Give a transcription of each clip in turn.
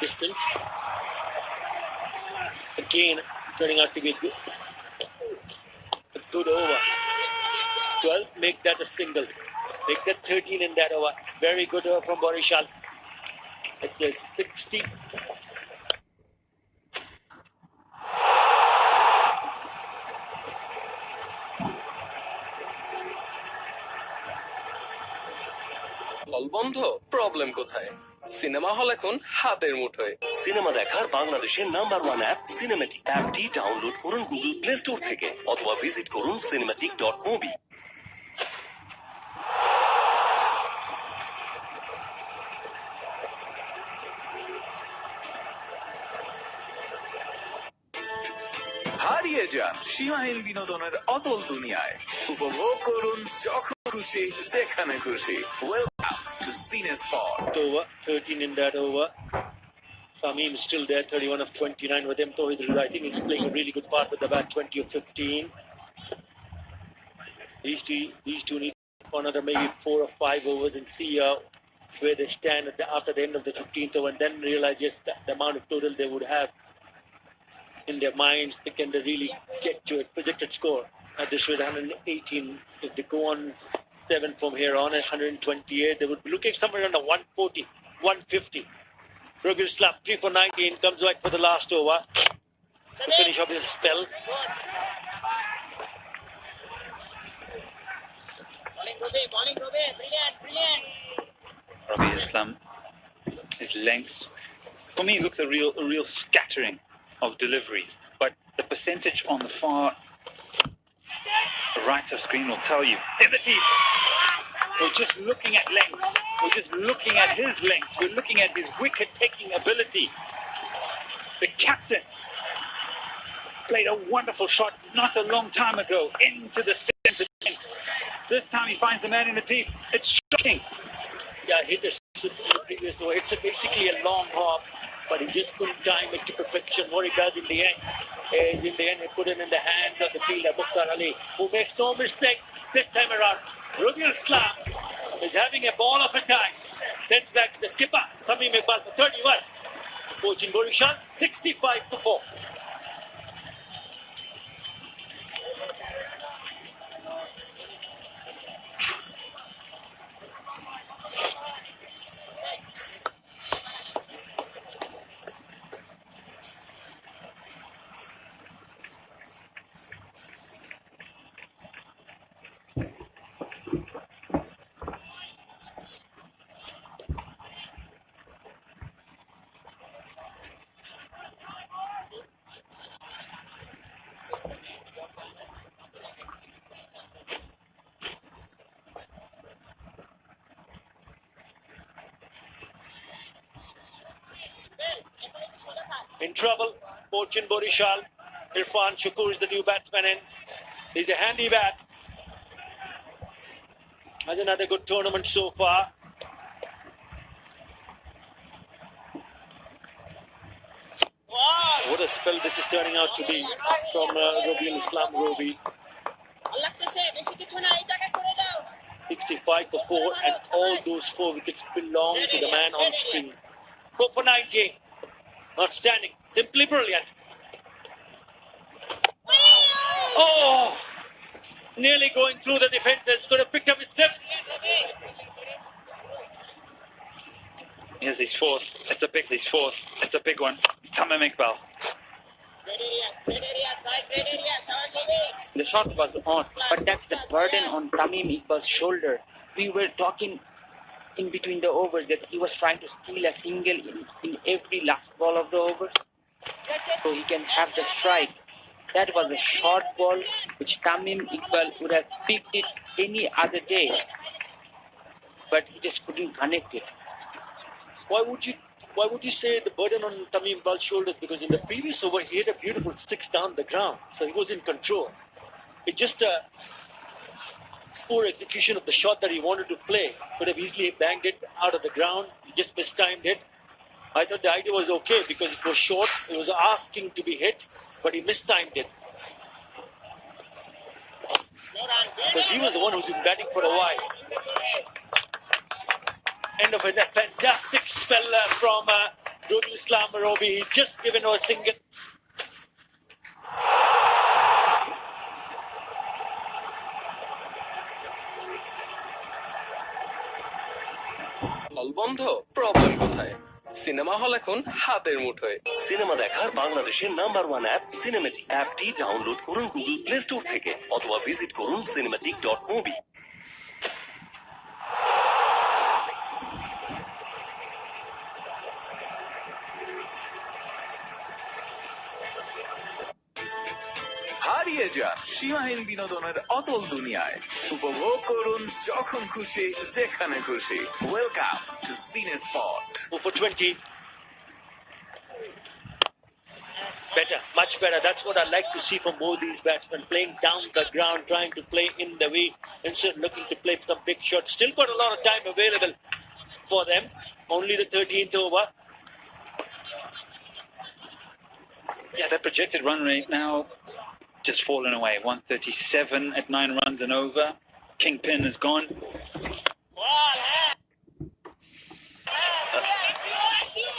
distance. Again, turning out to be a good over. 12, make that a single. Make that 13 in that over. Very good over from Borishal. It's a 60. হল বন্ধ, problem কোথায়? Cinema hall এখন হাতের মুঠোয়। Cinema দেখার বাংলাদেশের number 1 app cinematic. অ্যাপটি download করুন গুগল প্লে স্টোর থেকে অথবা ভিজিট করুন cinematic.mobi। হারিয়ে যান সীমাহীন বিনোদনের অতল দুনিয়ায়। উপভোগ করুন যখন খুশি যেখানে খুশি। ওয়েলকাম টু সিনে spot. Over 13 in that over. Tamim is still there, 31 of 29 with him. Tawhid, I think he's playing a really good part with the bat, 20 of 15. These two need another maybe 4 or 5 overs and see where they stand after the end of the 15th over, and then realize just the amount of total they would have in their minds. Can they really get to a projected score at this rate, 118? If they go on 7 from here on at 128, they would be looking somewhere around 140, 150. Rugil slap 3 for 19, comes back for the last over to finish off his spell. Bowling, brilliant. Rabi Islam, his lengths, for me, it looks a real scattering of deliveries. But the percentage on the far right of screen will tell you. In the teeth, we're just looking at lengths. We're just looking at his lengths. We're looking at his wicket-taking ability. The captain played a wonderful shot not a long time ago into the stands. This time he finds the man in the teeth. It's shocking. Yeah, hit the previous over. It's basically a long hop, but he just couldn't time it to perfection. What he does in the end is, he put it in the hands of the fielder, Mukhtar Ali, who makes no mistake this time around. Rugil Islam is having a ball of a time. Sends back to the skipper, Tamim Iqbal for 31. Coach in Borishal, 65 to 4. In trouble, Fortune Borishal. Irfan Shukur is the new batsman in. He's a handy bat. Has another good tournament so far. Wow. What a spell this is turning out to be from Rugil Islam Robi. 65 for 4, and all those 4 wickets belong to the man on screen. 4 for 19. Outstanding. Simply brilliant. Oh! Nearly going through the defences. Could have picked up his steps. Here's his fourth. It's a big one. It's Tamim Iqbal. The shot was on, but that's the burden on Tamim Iqbal's shoulder. We were talking in between the overs that he was trying to steal a single in every last ball of the overs, so he can have the strike. That was a short ball which Tamim Iqbal would have picked it any other day, but he just couldn't connect it. Why would you say the burden on Tamim Iqbal's shoulders? Because in the previous over he had a beautiful 6 down the ground, so he was in control. It just poor execution of the shot that he wanted to play. Could have easily banged it out of the ground. He just mistimed it. I thought the idea was okay because it was short. It was asking to be hit, but he mistimed it. Because he was the one who's been batting for a while. End of a fantastic spell from Go to Islam Marobi. He's just given a single. হল বন্ধ, problem কোথায়? Cinema hall এখন হাতের মুঠোয়। Cinema দেখার বাংলাদেশের number one app cinematic. অ্যাপটি download করুন গুগল প্লে স্টোর থেকে অথবা ভিজিট করুন cinematic.mobi। হারিয়ে যান সীমাহীন বিনোদনের অতল দুনিয়ায়। উপভোগ করুন যখন খুশি যেখানে খুশি। ওয়েলকাম টু সিনে spot. For 20. Better, much better. That's what I like to see from both these batsmen, playing down the ground, trying to play in the way instead of looking to play some big shots. Still got a lot of time available for them. Only the 13th over. Yeah, their projected run rate now just fallen away. 137 at 9 runs and over. Kingpin is gone.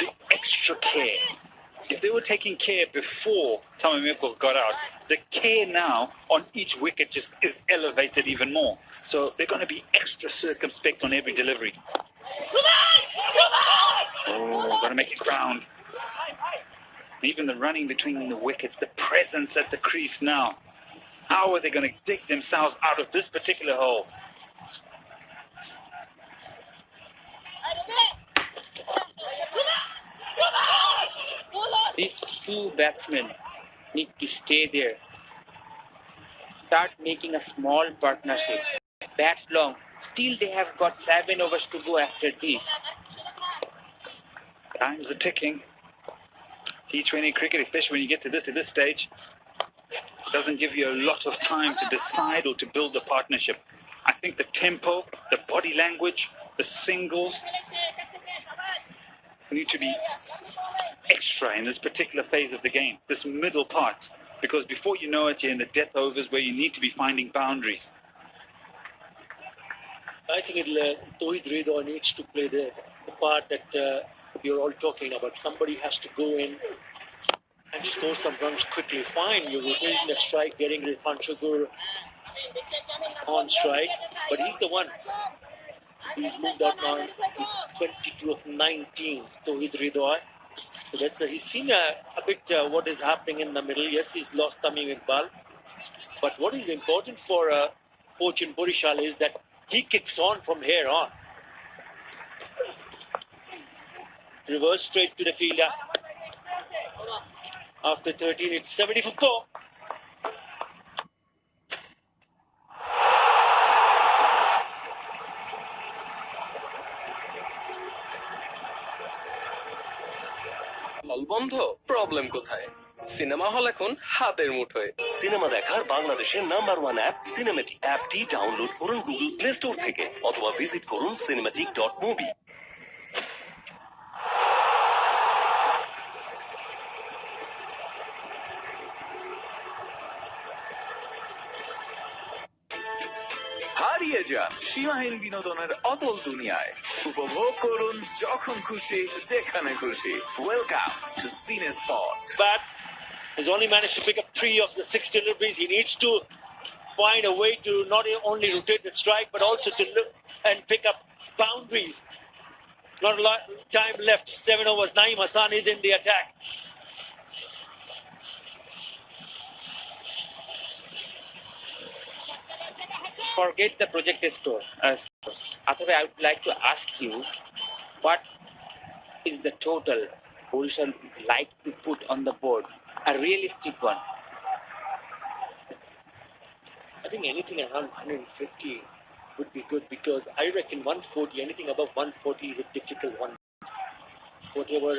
The extra care. If they were taking care before Tommy Mitchell got out, the care now on each wicket just is elevated even more. So they're going to be extra circumspect on every delivery. Oh, got to make it ground. Even the running between the wickets, the presence at the crease now. How are they going to dig themselves out of this particular hole? These two batsmen need to stay there. Start making a small partnership. Bat long. Still they have got 7 overs to go after this. Time's are ticking. T20 cricket, especially when you get to this stage, doesn't give you a lot of time to decide or to build a partnership. I think the tempo, the body language, the singles need to be extra in this particular phase of the game, this middle part, because before you know it, you're in the death overs where you need to be finding boundaries. I think Tohid Redor needs to play the part that you're all talking about. Somebody has to go in and score some runs quickly. Fine, you're rotating the strike, getting Irfan Shugur on strike, but he's the one who's moved out now to 22 of 19, Tohid Redor. So that's he's seen a bit what is happening in the middle. Yes, he's lost Tamim Iqbal, but what is important for Fortune Burishal is that he kicks on from here on. Reverse straight to the fielder. After 13, it's 70 for 4. হল বন্ধ, problem কোথায়? Cinema hall এখন হাতের মুঠোয়। Cinema দেখার বাংলাদেশের number one app cinematic. অ্যাপটি download করুন গুগল প্লে স্টোর থেকে অথবা ভিজিট করুন cinematic.mobi। হারিয়ে যান সীমাহীন বিনোদনের অতল দুনিয়ায়। উপভোগ করুন যখন খুশি যেখানে খুশি। ওয়েলকাম টু সিনে spot. But has only managed to pick up 3 of the 6 deliveries. He needs to find a way to not only rotate the strike, but also to look and pick up boundaries. Not a lot of time left. 7 overs. Naeem Hassan is in the attack. Forget the projected scores. Athabe, I would like to ask you, what is the total Orissa would like to put on the board? A realistic one. I think anything around 150 would be good because I reckon 140, anything above 140 is a difficult one. Whatever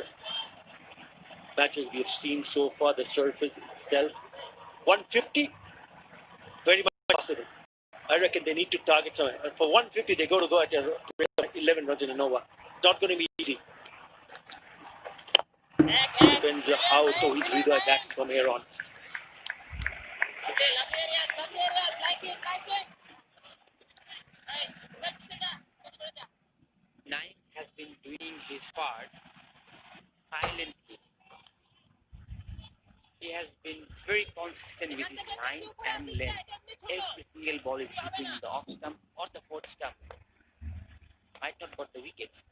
matches we have seen so far, the surface itself, 150, very much possible. I reckon they need to target somewhere. And for 150, they got to go at 11 runs in an over. It's not going to be easy. Depends on how Tohid Redor bats from here on. Naeem has been doing his part. silently. He has been very consistent with his line and length. Every single ball is hitting the off stump or the fourth stump. Might not got the wickets.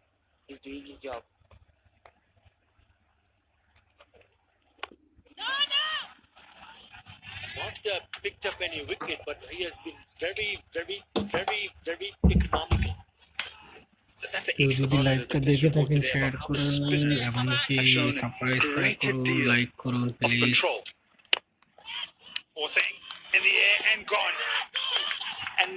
He's doing his job. Not picked up any wicket, but he has been very, very, very, very economical. That's an কেউ excellent যদি ball under লাইভটা the pitch দেখে report থাকেন today share about how the করুন spinners এমনকি have shown a surprise greater করুন deal like করুন of please control. Or saying in the air and gone. And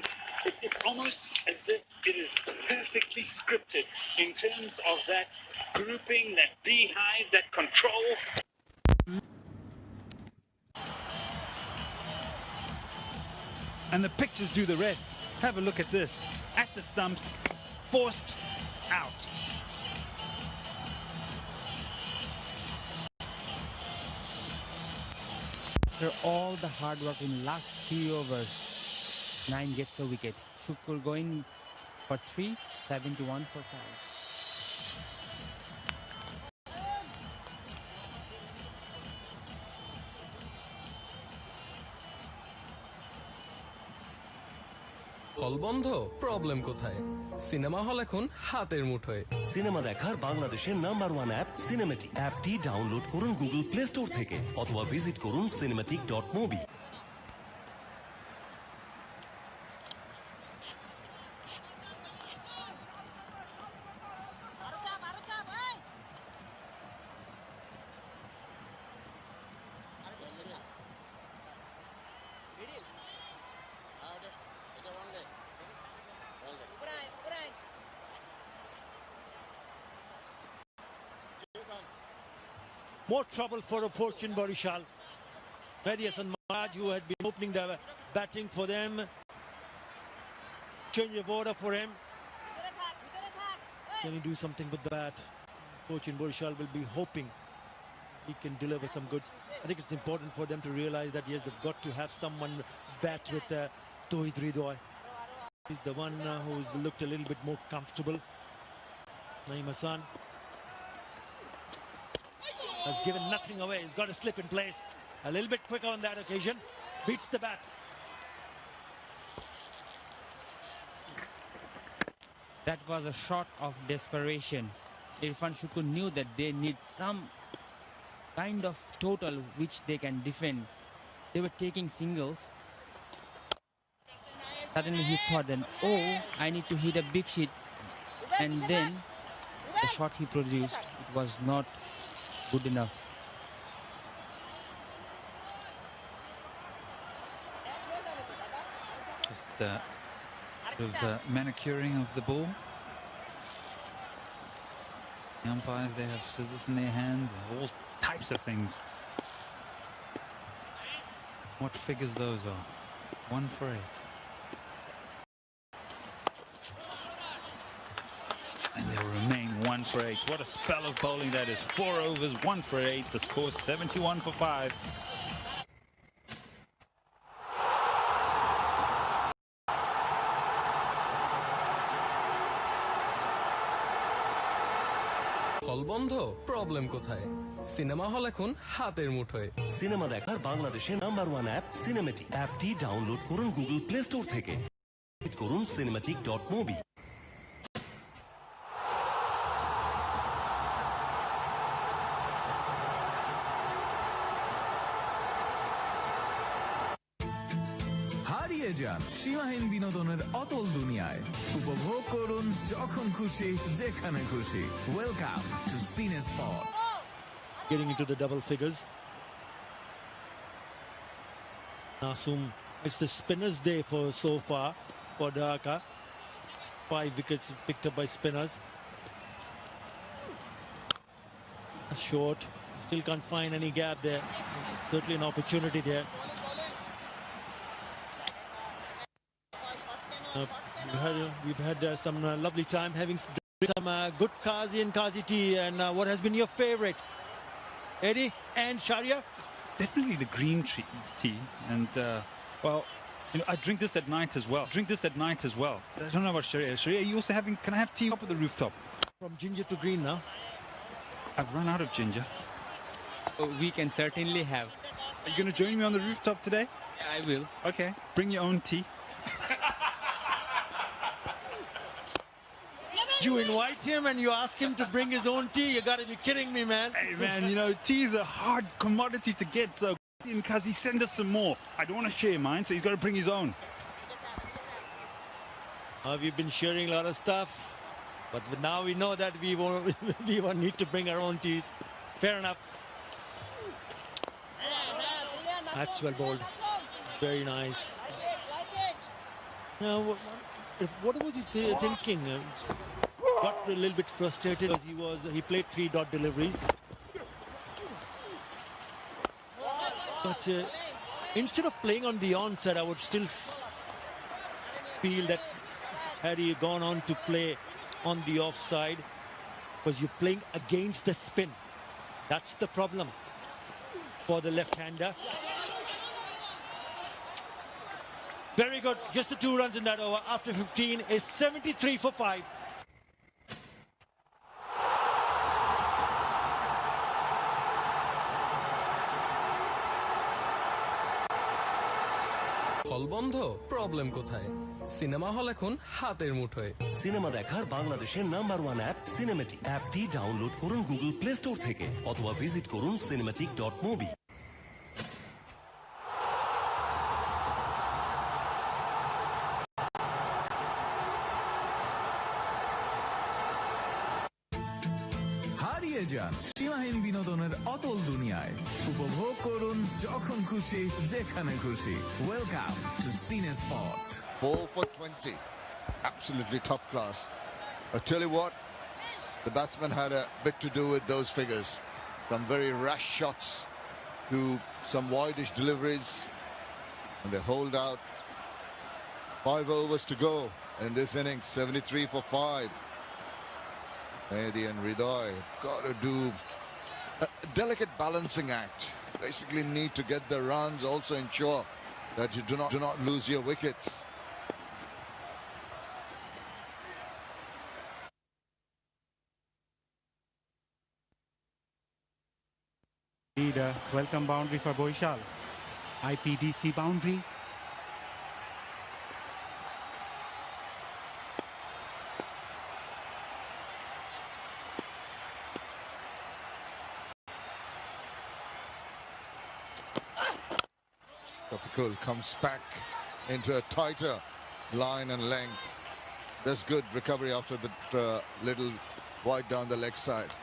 it's almost as if it is perfectly scripted in terms of that grouping, that beehive, that control. And the pictures do the rest. Have a look at this. At the stumps, forced out. After all the hard work in last 3 overs, 9 gets a wicket. Shukur going for 3, 71 for 5. হল বন্ধ problem কোথায় cinema hall এখন হাতের মুঠোয় cinema দেখার বাংলাদেশের number 1 app cinematic অ্যাপটি download করুন গুগল প্লে স্টোর থেকে অথবা ভিজিট করুন cinematic.mobi। More trouble for a Fortune Barishal. Medias and Maharaj, who had been opening the batting for them. Change of order for him. Can he do something with the bat? Fortune Barishal will be hoping he can deliver some goods. I think it's important for them to realize that yes, they've got to have someone bat with Tohid Ridoy. He's the one who's looked a little bit more comfortable. Naeem Hassan has given nothing away. He's got a slip in place. A little bit quicker on that occasion. Beats the bat. That was a shot of desperation. Irfan Shukur knew that they need some kind of total which they can defend. They were taking singles. Suddenly he thought then, oh, I need to hit a big shot. And then the shot he produced, it was not good enough. Just the manicuring of the ball. The umpires, they have scissors in their hands, all types of things. What figures those are? 1 for 8. And they'll remain 1 for 8. What a spell of bowling that is. 4 overs, 1 for 8. The score 71 for 5. হল বন্ধ problem কোথায় cinema hall এখন হাতের মুঠোয় cinema দেখার বাংলাদেশের number 1 app cinematic অ্যাপটি download করুন গুগল প্লে স্টোর থেকে ভিজিট করুন cinematic.mobi। হারিয়ে যান সীমাহীন বিনোদনের অতল দুনিয়ায় উপভোগ করুন যখন খুশি যেখানে খুশি ওয়েলকাম টু সিনে spot Getting into the double figures. Nasum, it's the spinner's day for so far for Dhaka. 5 wickets picked up by spinners. Short, still can't find any gap there. There's certainly an opportunity there. We've had some lovely time having some good Qazi and Qazi tea. And what has been your favorite, Eddie and Sharia? Definitely the green tea. And, well, you know, I drink this at night as well. I don't know about Sharia. Sharia, are you also having, can I have tea up at the rooftop? From ginger to green now. I've run out of ginger. Oh, we can certainly have. Are you going to join me on the rooftop today? Yeah, I will. Okay. Bring your own tea. You invite him and you ask him to bring his own tea? You gotta be kidding me, man. Hey, man, you know, tea is a hard commodity to get, so Kazi, send us some more. I don't want to share mine, so he's got to bring his own. We've been sharing a lot of stuff, but now we know that we won't need to bring our own tea. Fair enough. That's well bowled. Very nice. Now, what was he thinking? Got a little bit frustrated because he played 3-dot deliveries. But instead of playing on the onside, I would still feel that had he gone on to play on the offside, because you're playing against the spin. That's the problem for the left-hander. Very good. Just the 2 runs in that over after 15 is 73 for 5. হল বন্ধ problem কোথায় cinema hall এখন হাতের মুঠোয় cinema দেখার বাংলাদেশের number 1 app cinematic অ্যাপটি download করুন গুগল প্লে স্টোর থেকে অথবা ভিজিট করুন cinematic.mobi হারিয়ে যান সীমাহীন বিনোদনের অতল দুনিয়ায় উপভোগ করুন যখন খুশি যেখানে খুশি ওয়েলকাম টু সিনে spot 4 for 20. Absolutely top class. I tell you what, the batsman had a bit to do with those figures. Some very rash shots to some wide-ish deliveries, and they hold out. 5 overs to go in this innings, 73 for 5. Mehdi and Ridoy got to do a delicate balancing act. Basically need to get the runs, also ensure that you do not lose your wickets. Leader, welcome boundary for Boishal. IPDC boundary. Rafikul comes back into a tighter line and length. That's good recovery after the little wide down the leg side.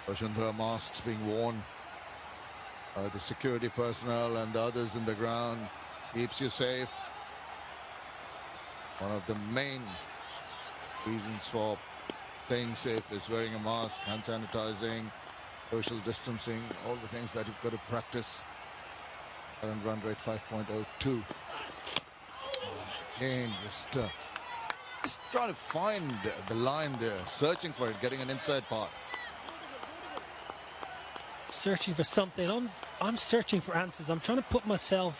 Vashundhara masks being worn by the security personnel and the others in the ground. Keeps you safe. One of the main reasons for staying safe is wearing a mask, hand sanitizing, social distancing, all the things that you've got to practice. Current run rate 5.02. Again, just trying to find the line there, searching for it, getting an inside part. Searching for something. I'm searching for answers. I'm trying to put myself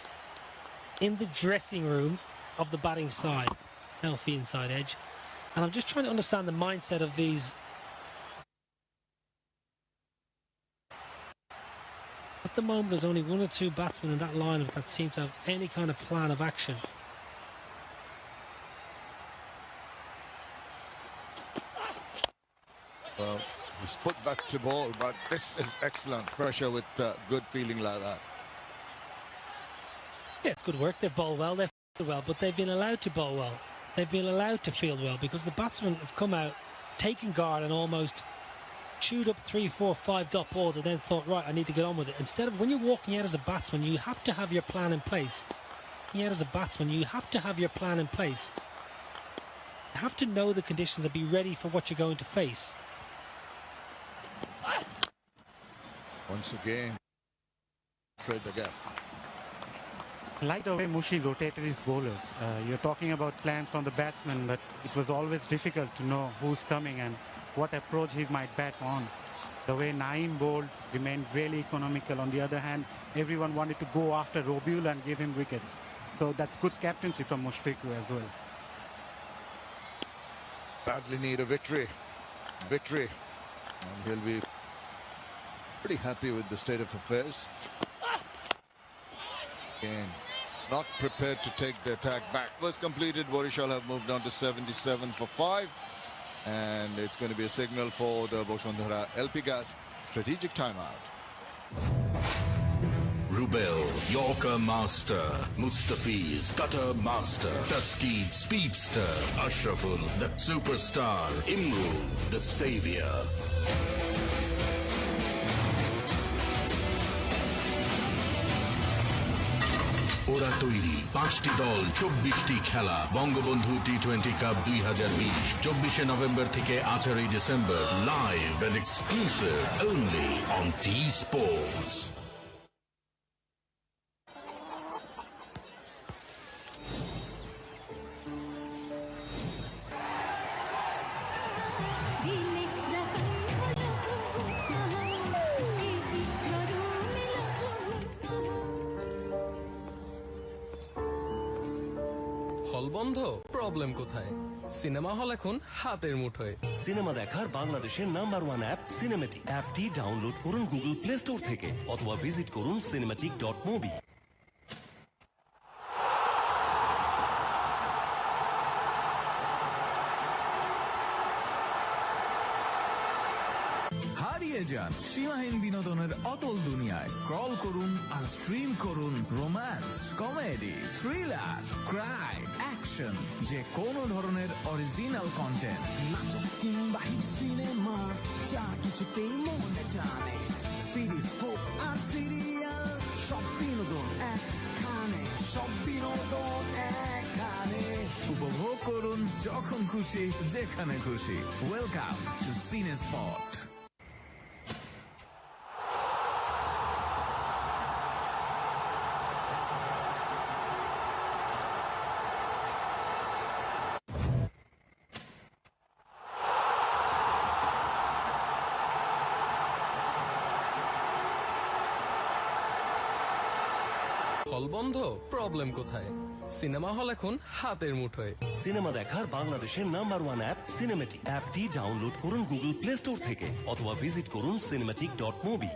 in the dressing room of the batting side, healthy inside edge, and I'm just trying to understand the mindset of these. At the moment, there's only 1 or 2 batsmen in that lineup that seem to have any kind of plan of action. Well, he's put back to ball, but this is excellent pressure with good feeling like that. Yeah, it's good work. They bowl well, they field well, but they've been allowed to bowl well. They've been allowed to field well because the batsmen have come out, taken guard and almost chewed up 3, 4, 5 dot balls and then thought, right, I need to get on with it. Instead of, when you're walking out as a batsman, you have to have your plan in place. Walking out as a batsman, you have to have your plan in place. You have to know the conditions and be ready for what you're going to face. Once again, trade the gap. I like the way Mushi rotated his bowlers. You're talking about plans from the batsman, but it was always difficult to know who's coming and what approach he might bat on. The way Naeem bowled remained really economical. On the other hand, everyone wanted to go after Robiul and give him wickets. So that's good captaincy from Mushfiqur as well. badly need a victory. And he'll be pretty happy with the state of affairs. Again, not prepared to take the attack back. Was completed. Borishal have moved on to 77 for 5. And it's going to be a signal for the Bongobondhu LP Gas strategic timeout. Rubel, Yorker Master, Mustafiz, Cutter Master, Taskid Speedster, Ashraful, the Superstar, Imrul, the Savior. ওরা তৈরি 5টি দল 24টি খেলা বঙ্গবন্ধু টি20 cup 2020 24শে November থেকে 18ই December live and exclusive only on T sports. হল বন্ধ, প্রবলেম কোথায়? সিনেমা হল এখন হাতের মুঠোয়। সিনেমা দেখার বাংলাদেশের নাম্বার 1 অ্যাপ সিনেমেটিক। অ্যাপটি ডাউনলোড করুন গুগল প্লে স্টোর থেকে অথবা ভিজিট করুন cinematic.mobi। হারিয়ে যান সীমাহীন বিনোদনের অতল দুনিয়ায়। স্ক্রল করুন আর স্ট্রিম করুন romance, comedy, thriller, crime, action, যে কোনো ধরনের অরিজিনাল কন্টেন্ট। নাটক কিংবা হিট সিনেমা যা কিছুতেই মনে টানে, সিরিজ হোক আর সিরিয়াল, সব বিনোদন একখানে, সব বিনোদন একখানে। উপভোগ করুন যখন খুশি যেখানে খুশি। ওয়েলকাম টু সিনে স্পট। হল বন্ধ, প্রবলেম কোথায়? সিনেমা হল এখন হাতের মুঠোয়। সিনেমা দেখার বাংলাদেশের নাম্বার 1 অ্যাপ সিনেমেটিক। অ্যাপটি ডাউনলোড করুন গুগল প্লে স্টোর থেকে অথবা ভিজিট করুন cinematic.mobi।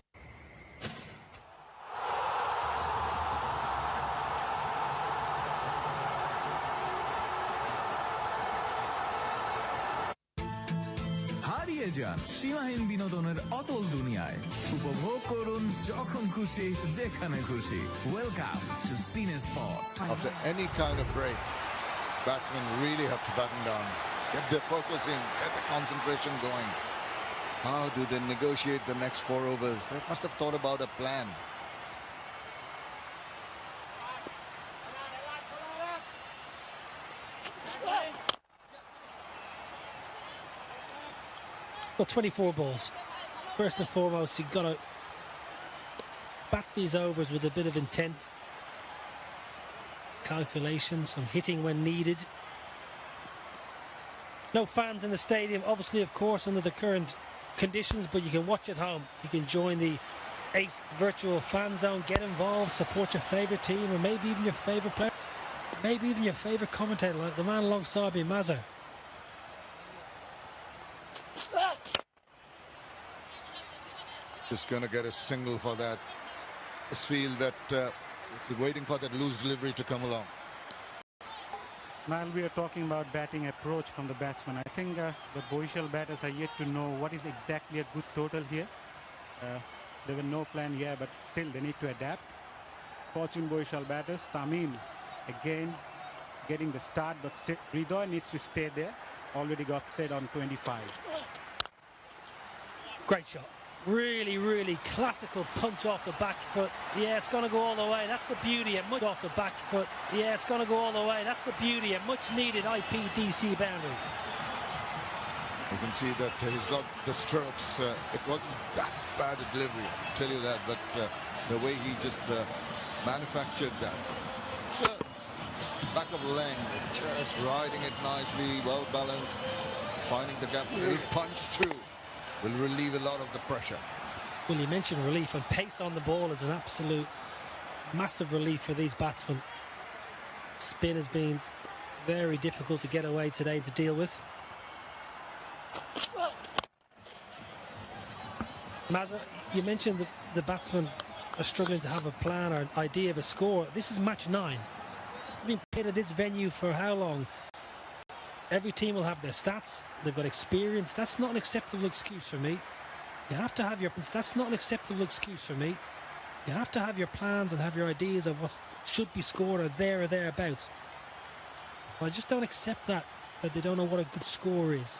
হারিয়ে যান সীমাহীন বিনোদনের অতল দুনিয়ায়। উপভোগ করুন যখন খুশি যেখানে খুশি। ওয়েলকাম টু সিনে spot. After any kind of break, batsmen really have to batten down, get their focus in, get the concentration going. How do they negotiate the next 4 overs? They must have thought about a plan. Well, 24 balls. First and foremost, you've got to bat these overs with a bit of intent, calculation, some hitting when needed. No fans in the stadium, obviously, of course, under the current conditions, but you can watch at home. You can join the Ace virtual fan zone, get involved, support your favourite team, or maybe even your favourite player, maybe even your favourite commentator, like the man alongside me, Mazhar. Just going to get a single for that. Just feel that waiting for that loose delivery to come along. While we are talking about batting approach from the batsman, I think the Borishal batters are yet to know what is exactly a good total here. There were no plan here, but still they need to adapt. Fortune Borishal batters, Tamim again getting the start, but still Ridoy needs to stay there. Already got set on 25. Great shot. Really, really classical punch off the back foot. Yeah, it's going to go all the way. That's the beauty. And much off the back foot. Yeah, it's going to go all the way. That's the beauty. And much needed IPDC boundary. You can see that he's got the strokes. It wasn't that bad a delivery, I'll tell you that, but the way he just manufactured that. Just back of the length, just riding it nicely, well balanced, finding the gap, little punch through. Will relieve a lot of the pressure. Well, you mentioned relief, and pace on the ball is an absolute massive relief for these batsmen. Spin has been very difficult to get away today to deal with. Mazza, you mentioned that the batsmen are struggling to have a plan or an idea of a score. This is match 9. We've been played at this venue for how long? Every team will have their stats. They've got experience. That's not an acceptable excuse for me. You have to have your... That's not an acceptable excuse for me. You have to have your plans and have your ideas of what should be scored or thereabouts. But I just don't accept that they don't know what a good score is.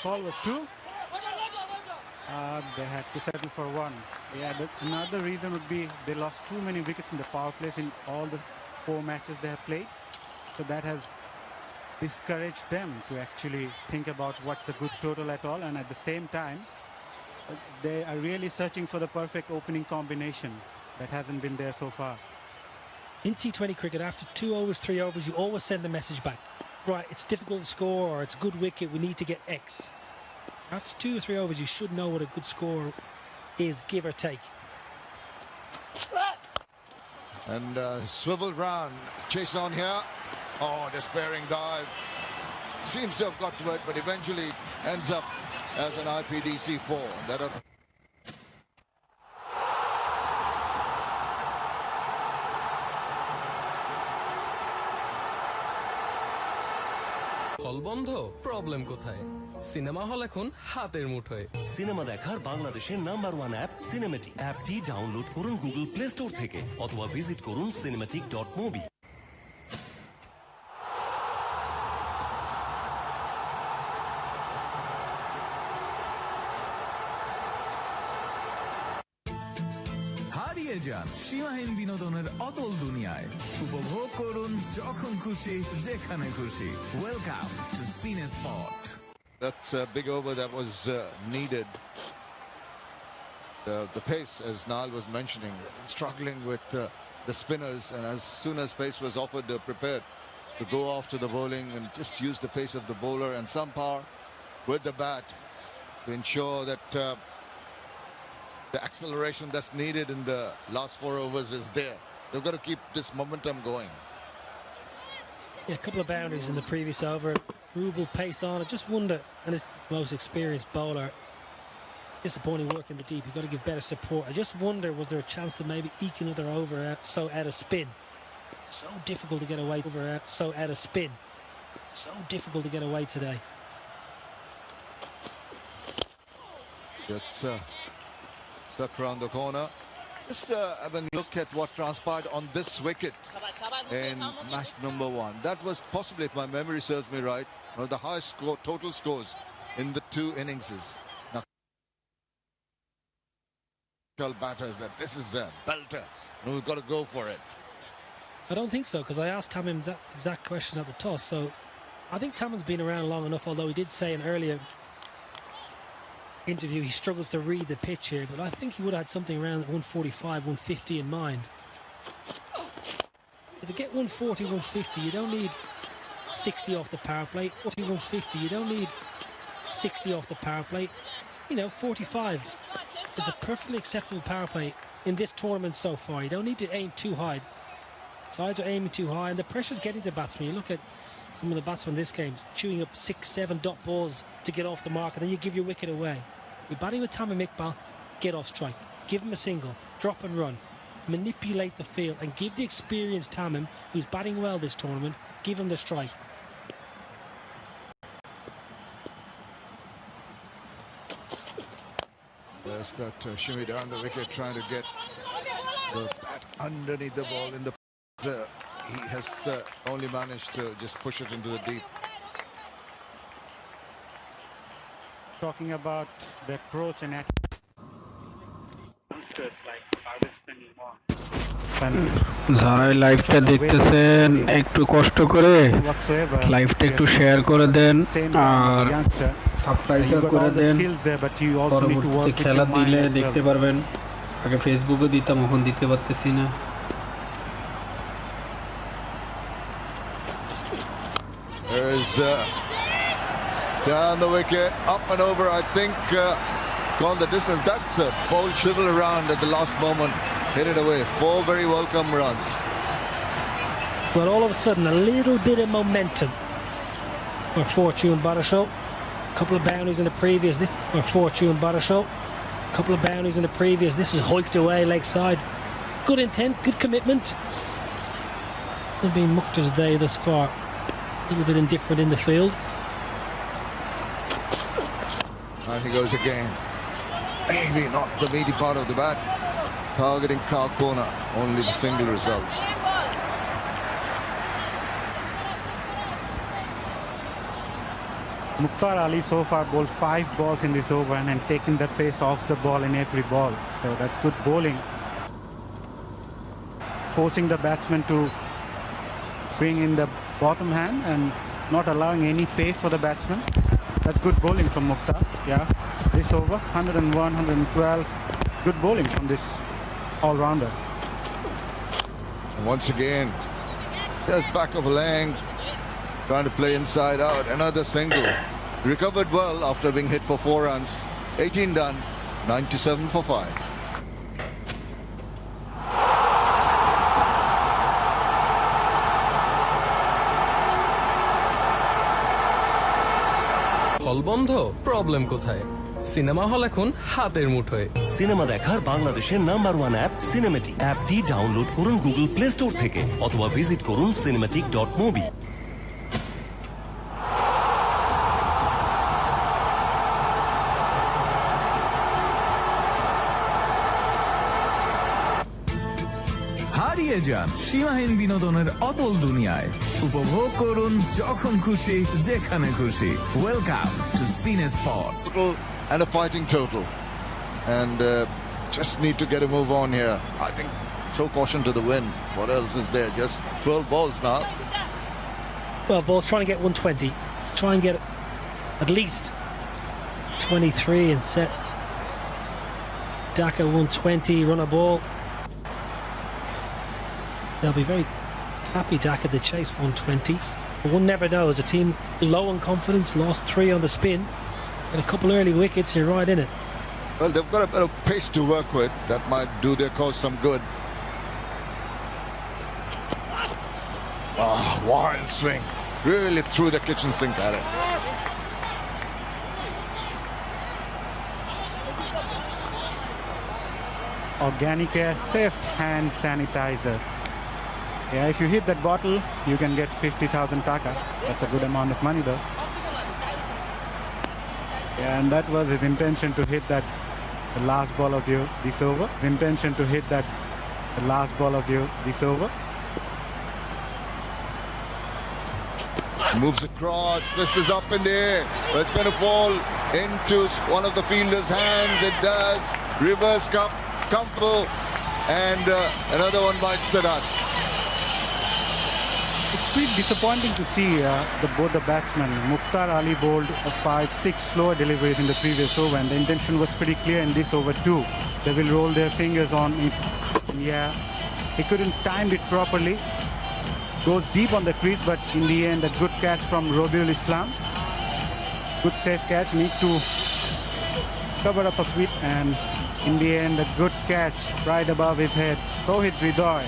Call was 2. They had to settle for 1. Yeah, another reason would be they lost too many wickets in the power plays in all the 4 matches they have played. So that has discouraged them to actually think about what's a good total at all. And at the same time, they are really searching for the perfect opening combination that hasn't been there so far. In T20 cricket, after 2 overs, 3 overs, you always send a message back. Right, it's difficult to score, or it's a good wicket, we need to get X. After 2 or 3 overs, you should know what a good score is, give or take. And swiveled round, chase on here. Oh, despairing dive. Seems to have got to it, but eventually ends up as an IPDC 4. হল বন্ধ problem কোথায় cinema hall এখন হাতের মুঠোয় cinema দেখার বাংলাদেশের number 1 app cinematic অ্যাপটি download করুন গুগল প্লে স্টোর থেকে অথবা ভিজিট করুন cinematic.mobi হারিয়ে যান সীমাহীন বিনোদনের অতল দুনিয়ায় উপভোগ করুন যখন খুশি যেখানে খুশি ওয়েলকাম টু সিনে spot That's a big over that was needed. The pace, as Niall was mentioning, struggling with the spinners, and as soon as pace was offered, they were prepared to go after the bowling and just use the pace of the bowler and some power with the bat to ensure that the acceleration that's needed in the last 4 overs is there. They've got to keep this momentum going. Yeah, a couple of boundaries in the previous over. Rubel pace on. I just wonder, and his most experienced bowler, disappointing work in the deep. You've got to give better support. I just wonder, was there a chance to maybe eke another over out of spin? So difficult to get away out of spin. So difficult to get away today. It's stuck around the corner. Just having a look at what transpired on this wicket in match number 1. That was possibly, if my memory serves me right, one of the highest total scores in the 2 innings. Now, batters that this is a belter. We've got to go for it. I don't think so, because I asked Tamim that exact question at the toss. So I think Tamim's been around long enough, although he did say in earlier interview he struggles to read the pitch here, but I think he would have had something around 145, 150 in mind. But to get 140, 150, you don't need 60 off the power play. 40, 150, you don't need 60 off the power play. You know, 45 is a perfectly acceptable power play in this tournament so far. You don't need to aim too high. Sides are aiming too high, and the pressure's getting to batsmen. You look at some of the batsmen in this game chewing up 6-7 dot balls to get off the mark, and then you give your wicket away. You're batting with Tamim Iqbal, get off strike, give him a single, drop and run, manipulate the field, and give the experienced Tamim, who's batting well this tournament, give him the strike. There's that shimmy down the wicket, trying to get the bat underneath the ball in the he has only managed to just push it into the deep. Talking about the approach and যারা লাইভটা দেখতেছেন একটু কষ্ট করে লাইভটা একটু share করে দেন আর subscribe করে দেন পরবর্তীতে খেলা দিলে দেখতে পারবেন আগে ফেসবুকে দিতাম এখন দিতে পারতেছি না There's down the wicket, up and over. I think gone the distance. That's a bold swivel around at the last moment. Hit it away. 4 very welcome runs. Well, all of a sudden, a little bit of momentum for Fortune Barashal. A couple of boundaries in the previous. This for Fortune Barashal. A couple of boundaries in the previous. This is hiked away leg side. Good intent, good commitment. It's been Mukhtar's day thus far. A little bit indifferent in the field. And he goes again. Maybe not the meaty part of the bat. Targeting car corner. Only the single results. Mukhtar Ali so far bowled 5 balls in this over and taking the pace off the ball in every ball. So that's good bowling. Forcing the batsman to bring in the bottom hand and not allowing any pace for the batsman. That's good bowling from Mukhtar. Yeah, this over, 101, 112. Good bowling from this all-rounder. Once again, just back of a leg. Trying to play inside out. Another single. Recovered well after being hit for 4 runs. 18 done. 97 for 5. হল বন্ধ problem কোথায় cinema hall এখন হাতের মুঠোয় cinema দেখার বাংলাদেশের number 1 app cinematic অ্যাপটি download করুন গুগল প্লে স্টোর থেকে অথবা ভিজিট করুন cinematic.mobi হারিয়ে যান সীমাহীন বিনোদনের অতল দুনিয়ায় উপভোগ করুন যখন খুশি যেখানে খুশি ওয়েলকাম টু সিনে spot And a fighting total and just need to get a move on here. I think throw caution to the wind. What else is there? Just 12 balls now. Well, Ball's trying to get 120. Try and get at least 23 and set Dhaka 120, run a ball. They'll be very happy Dhaka to chase 120. But one never knows. A team low on confidence, lost 3 on the spin. And a couple early wickets, you're right in it. Well, they've got a bit of pace to work with. That might do their cause some good. Wild swing. Really threw the kitchen sink at it. Organic air, safe hand sanitizer. Yeah, if you hit that bottle, you can get 50,000 taka. That's a good amount of money though. Yeah, and that was his intention to hit that the last ball of this over. His intention to hit that the last ball of this over. Moves across. This is up in the air. But it's going to fall into one of the fielder's hands. It does. Reverse Campbell. And another one bites the dust. It's pretty disappointing to see both the batsmen. Mukhtar Ali bowled 5-6 slower deliveries in the previous over, and the intention was pretty clear in this over too. They will roll their fingers on it. Yeah, he couldn't time it properly. Goes deep on the crease, but in the end, a good catch from Robiul Islam. Good safe catch. Need to cover up a bit, and in the end, a good catch right above his head. Tawhid Ridoy.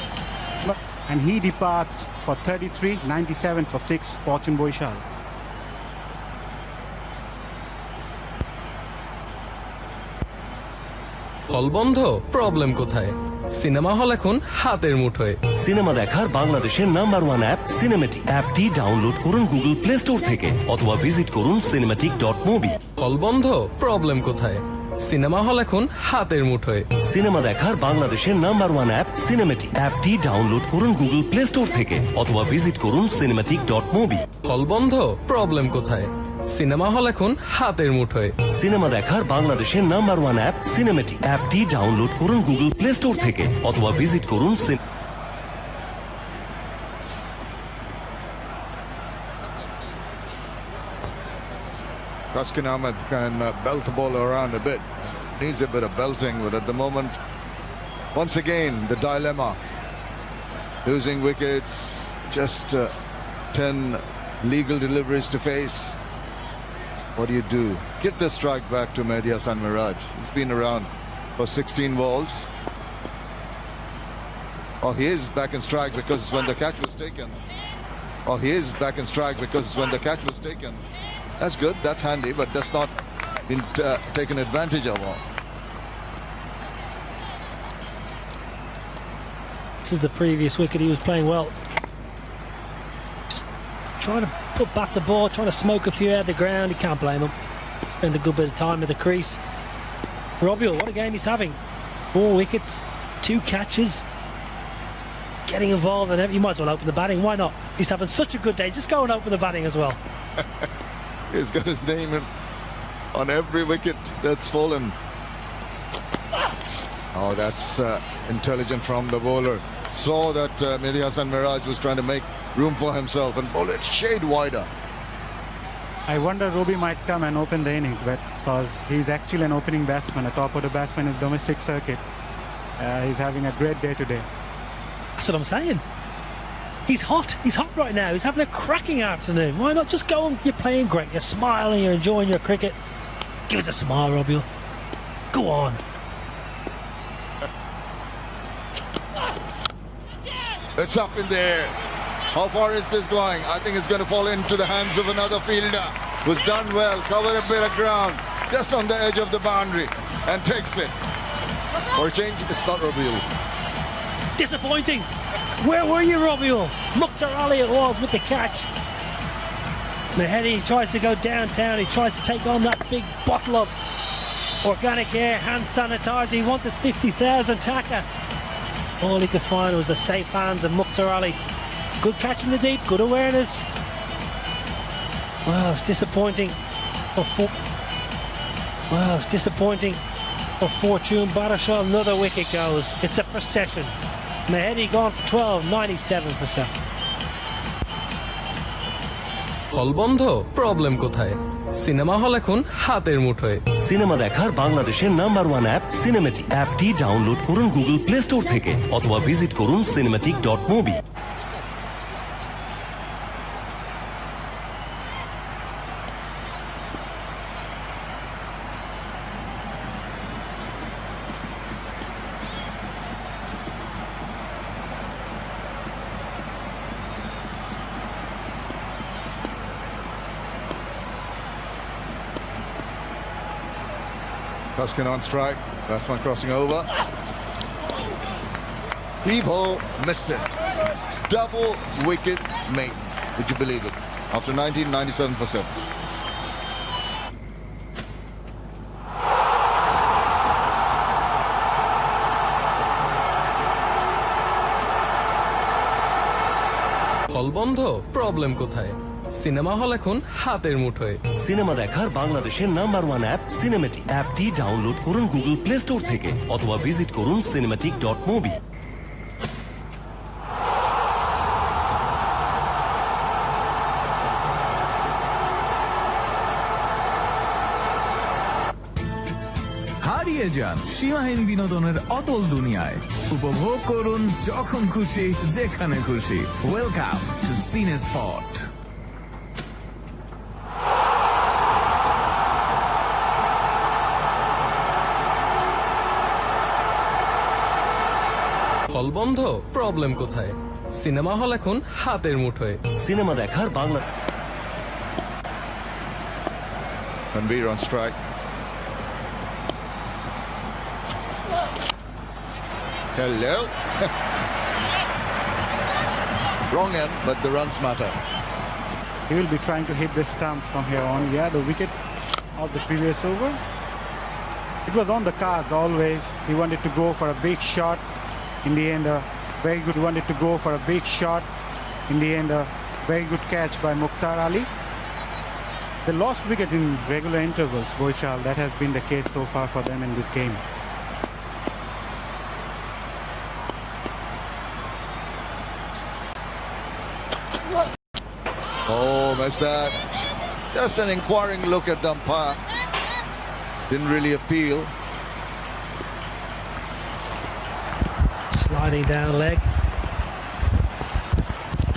And he departs for 33, 97 for 6, Fortune Barashal. হল বন্ধ problem কোথায় cinema hall এখন হাতের মুঠোয় cinema দেখার বাংলাদেশের number 1 app cinematic অ্যাপটি download করুন গুগল প্লে স্টোর থেকে অথবা ভিজিট করুন cinematic.mobi হল বন্ধ প্রবলেম কোথায় সিনেমা হল এখন হাতের মুঠোয় সিনেমা দেখার বাংলাদেশের নাম্বার 1 অ্যাপ সিনেমেটিক অ্যাপটি ডাউনলোড করুন গুগল প্লে স্টোর থেকে অথবা ভিজিট করুন cinematic.mobi হল বন্ধ প্রবলেম কোথায় সিনেমা হল এখন হাতের মুঠোয় সিনেমা দেখার বাংলাদেশের নাম্বার 1 অ্যাপ সিনেমেটিক অ্যাপটি ডাউনলোড করুন গুগল প্লে স্টোর থেকে অথবা ভিজিট করুন Taskin Ahmed can belt the ball around a bit. Needs a bit of belting, but at the moment, once again, the dilemma. Losing wickets, just 10 legal deliveries to face. What do you do? Give the strike back to Mehdi Hasan Miraj. He's been around for 16 balls. Oh, he is back in strike because when the catch was taken. Oh, he is back in strike because when the catch was taken. That's good, that's handy, but that's not been taken advantage of. This is the previous wicket. He was playing well. Just trying to put back the ball, trying to smoke a few out of the ground. You can't blame him. Spend a good bit of time at the crease. Robbie, what a game he's having. 4 wickets, 2 catches. Getting involved, and you might as well open the batting. Why not? He's having such a good day. Just go and open the batting as well. He's got his name on every wicket that's fallen. Oh, that's intelligent from the bowler. Saw that Mehdi Hasan Miraj was trying to make room for himself and bowled it shade wider. I wonder Robbie might come and open the innings, but because he's actually an opening batsman, a top order batsman in domestic circuit. He's having a great day today. That's what I'm saying. He's hot. He's hot right now. He's having a cracking afternoon. Why not just go and you're playing great. You're smiling. You're enjoying your cricket. Give us a smile, Robbie. Go on. It's up in there. How far is this going? I think it's going to fall into the hands of another fielder who's done well, covered a bit of ground just on the edge of the boundary and takes it. For a change, it's not Rabiul. Disappointing. Where were you, Rabiul? Mukhtar Ali it was with the catch. Mehdi tries to go downtown. He tries to take on that big bottle of organic air, hand sanitizer. He wanted 50,000 taka. All he could find was the safe hands of Mukhtar Ali. Good catch in the deep, good awareness. Well, it's disappointing for Fortune Badashah. Another wicket goes. It's a procession. Mehdi gone for 12, 97%. হল বন্ধ, problem কোথায়? Cinema hall এখন হাতের মুঠোয়। Cinema দেখার বাংলাদেশের number 1 app cinematic. অ্যাপটি download করুন গুগল প্লে স্টোর থেকে অথবা ভিজিট করুন cinematic.mobi। Huskin on strike, batsman crossing over. Heave-ho, missed it. Double wicket made. Would you believe it? After 1997 for 7. হল বন্ধ, প্রবলেম কোথায়? সিনেমা হল এখন হাতের মুঠোয়। সিনেমা দেখার বাংলাদেশের নাম্বার 1 অ্যাপ সিনেমেটিক। অ্যাপটি ডাউনলোড করুন গুগল প্লে স্টোর থেকে অথবা ভিজিট করুন cinematic.mobi। হারিয়ে যান সীমাহীন বিনোদনের অতল দুনিয়ায়। উপভোগ করুন যখন খুশি যেখানে খুশি। ওয়েলকাম টু সিনে স্পট। হল বন্ধ, প্রবলেম কোথায়? সিনেমা হল এখন হাতের মুঠোয়। সিনেমা দেখার Bangla Tanveer on strike. Hello. Wrong end, but the runs matter. He will be trying to hit the stumps from here on. Yeah, the wicket of the previous over. It was on the cards always. He wanted to go for a big shot. In the end, very good. He wanted to go for a big shot. In the end, very good catch by Mukhtar Ali. They lost wicket in regular intervals, Boishal. That has been the case so far for them in this game. Oh, missed that. Just an inquiring look at the umpire. Didn't really appeal. Sliding down leg.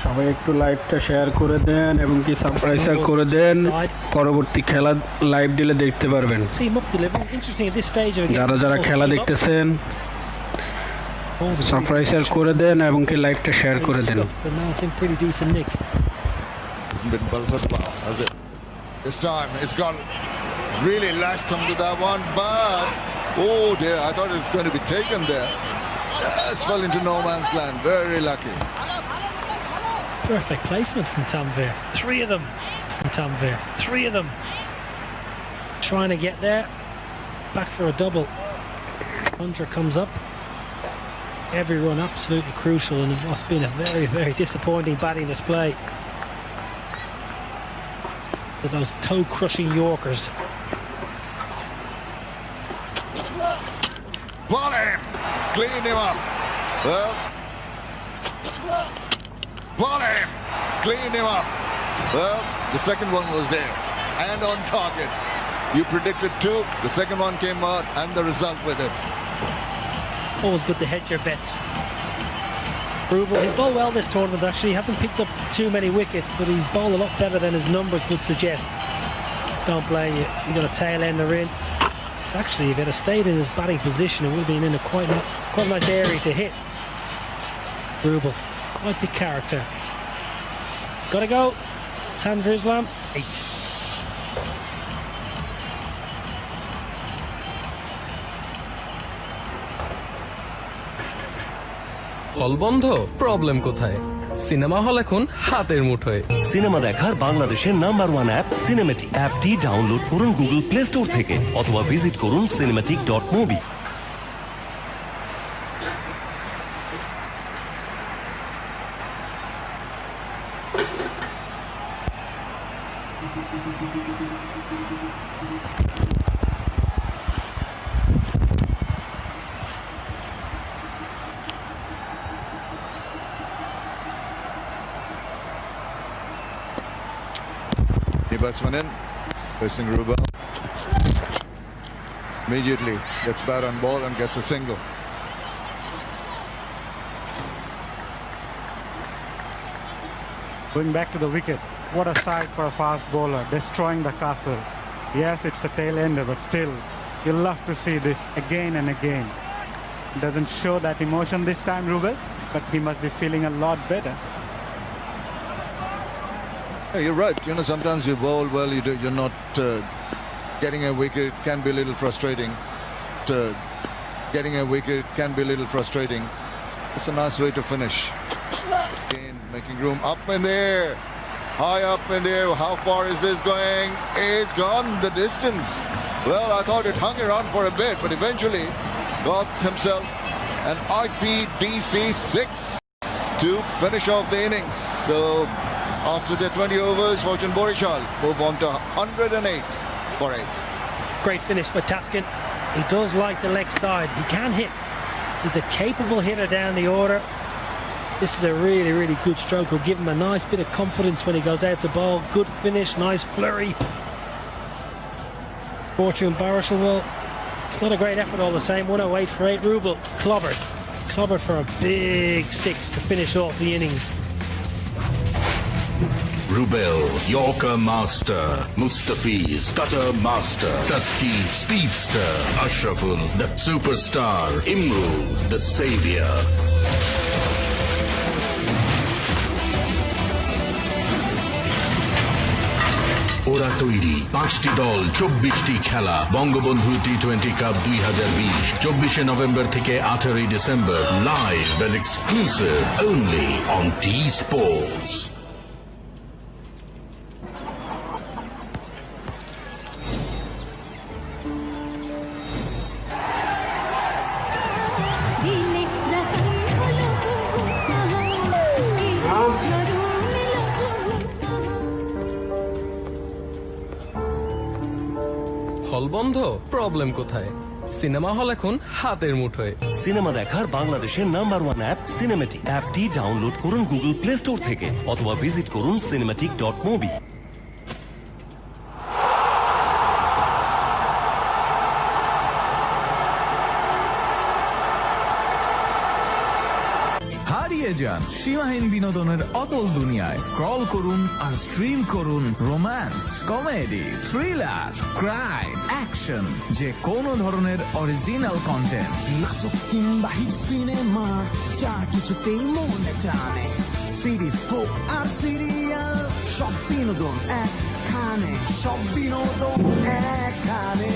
সবাই একটু লাইভটা share করে দেন এবং কি subscribe করে দেন। পরবর্তী খেলা live দিলে দেখতে পারবেন। যারা যারা খেলা দেখতেছেন সাবস্ক্রাইব করে দেন এবং কি লাইভটা শেয়ার করে দেন। But now it's in pretty decent nick. Hasn't been belted well, has it? This time it's got really lashed onto that one, but oh dear, I thought it was going to be taken there. Just fell into no man's land. Very lucky. Perfect placement from Tanvir. 3 of them from Tanvir. 3 of them trying to get there. Back for a double. Hundra comes up. Every run absolutely crucial, and what's been a very, very disappointing batting display with those toe-crushing Yorkers. Ball him! Clean him up. Well, ball him! Clean him up. Well, the second one was there and on target. You predicted 2, the second one came out, and the result with it. Always good to hedge your bets. Rubel, he's bowled well this tournament actually. He hasn't picked up too many wickets, but he's bowled a lot better than his numbers would suggest. Don't blame you. You got a tail ender in. It's actually, if he'd have stayed in his batting position, it would have been in a quite a nice area to hit. Rubel, quite the character. Gotta go. Tanvir Islam, 8. হল বন্ধ, problem কোথায়? Cinema hall এখন হাতের মুঠোয়। Cinema দেখার বাংলাদেশের number 1 app cinematic. অ্যাপটি download করুন গুগল প্লে স্টোর থেকে অথবা ভিজিট করুন cinematic.mobi। The batsman in, facing Rubel. Immediately gets bat on ball and gets a single. Going back to the wicket, what a sight for a fast bowler, destroying the castle. Yes, it's a tail ender, but still, you'll love to see this again and again. Doesn't show that emotion this time, Rubel, but he must be feeling a lot better. Yeah, you're right. You know, sometimes you bowl well, you're not getting a wicket. It can be a little frustrating. Getting a wicket can be a little frustrating. It's a nice way to finish. Again, making room up in there, high up in there. How far is this going? It's gone the distance. Well, I thought it hung around for a bit, but eventually got himself an IPDC 6 to finish off the innings. So after the 20 overs, Fortune Borishal move on to 108 for 8. Great finish by Taskin. He does like the leg side. He can hit. He's a capable hitter down the order. This is a really, really good stroke. Will give him a nice bit of confidence when he goes out to bowl. Good finish, nice flurry. Fortune Borishal, well, it's not a great effort all the same. 108 for 8. Rubel clobbered. Clobbered for a big 6 to finish off the innings. Rubel, Yorker Master, Mustafiz, Cutter Master, Taskin Speedster, Ashraful, the Superstar, Imrul, the Savior. ওরা তৈরি 5টি দল 24টি খেলা বঙ্গবন্ধু টি20 cup 2020 24শে November থেকে 18ই December live and exclusive only on T sports. হল বন্ধ, প্রবলেম কোথায়? সিনেমা হল এখন হাতের মুঠোয়। সিনেমা দেখার বাংলাদেশের নাম্বার 1 অ্যাপ সিনেমেটিক। অ্যাপটি ডাউনলোড করুন গুগল প্লে স্টোর থেকে অথবা ভিজিট করুন cinematic.mobi। হারিয়ে যান সীমাহীন বিনোদনের অতল দুনিয়ায়। স্ক্রল করুন আর স্ট্রিম করুন romance, comedy, thriller, crime, action, যে কোনো ধরনের অরিজিনাল কন্টেন্ট। নাটক কিংবা হিট সিনেমা যা কিছুতেই মনে টানে, সিরিজ হোক আর সিরিয়াল, সব বিনোদন একখানে, সব বিনোদন একখানে।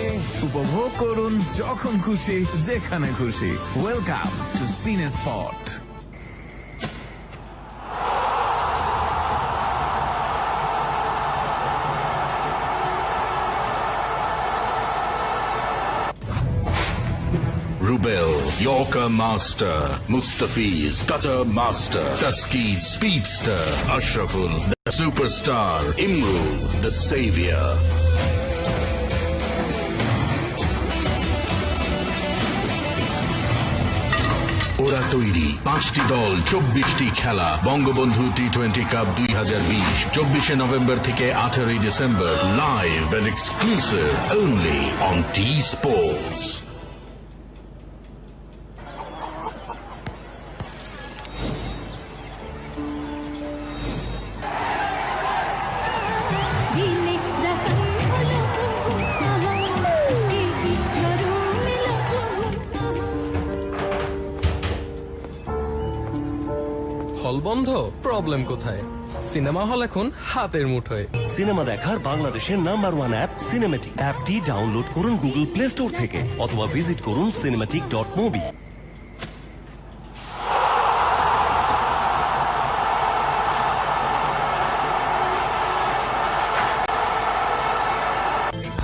উপভোগ করুন যখন খুশি, যেখানে খুশি। ওয়েলকাম টু সিনে spot. Rubel, Yorker Master, Mustafiz, Cutter Master, Taskid Speedster, Ashraful, the Superstar, Imrul, the Savior. ওরা তৈরি 5টি দল, 24টি খেলা, বঙ্গবন্ধু টি20 কাপ 2020, 24শে নভেম্বর থেকে 18ই December, live and exclusive only on T sports. হল বন্ধ, প্রবলেম কোথায়? সিনেমা হল এখন হাতের মুঠোয়। সিনেমা দেখার বাংলাদেশের নাম্বার 1 অ্যাপ সিনেমেটিক। অ্যাপটি ডাউনলোড করুন গুগল প্লে স্টোর থেকে অথবা ভিজিট করুন cinematic.mobi।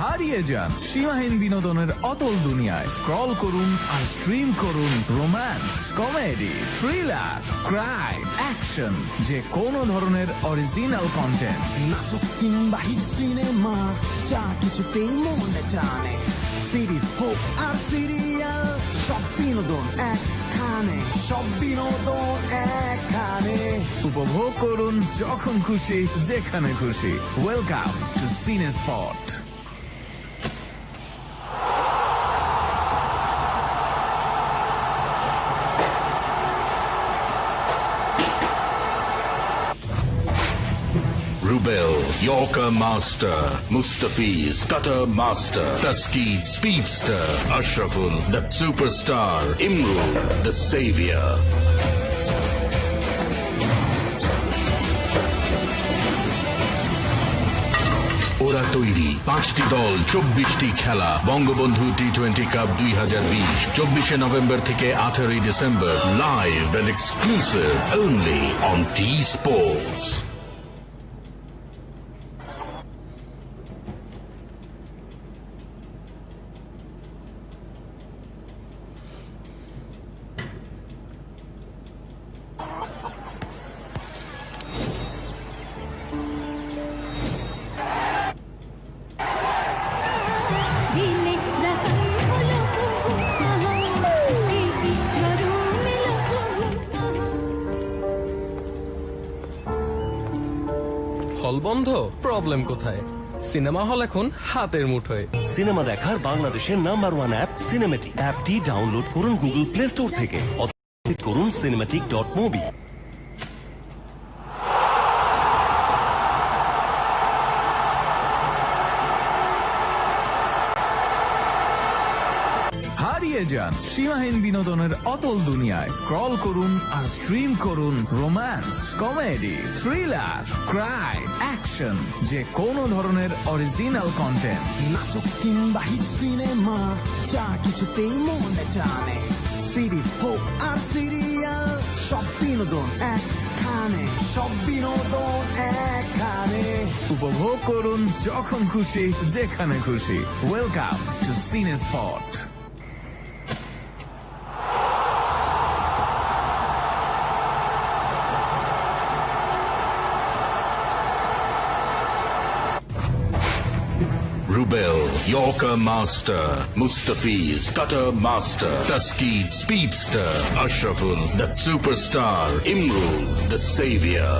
হারিয়ে যান সীমাহীন বিনোদনের অতল দুনিয়ায়। স্ক্রল করুন আর স্ট্রিম করুন romance, comedy, thriller, crime, action, যে কোনো ধরনের অরিজিনাল কন্টেন্ট। নাটক কিংবা হিট সিনেমা যা কিছুতেই মনে টানে, সিরিজ হোক আর সিরিয়াল, সব বিনোদন একখানে, সব বিনোদন একখানে। উপভোগ করুন যখন খুশি, যেখানে খুশি। ওয়েলকাম টু সিনে spot. Rubel, Yorker Master, Mustafiz, Cutter Master, Taskid Speedster, Ashraful, the Superstar, Imrul, the Savior. ওরা তৈরি 5টি দল, 24টি খেলা, বঙ্গবন্ধু টি20 কাপ 2020, 24শে নভেম্বর থেকে 18ই December, live and exclusive only on T sports. হল বন্ধ, প্রবলেম কোথায়? সিনেমা হল এখন হাতের মুঠোয়। সিনেমা দেখার বাংলাদেশের নাম্বার 1 অ্যাপ সিনেমেটিক। অ্যাপটি ডাউনলোড করুন গুগল প্লে স্টোর থেকে অথবা ভিজিট করুন cinematic.mobi। হারিয়ে যান সীমাহীন বিনোদনের অতল দুনিয়ায়। স্ক্রল করুন আর স্ট্রিম করুন romance, comedy, thriller, crime, action, যে কোনো ধরনের অরিজিনাল কন্টেন্ট। নাটক কিংবা হিট সিনেমা যা কিছুতেই মনে টানে, সিরিজ হোক আর সিরিয়াল, সব বিনোদন একখানে, সব বিনোদন একখানে। উপভোগ করুন যখন খুশি, যেখানে খুশি। ওয়েলকাম টু সিনে spot. Rubel, Yorker Master, Mustafiz, Cutter Master, Taskid Speedster, Ashraful, the Superstar, Imrul, the Savior.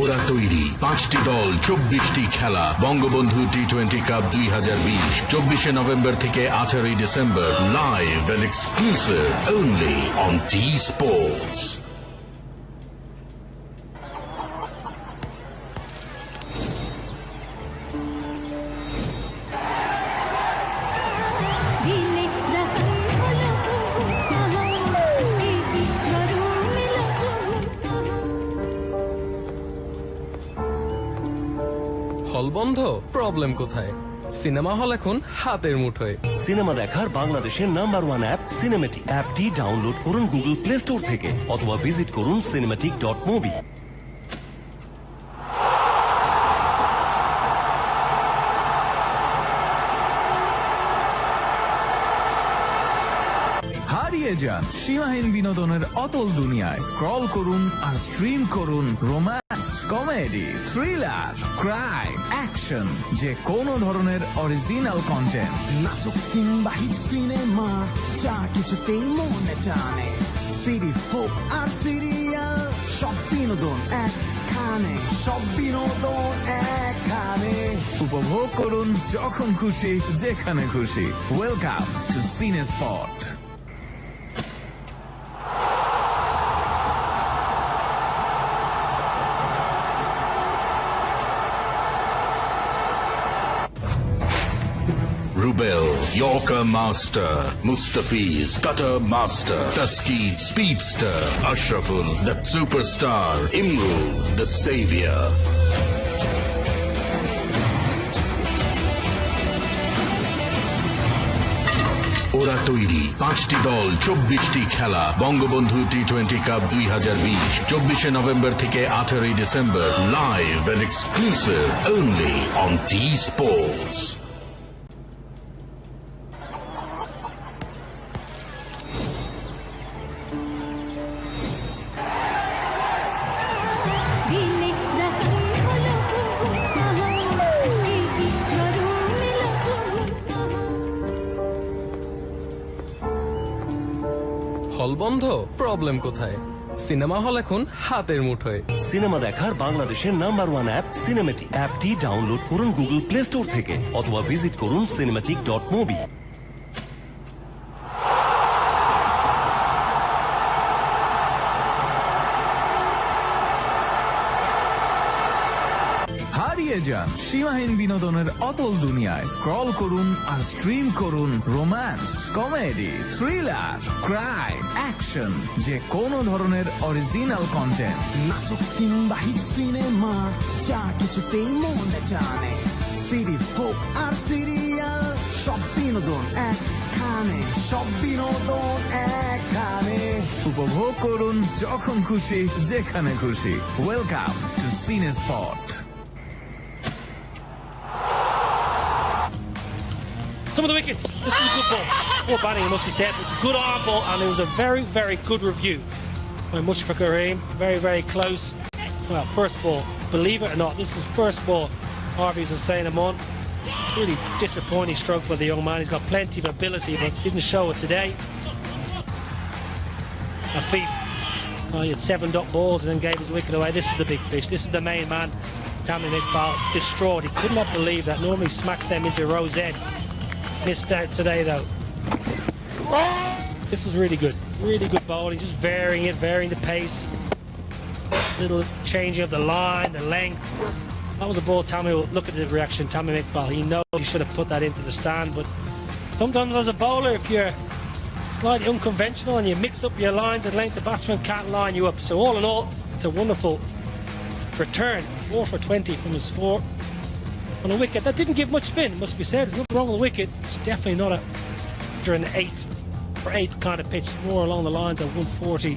ওরা তৈরি 5টি দল, 24টি খেলা। বঙ্গবন্ধু টি20 কাপ 2020 24শে নভেম্বর থেকে 18ই December. Live and exclusive only on T sports. হল বন্ধ, প্রবলেম কোথায়? সিনেমা হল এখন হাতের মুঠোয়। সিনেমা দেখার বাংলাদেশের নাম্বার 1 অ্যাপ সিনেমেটিক। অ্যাপটি ডাউনলোড করুন গুগল প্লে স্টোর থেকে অথবা ভিজিট করুন cinematic.mobi। হারিয়ে যান সীমাহীন বিনোদনের অতল দুনিয়ায়। স্ক্রল করুন আর স্ট্রিম করুন romance, comedy, thriller, crime, action, যে কোনো ধরনের অরিজিনাল কন্টেন্ট। নাটক কিংবা হিট সিনেমা, যা কিছুতেই মনে টানে। সিরিজ হোক আর সিরিয়াল, সব বিনোদন একখানে, সব বিনোদন একখানে। উপভোগ করুন যখন খুশি, যেখানে খুশি। ওয়েলকাম টু সিনে spot. Rubel, Yorker Master, Mustafiz, Cutter Master, Taskid Speedster, Ashraful, the Superstar, Imrul, the Savior. ওরা তৈরি 5টি দল, 24টি খেলা। বঙ্গবন্ধু টি20 কাপ 2020 24শে নভেম্বর থেকে 18ই December. Live and exclusive only on T sports. হল বন্ধ, প্রবলেম কোথায়? সিনেমা হল এখন হাতের মুঠোয়। সিনেমা দেখার বাংলাদেশের নাম্বার 1 অ্যাপ সিনেমেটিক। অ্যাপটি ডাউনলোড করুন গুগল প্লে স্টোর থেকে অথবা ভিজিট করুন cinematic.mobi। হারিয়ে যান সীমাহীন বিনোদনের অতল দুনিয়ায়। স্ক্রল করুন আর স্ট্রিম করুন romance, comedy, thriller, crime, action, যে কোনো ধরনের অরিজিনাল কন্টেন্ট। নাটক কিংবা হিট সিনেমা, যা কিছুতেই মনে টানে। সিরিজ হোক আর সিরিয়াল, সব বিনোদন একখানে, সব বিনোদন একখানে। উপভোগ করুন যখন খুশি, যেখানে খুশি। ওয়েলকাম টু সিনে spot. Some of the wickets. This is a good ball. Poor batting, it must be said. It was a good arm ball, and it was a very, very good review by Mushfiq Kareem. Very, very close. Well, first ball, believe it or not, this is first ball. Harvey's and saying him on. Really disappointing stroke for the young man. He's got plenty of ability, but didn't show it today. Afif, he had 7 dot balls and then gave his wicket away. This is the big fish. This is the main man. Tamim Iqbal distraught. He could not believe that. Normally smacks them into rose end. Missed out today though. This is really good bowling, just varying the pace, little changing of the line, the length. That was a ball. Tammy, look at the reaction. Tammy Iqbal, he knows he should have put that into the stand, but sometimes as a bowler, if you're slightly unconventional and you mix up your lines and length, the batsman can't line you up. So all in all, it's a wonderful return. 4 for 20 from his 4 on a wicket that didn't give much spin, it must be said. There's nothing wrong with the wicket. It's definitely not during an 8 for 8 kind of pitch, more along the lines of 140,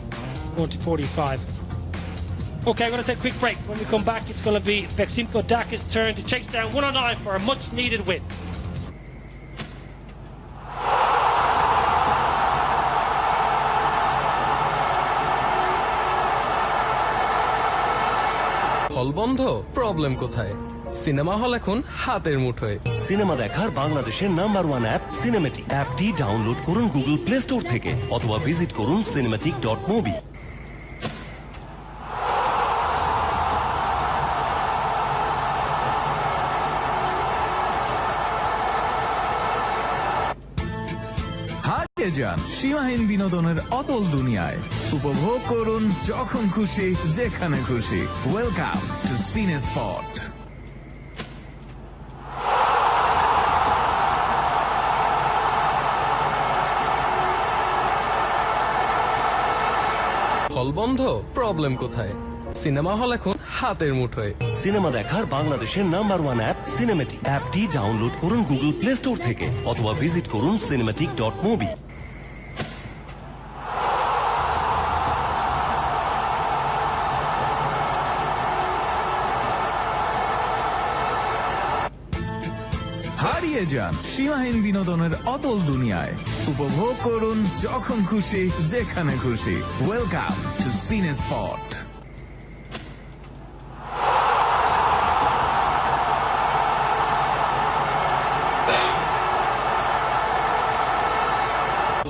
145. Okay, I'm going to take a quick break. When we come back, it's going to be Beksimko Daka's turn to chase down 109 for a much needed win. হল বন্ধ, problem কোথায়? Cinema hall এখন হাতের মুঠোয়। Cinema দেখার বাংলাদেশের number 1 app cinematic. অ্যাপটি download করুন গুগল প্লে স্টোর থেকে অথবা ভিজিট করুন cinematic.mobi। যান সীমাহীন বিনোদনের অতল দুনিয়ায়। উপভোগ করুন যখন খুশি যেখানে খুশি। ওয়েলকাম টু সিনে স্পট। হল বন্ধ, প্রবলেম কোথায়? সিনেমা হল এখন হাতের মুঠোয়। সিনেমা দেখার বাংলাদেশের নাম্বার 1 অ্যাপ সিনেমেটিক। অ্যাপটি ডাউনলোড করুন গুগল প্লে স্টোর থেকে অথবা ভিজিট করুন cinematic.mobi। হারিয়ে যান সীমাহীন বিনোদনের অতল দুনিয়ায়। উপভোগ করুন যখন খুশি যেখানে খুশি। ওয়েলকাম টু সিনে স্পট।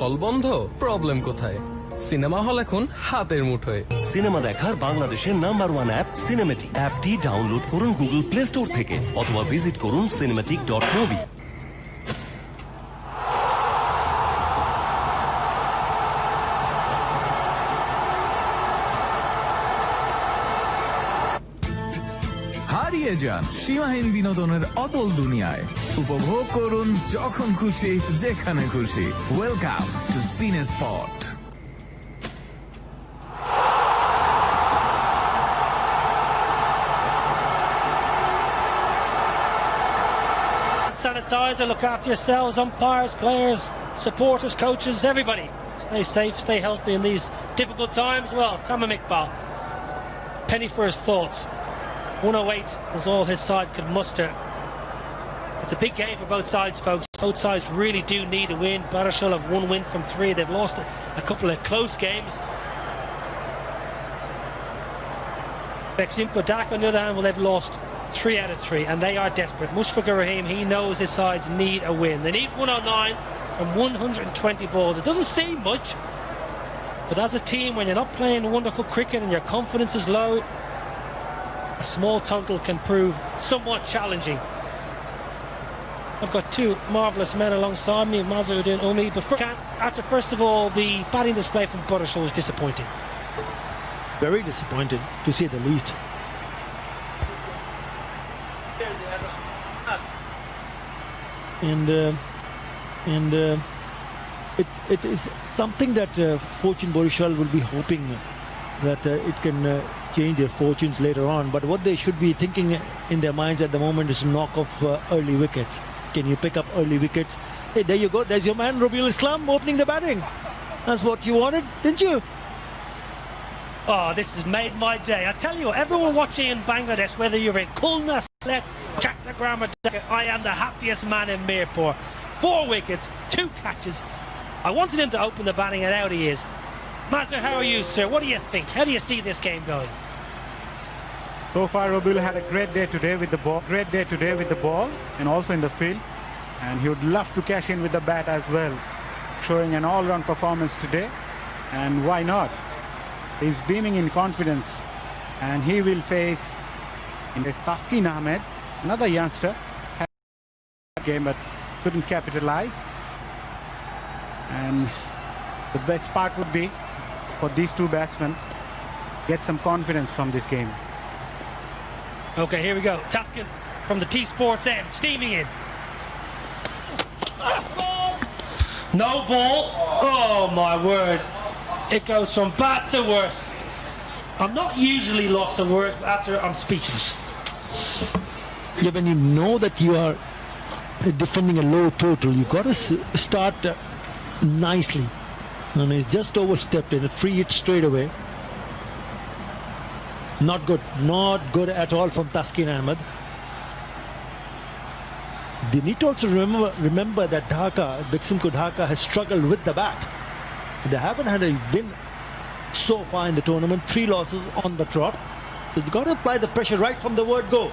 হল বন্ধ, প্রবলেম কোথায়? সিনেমা হল এখন হাতের মুঠোয়। সিনেমা দেখার বাংলাদেশের নাম্বার 1 অ্যাপ সিনেমেটিক। অ্যাপটি ডাউনলোড করুন গুগল প্লে স্টোর থেকে অথবা ভিজিট করুন cinematic.mobi। হারিয়ে যান সীমাহীন বিনোদনের অতল দুনিয়ায়। উপভোগ করুন যখন খুশি যেখানে খুশি। ওয়েলকাম টু সিনে spot. Sanitizer, look after yourselves, umpires, players, supporters, coaches, everybody. Stay safe, stay healthy in these difficult times. Well, Tamim Iqbal, penny for his thoughts. 108 is all his side could muster. It's a big game for both sides, folks. Both sides really do need a win. Barashal have 1 win from 3. They've lost a couple of close games. Bexim Kodak, on the other hand, well, they've lost 3 out of 3, and they are desperate. Mushfiqur Rahim, he knows his sides need a win. They need 109 from 120 balls. It doesn't seem much, but as a team, when you're not playing wonderful cricket and your confidence is low, a small total can prove somewhat challenging. I've got 2 marvellous men alongside me, Mazharuddin Umi, but first of all, the batting display from Barashal was disappointing. Very disappointed, to say the least. And it is something that Fortune Borishal will be hoping that it can change their fortunes later on. But what they should be thinking in their minds at the moment is knock off early wickets. Can you pick up early wickets? Hey, there you go. There's your man, Rabiul Islam, opening the batting. That's what you wanted, didn't you? Oh, this has made my day. I tell you, everyone watching in Bangladesh, whether you're in Khulna, Sylhet, Chattagram, I am the happiest man in Mirpur. 4 wickets, 2 catches. I wanted him to open the batting, and out he is. Mazhar, how are you, sir? What do you think? How do you see this game going? So far, Rabiul had a great day today with the ball, and also in the field. And he would love to cash in with the bat as well, showing an all-round performance today. And why not? He's beaming in confidence, and he will face Taskin Ahmed, another youngster, had a game but couldn't capitalize. And the best part would be for these 2 batsmen get some confidence from this game. Okay, here we go. Taskin from the T Sports end, steaming in. No ball. Oh my word. It goes from bad to worse. I'm not usually lost for words, but after I'm speechless. Yeah, when you know that you are defending a low total, you got to start nicely. And he's just overstepped it, free hit straight away. Not good at all from Taskin Ahmed. They need to also remember that Beximko Dhaka has struggled with the bat. They haven't had a win so far in the tournament, 3 losses on the trot. So you've got to apply the pressure right from the word go.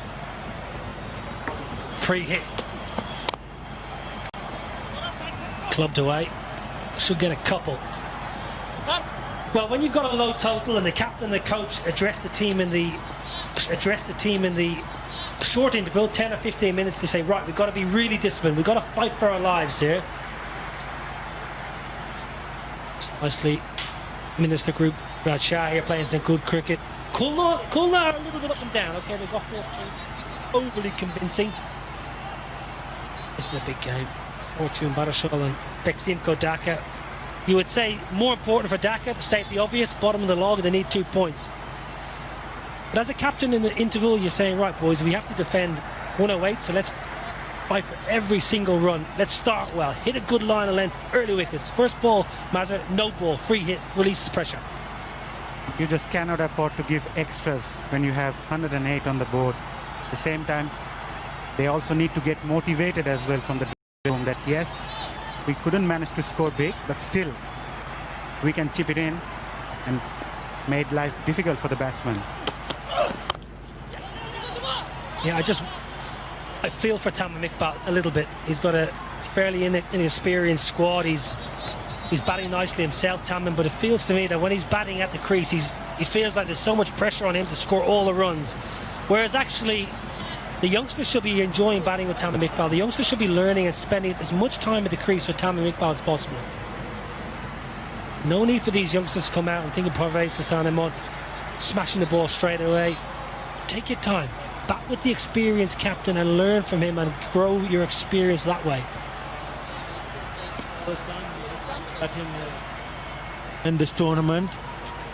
Free hit. Clubbed away. Should get a couple. Well, when you've got a low total and the captain and the coach address the team in the short interval, 10 or 15 minutes, they say, right, we've got to be really disciplined. We've got to fight for our lives here. Nicely, Minister Group Raj Shah here playing some good cricket. Kulna are a little bit up and down. Okay, they've got 4 points. Overly convincing. This is a big game. Fortune Barashal and Beksimko Dhaka. You would say more important for Dhaka to state the obvious, bottom of the log, they need 2 points. But as a captain in the interval, you're saying, right boys, we have to defend 108, so let's fight for every single run. Let's start well, hit a good line of length, early wickets. First ball, Mazhar, no ball, free hit, releases pressure. You just cannot afford to give extras when you have 108 on the board. At the same time, they also need to get motivated as well from the room that yes, we couldn't manage to score big, but still we can chip it in, and made life difficult for the batsman. Yeah, I feel for Tamim Iqbal a little bit. He's got a fairly inexperienced squad. He's batting nicely himself, Tamim, but it feels to me that when he's batting at the crease, he feels like there's so much pressure on him to score all the runs. Whereas actually, the youngsters should be enjoying batting with Tamim Iqbal. The youngsters should be learning and spending as much time at the crease with Tamim Iqbal as possible. No need for these youngsters to come out and think of Parvez Hassan Ahmad smashing the ball straight away. Take your time. Bat with the experienced captain and learn from him and grow your experience that way. First time in this tournament.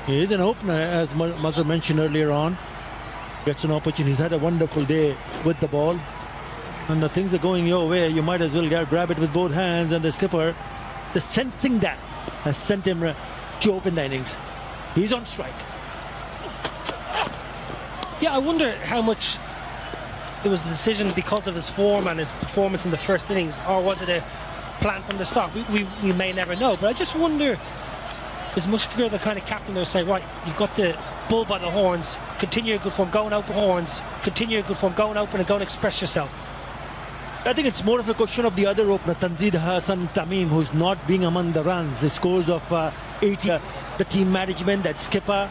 He is an opener, as Mazhar mentioned earlier on. Gets an opportunity. He's had a wonderful day with the ball. And the things are going your way, you might as well grab it with both hands. And the skipper, just sensing that, has sent him to open the innings. He's on strike. Yeah, I wonder how much it was the decision because of his form and his performance in the first innings, or was it a plan from the start? We may never know, but I just wonder, is Mushfiqur the kind of captain that will say, right, you've got the bull by the horns, continue your good form, go and open horns, continue your good form, go and open and go and express yourself? I think it's more of a question of the other opener, Tanzid Hassan Tamim, who's not being among the runs. The scores of 80, the team management, that skipper,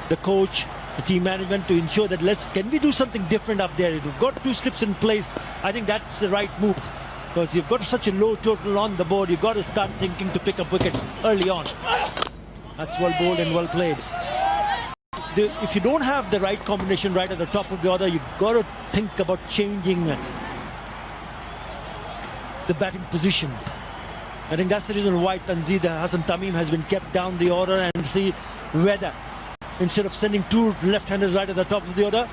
the coach, the team management, to ensure that can we do something different up there? We've got 2 slips in place. I think that's the right move, because you've got such a low total on the board. You've got to start thinking to pick up wickets early on. That's well bowled and well played. If you don't have the right combination right at the top of the order, you've got to think about changing the batting position. I think that's the reason why Tanzid Hassan Tamim has been kept down the order, and see whether, instead of sending 2 left-handers right at the top of the order,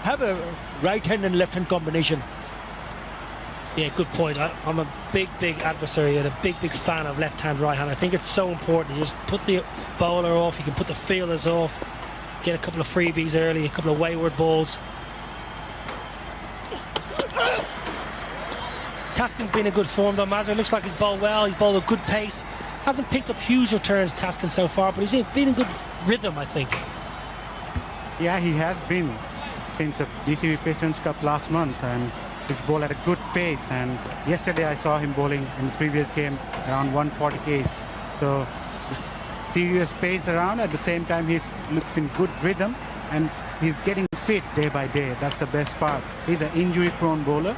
have a right-hand and left-hand combination. Yeah, good point. I'm a big adversary and a big fan of left-hand, right-hand. I think it's so important. You just put the bowler off, you can put the fielders off, get a couple of freebies early, a couple of wayward balls. Taskin's been in good form though, Mazhar. Looks like he's bowled well, he's bowled a good pace. Hasn't picked up huge returns, Taskin, so far, but he's been in good rhythm, I think. Yeah, he has been since the BCB President's Cup last month, and he's bowled at a good pace. And yesterday I saw him bowling in the previous game around 140 Ks. So serious pace around. At the same time, he looks in good rhythm, and he's getting fit day by day. That's the best part. He's an injury-prone bowler.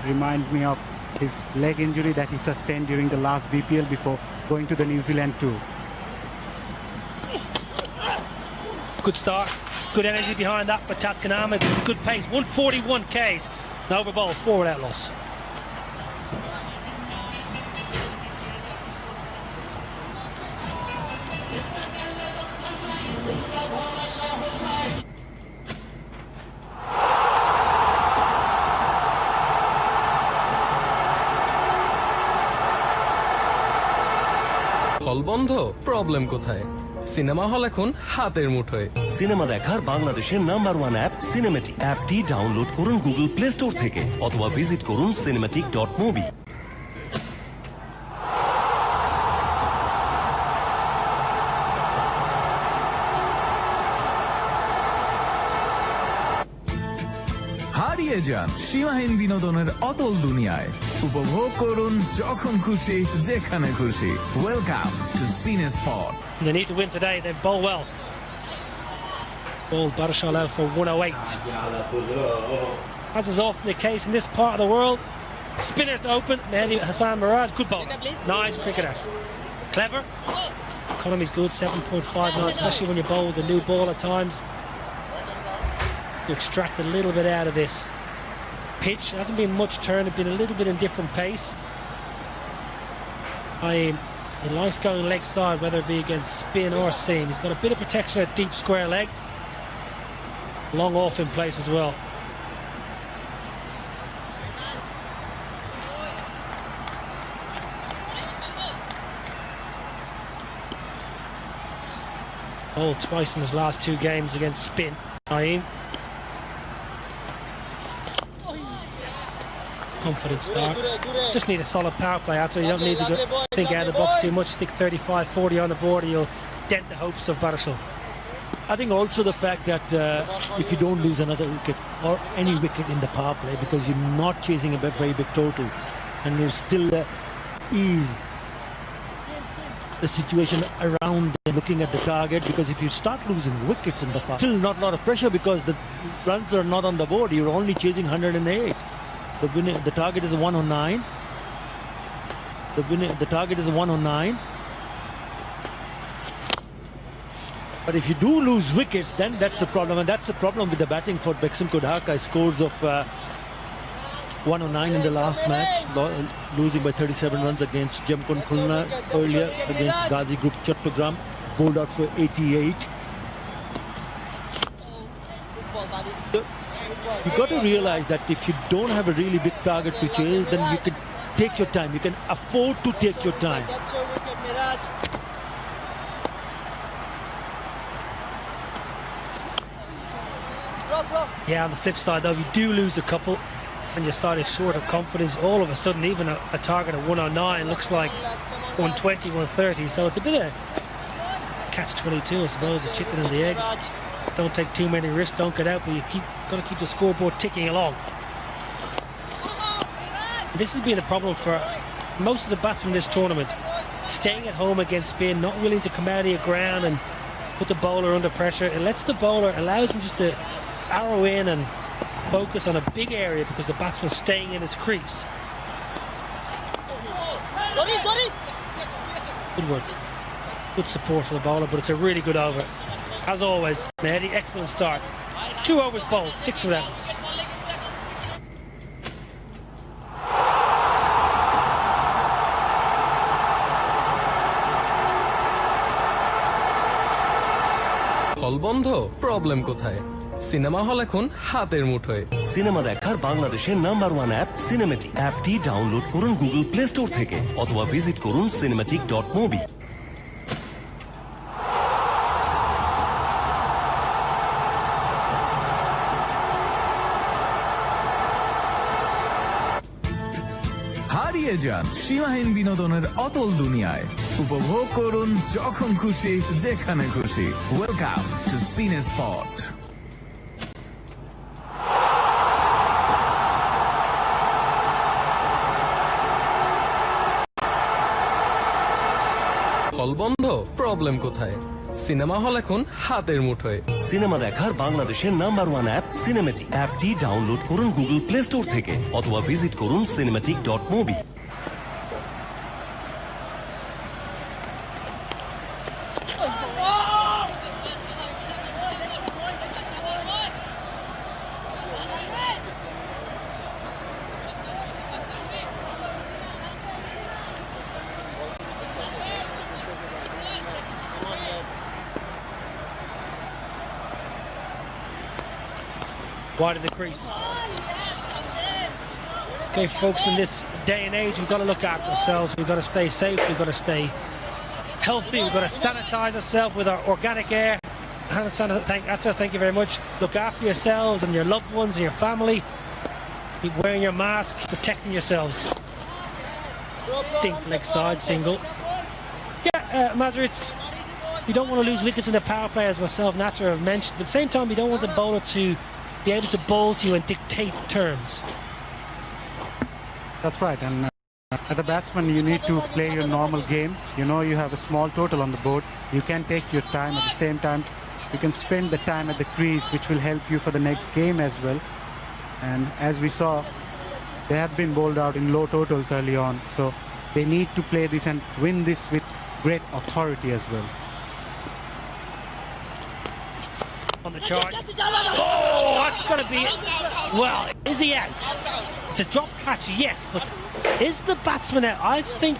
Reminds me of his leg injury that he sustained during the last BPL before going to the New Zealand tour. Good start, good energy behind that, but Taskin Ahmed, good pace, 141 Ks. Now over ball, 4 without loss. হল বন্ধ, problem কোথায়? Cinema hall এখন হাতের মুঠোয়। Cinema দেখার বাংলাদেশের number 1 app cinematic. অ্যাপটি download করুন গুগল প্লে স্টোর থেকে অথবা ভিজিট করুন cinematic.mobi। হারিয়ে যান সীমাহীন বিনোদনের অতল দুনিয়ায়। উপভোগ করুন যখন খুশি, যেখানে খুশি। ওয়েলকাম টু সিনে spot. They need to win today, they bowl well. Ball Barashal out for 108. As is often the case in this part of the world, spinner to open, Mehdi Hassan Miraj, good ball. Nice cricketer. Clever, economy is good, 7.59, especially when you bowl with a new ball at times. You extract a little bit out of this pitch. There hasn't been much turn, it's been a little bit in different pace. He likes going leg side, whether it be against spin or seam. He's got a bit of protection at deep square leg. Long off in place as well. Bowled twice in his last 2 games against spin. Naeem. Confident start. Just need a solid power play out, so you don't need to think out of the box too much. Stick 35-40 on the board, and you'll dent the hopes of Barshal. I think also the fact that if you don't lose another wicket or any wicket in the power play, because you're not chasing a very big total, and you're still ease the situation around looking at the target, because if you start losing wickets in the power, still not a lot of pressure because the runs are not on the board. You're only chasing 108. The target is a 109. The target is a 109. But if you do lose wickets, then that's a problem, and that's a problem with the batting for Beksim Kodhaka. Scores of 109 in the last match, losing by 37 runs against Jamkon Khulna earlier, against Ghazi Group Chattogram, bowled out for 88. You've got to realize that if you don't have a really big target to chase, then you can take your time. You can afford to take your time. Yeah, on the flip side though, if you do lose a couple and your side is short of confidence, all of a sudden even a target of 109 looks like 120, 130. So it's a bit of catch-22, I suppose, a chicken and the egg. Don't take too many risks, don't get out, but you got to keep the scoreboard ticking along. This has been a problem for most of the batsmen in this tournament. Staying at home against spin, not willing to come out of your ground and put the bowler under pressure. It lets the bowler, allows him just to arrow in and focus on a big area because the batsman's staying in his crease. Good work. Good support for the bowler, but it's a really good over. As always, Mehdi, excellent start. 2 overs bowled, 6 for that. হল বন্ধ, problem কোথায়? Cinema hall এখন হাতের মুঠোয়। Cinema দেখার বাংলাদেশের number 1 app cinematic. অ্যাপটি download করুন গুগল প্লে স্টোর থেকে অথবা ভিজিট করুন cinematic.mobi। হারিয়ে যান সীমাহীন বিনোদনের অতল দুনিয়ায়। উপভোগ করুন যখন খুশি যেখানে খুশি। ওয়েলকাম টু সিনে স্পট। হল বন্ধ, প্রবলেম কোথায়? সিনেমা হল এখন হাতের মুঠোয়। সিনেমা দেখার বাংলাদেশের নাম্বার 1 অ্যাপ সিনেমেটিক। অ্যাপটি ডাউনলোড করুন গুগল প্লে স্টোর থেকে অথবা ভিজিট করুন cinematic.mobi। Wide of the crease. Okay, folks, in this day and age, we've got to look after ourselves. We've got to stay safe. We've got to stay healthy. We've got to sanitize ourselves with our organic air. Thank you very much. Look after yourselves and your loved ones and your family. Keep wearing your mask, protecting yourselves. Dink leg side single. Yeah, Mazur, you don't want to lose wickets in the power play, as myself and Nasser have mentioned, but at the same time, you don't want the bowler to be able to bowl to you and dictate terms. That's right, and as a batsman you need to play your normal game. You know you have a small total on the board. You can take your time. At the same time you can spend the time at the crease, which will help you for the next game as well. And as we saw, they have been bowled out in low totals early on, so they need to play this and win this with great authority as well. On the charge. Oh, that's going to be it. Well, is he out? It's a drop catch, yes, but is the batsman out? I think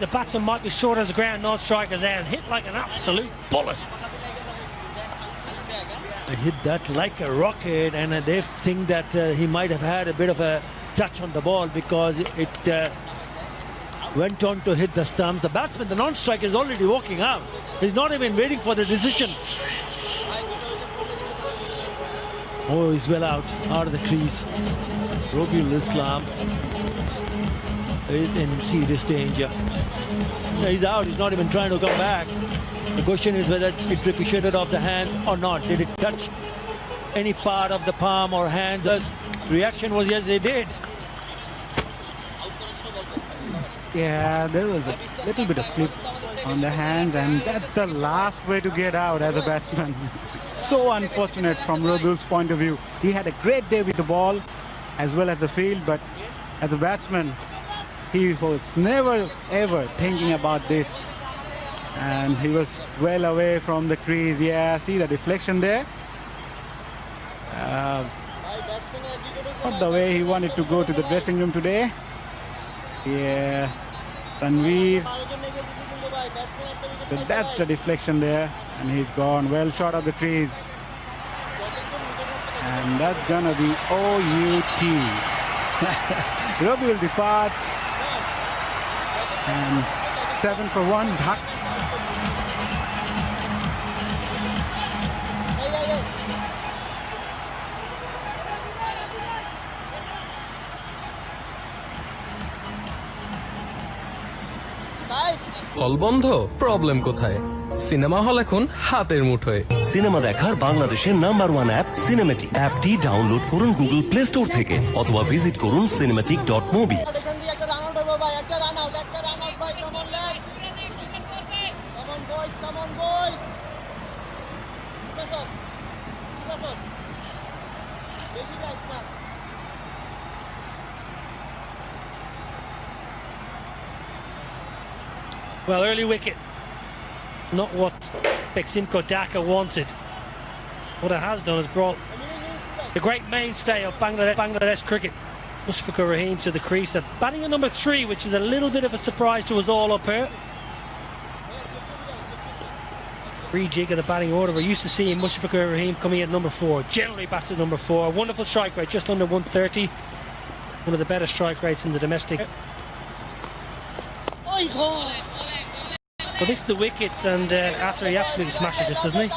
the batsman might be short as the ground, non-strikers out, and hit like an absolute bullet. He hit that like a rocket, and they think that he might have had a bit of a touch on the ball because it went on to hit the stumps. The batsman, the non-striker, is already walking out. He's not even waiting for the decision. Oh, he's well out of the crease. Robiul Islam is in serious danger. He's out, he's not even trying to come back. The question is whether it ricocheted off the hands or not. Did it touch any part of the palm or hands? The reaction was yes, it did. Yeah, there was a little bit of clip on the hands, and that's the last way to get out as a batsman. So unfortunate from Robiul's point of view. He had a great day with the ball as well as the field, but as a batsman, he was never ever thinking about this. And he was well away from the crease. Yeah, see the deflection there? Not the way he wanted to go to the dressing room today. Yeah, Tanveer. But that's the deflection there, and he's gone well short of the crease. And that's gonna be OUT. Robiul departs. And 7 for 1. হল বন্ধ, problem কোথায়? Cinema hall এখন হাতের মুঠোয়। Cinema দেখার বাংলাদেশের number 1 app cinematic. অ্যাপটি download করুন গুগল প্লে স্টোর থেকে অথবা ভিজিট করুন cinematic.mobi। Well, early wicket, not what Beksimko Dhaka wanted. What it has done is brought the great mainstay of Bangladesh cricket, Mushfiqur Rahim, to the crease. Batting at number 3, which is a little bit of a surprise to us all up here. Rejig of the batting order. We're used to seeing Mushfiqur Rahim coming at number 4. Generally bats at number 4. Wonderful strike rate, just under 130. One of the better strike rates in the domestic. Well, this is the wicket, and Atari absolutely smashes this, doesn't he?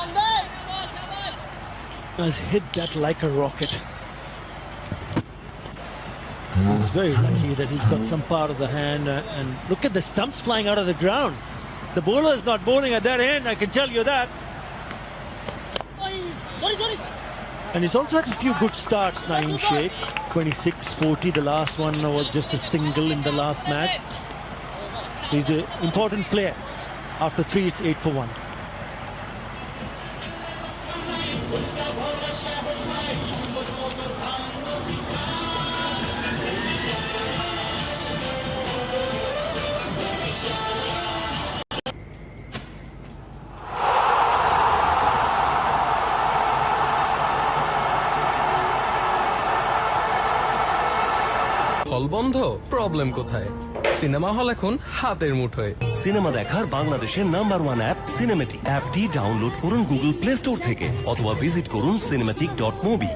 Has hit that like a rocket. He's very lucky that he's got some part of the hand, and look at the stumps flying out of the ground. The bowler is not bowling at that end, I can tell you that. And he's also had a few good starts, Naeem Sheikh. 26-40, the last one was just a single in the last match. He's an important player. After 3, it's 8 for 1. হল বন্ধ, problem কোথায়? Cinema hall এখন হাতের মুঠোয়। Cinema দেখার বাংলাদেশের number 1 app cinematic. অ্যাপটি download করুন গুগল প্লে স্টোর থেকে অথবা ভিজিট করুন cinematic.mobi।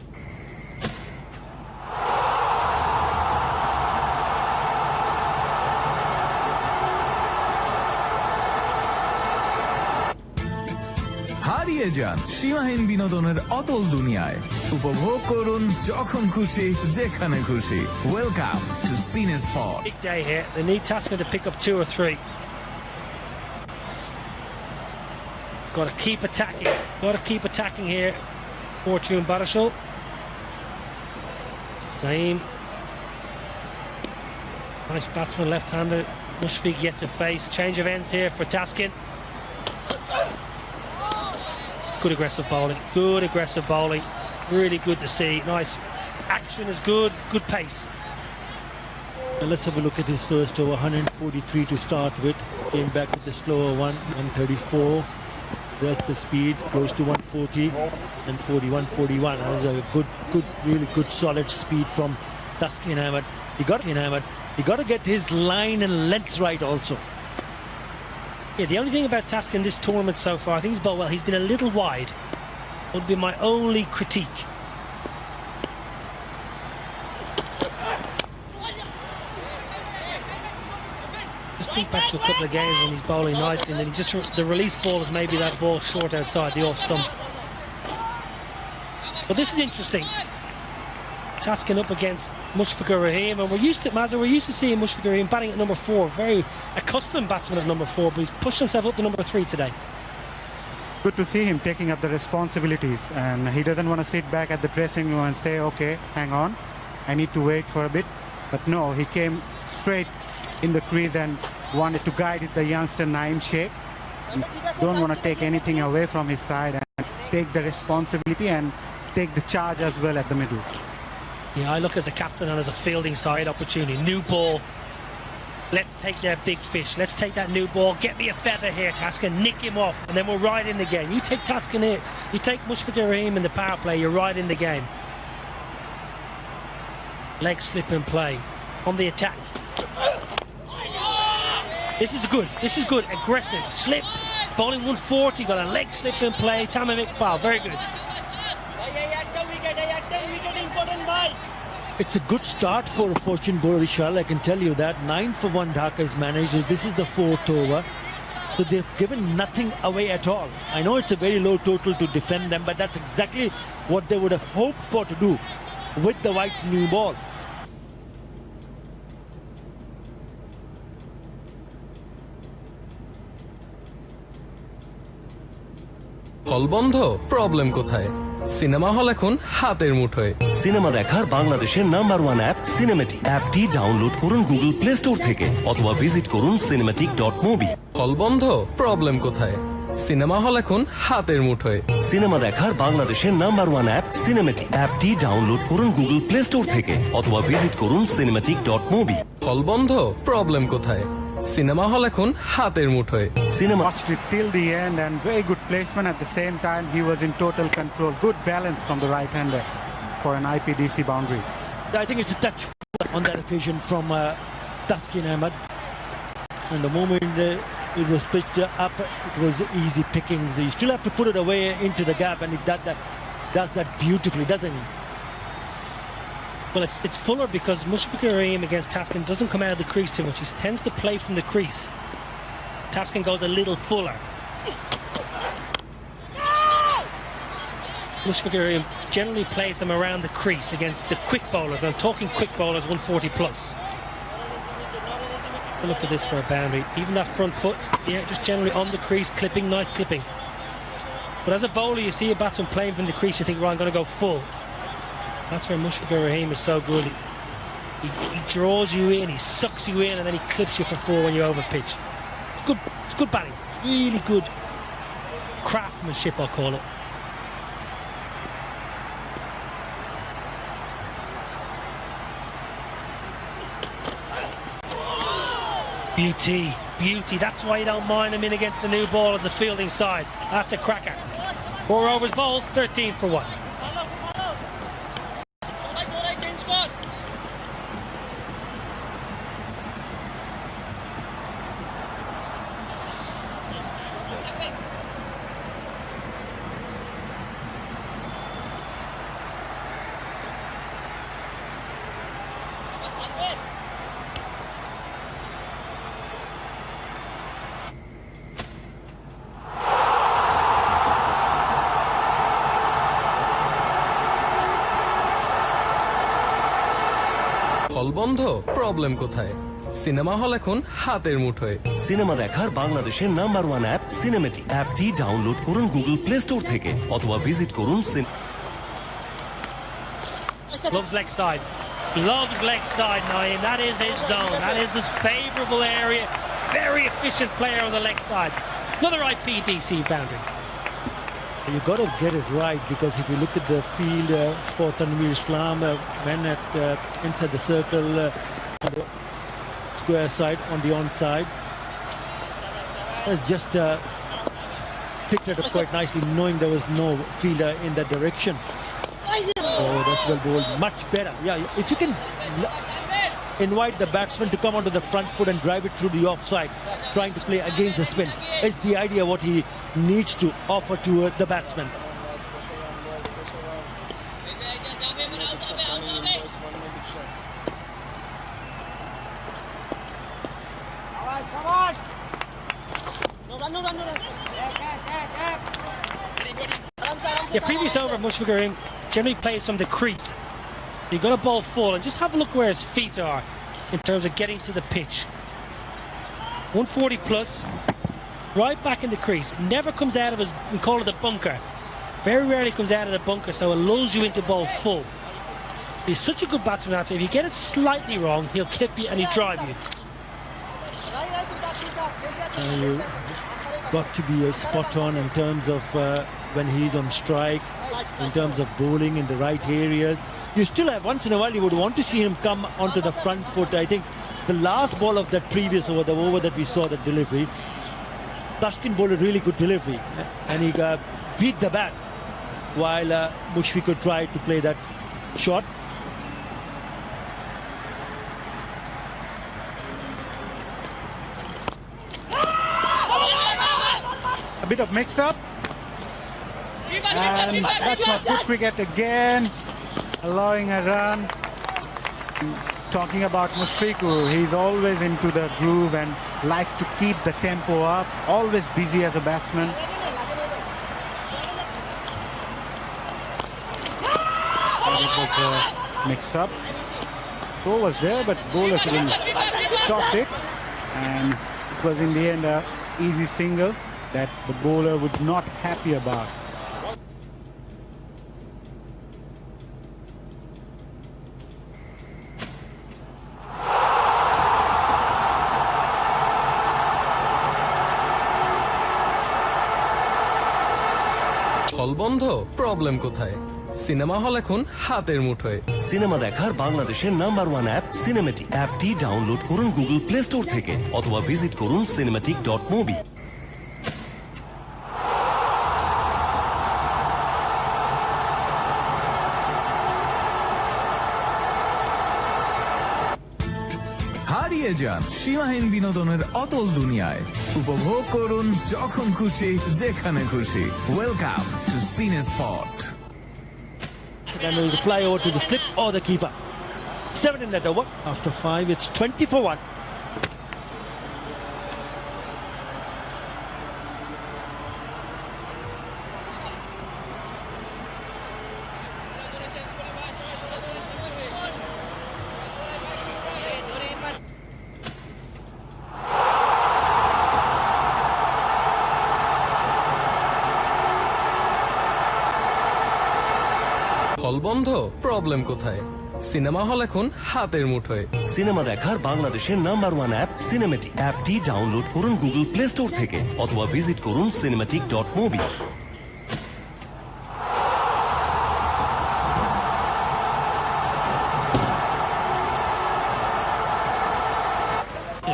হারিয়ে যান সীমাহীন বিনোদনের অতল দুনিয়ায়। উপভোগ করুন যখন খুশি, যেখানে খুশি। ওয়েলকাম টু সিনে spot. Big day here. They need Tasman to pick up 2 or 3. Got to keep attacking. Got to keep attacking here. Fortune Barashal. Naeem. Nice batsman, left-hander. Mushfiq yet to face. Change of ends here for Taskin. Good aggressive bowling. Good aggressive bowling. Really good to see. Nice action is good. Good pace. And let's have a look at his first over. 143 to start with. Came back with the slower one. 134. There's the speed. Goes to 140 and 41. That was a really good solid speed from Taskin Ahmed. He got to get his line and length right also. Yeah, the only thing about Taskin this tournament so far, I think he's bowled well. He's been a little wide. Would be my only critique. Just think back to a couple of games when he's bowling nicely, and then the release ball is maybe that ball short outside the off stump. But this is interesting. Taskin up against Mushfiqur Rahim, and we're used to seeing Mushfiqur Rahim batting at number 4, very accustomed batsman at number 4, but he's pushed himself up to number 3 today. Good to see him taking up the responsibilities, and he doesn't want to sit back at the dressing room and say, okay, hang on, I need to wait for a bit. But no, he came straight in the crease and wanted to guide the youngster Naeem Sheikh. Don't want to take anything away from his side and take the responsibility and take the charge as well at the middle. Yeah, I look as a captain and as a fielding side opportunity. New ball. Let's take their big fish. Let's take that new ball. Get me a feather here, Taskin. Nick him off, and then we're right in the game. You take Taskin here. You take Mushfiqur Rahim in the power play. You're right in the game. Leg slip and play on the attack. This is good. This is good. Aggressive. Slip. Bowling 140. Got a leg slip and play. Tamim Iqbal. Very good. It's a good start for a fortune bowler, Vishal. I can tell you that. 9 for 1 Dhaka is managed. This is the 4th over. So they've given nothing away at all. I know it's a very low total to defend them, but that's exactly what they would have hoped for to do with the white new ball. হল বন্ধ problem কোথায় cinema hall এখন হাতের মুঠোয় cinema দেখার বাংলাদেশের number 1 app cinematic অ্যাপটি download করুন গুগল প্লে স্টোর থেকে অথবা ভিজিট করুন cinematic.mobi হল বন্ধ প্রবলেম কোথায় সিনেমা হল এখন হাতের মুঠোয় সিনেমা দেখার বাংলাদেশের নাম্বার 1 অ্যাপ সিনেমেটিক অ্যাপটি ডাউনলোড করুন গুগল প্লে স্টোর থেকে অথবা ভিজিট করুন cinematic.mobi হল বন্ধ প্রবলেম কোথায় সিনেমা হল এখন হাতের মুঠোয় Watched it till the end and very good placement at the same time. He was in total control. Good balance from the right-hander for an IPDC boundary. I think it's a touch on that occasion from Taskin Ahmed. And the moment it was pitched up, it was easy pickings. You still have to put it away into the gap, and he does that beautifully, doesn't he? Well, it's fuller because Mushfiqur Rahim against Taskin doesn't come out of the crease too much. He tends to play from the crease. Taskin goes a little fuller. Mushfiqur Rahim generally plays them around the crease against the quick bowlers. I'm talking quick bowlers, 140 plus. Look at this for a boundary. Even that front foot, yeah, just generally on the crease, clipping, nice clipping. But as a bowler, you see a batsman playing from the crease, you think, right, I'm going to go full. That's where Mushfiqur Rahim is so good. He draws you in, he sucks you in, and then he clips you for 4 when you're over pitch. It's good batting. It's really good craftsmanship, I'll call it. Beauty. That's why you don't mind him in against the new ball as a fielding side. That's a cracker. 4 overs bowled, 13 for 1. হল বন্ধ problem কোথায় cinema hall এখন হাতের মুঠোয় cinema দেখার বাংলাদেশের number 1 app cinematic অ্যাপটি download করুন গুগল প্লে স্টোর থেকে অথবা ভিজিট করুন Loves leg side. Loves leg side, Naeem. That is his zone. That is his favourable area. Very efficient player on the leg side. Another IPDC boundary. You've got to get it right, because if you look at the field for Tanveer Islam, when at inside the circle, square side on the onside. Just picked it up quite nicely, knowing there was no fielder in that direction. Oh, that's well bowled. Much better. Yeah, if you can invite the batsman to come onto the front foot and drive it through the offside, trying to play against the spin, is the idea what he needs to offer to the batsman. Come on! No run, no run, no run. Yeah, previous over, Mushfiq Karim generally plays from the crease. So you've got a ball full, and just have a look where his feet are in terms of getting to the pitch. 140 plus, right back in the crease. Never comes out of his, we call it the bunker. Very rarely comes out of the bunker, so it lulls you into ball full. He's such a good batsman, if you get it slightly wrong, he'll clip you and he'll drive you. You've got to be spot on in terms of when he's on strike, in terms of bowling in the right areas. You still have, once in a while, you would want to see him come onto the front foot. I think the last ball of that previous over, the over that we saw, the delivery, Tashkent bowled a really good delivery, and he beat the bat while Mushfiq could try to play that shot. A bit of mix-up, and that's not good cricket again, allowing a run. Talking about Mushfiq, he's always into the groove and likes to keep the tempo up, always busy as a batsman. And it was a mix-up. Throw was there, but bowler couldn't stop it, and it was in the end an easy single that the bowler was not happy about. হল বন্ধ, problem কোথায়? Cinema hall এখন হাতের মুঠোয়। Cinema দেখার বাংলাদেশের number 1 app cinematic. অ্যাপটি download করুন গুগল প্লে স্টোর থেকে অথবা ভিজিট করুন cinematic.mobi। হারিয়ে যান সীমাহীন বিনোদনের অতল দুনিয়ায়। উপভোগ করুন যখন খুশি, যেখানে খুশি। ওয়েলকাম টু সিনে spot. And will reply over to the slip or the keeper. 7 in that over. After 5, it's 20 for 1. হল বন্ধ, প্রবলেম কোথায়? সিনেমা হল এখন হাতের মুঠোয়। সিনেমা দেখার বাংলাদেশের নাম্বার 1 অ্যাপ সিনেমেটিক। অ্যাপটি ডাউনলোড করুন গুগল প্লে স্টোর থেকে অথবা ভিজিট করুন cinematic.mobi।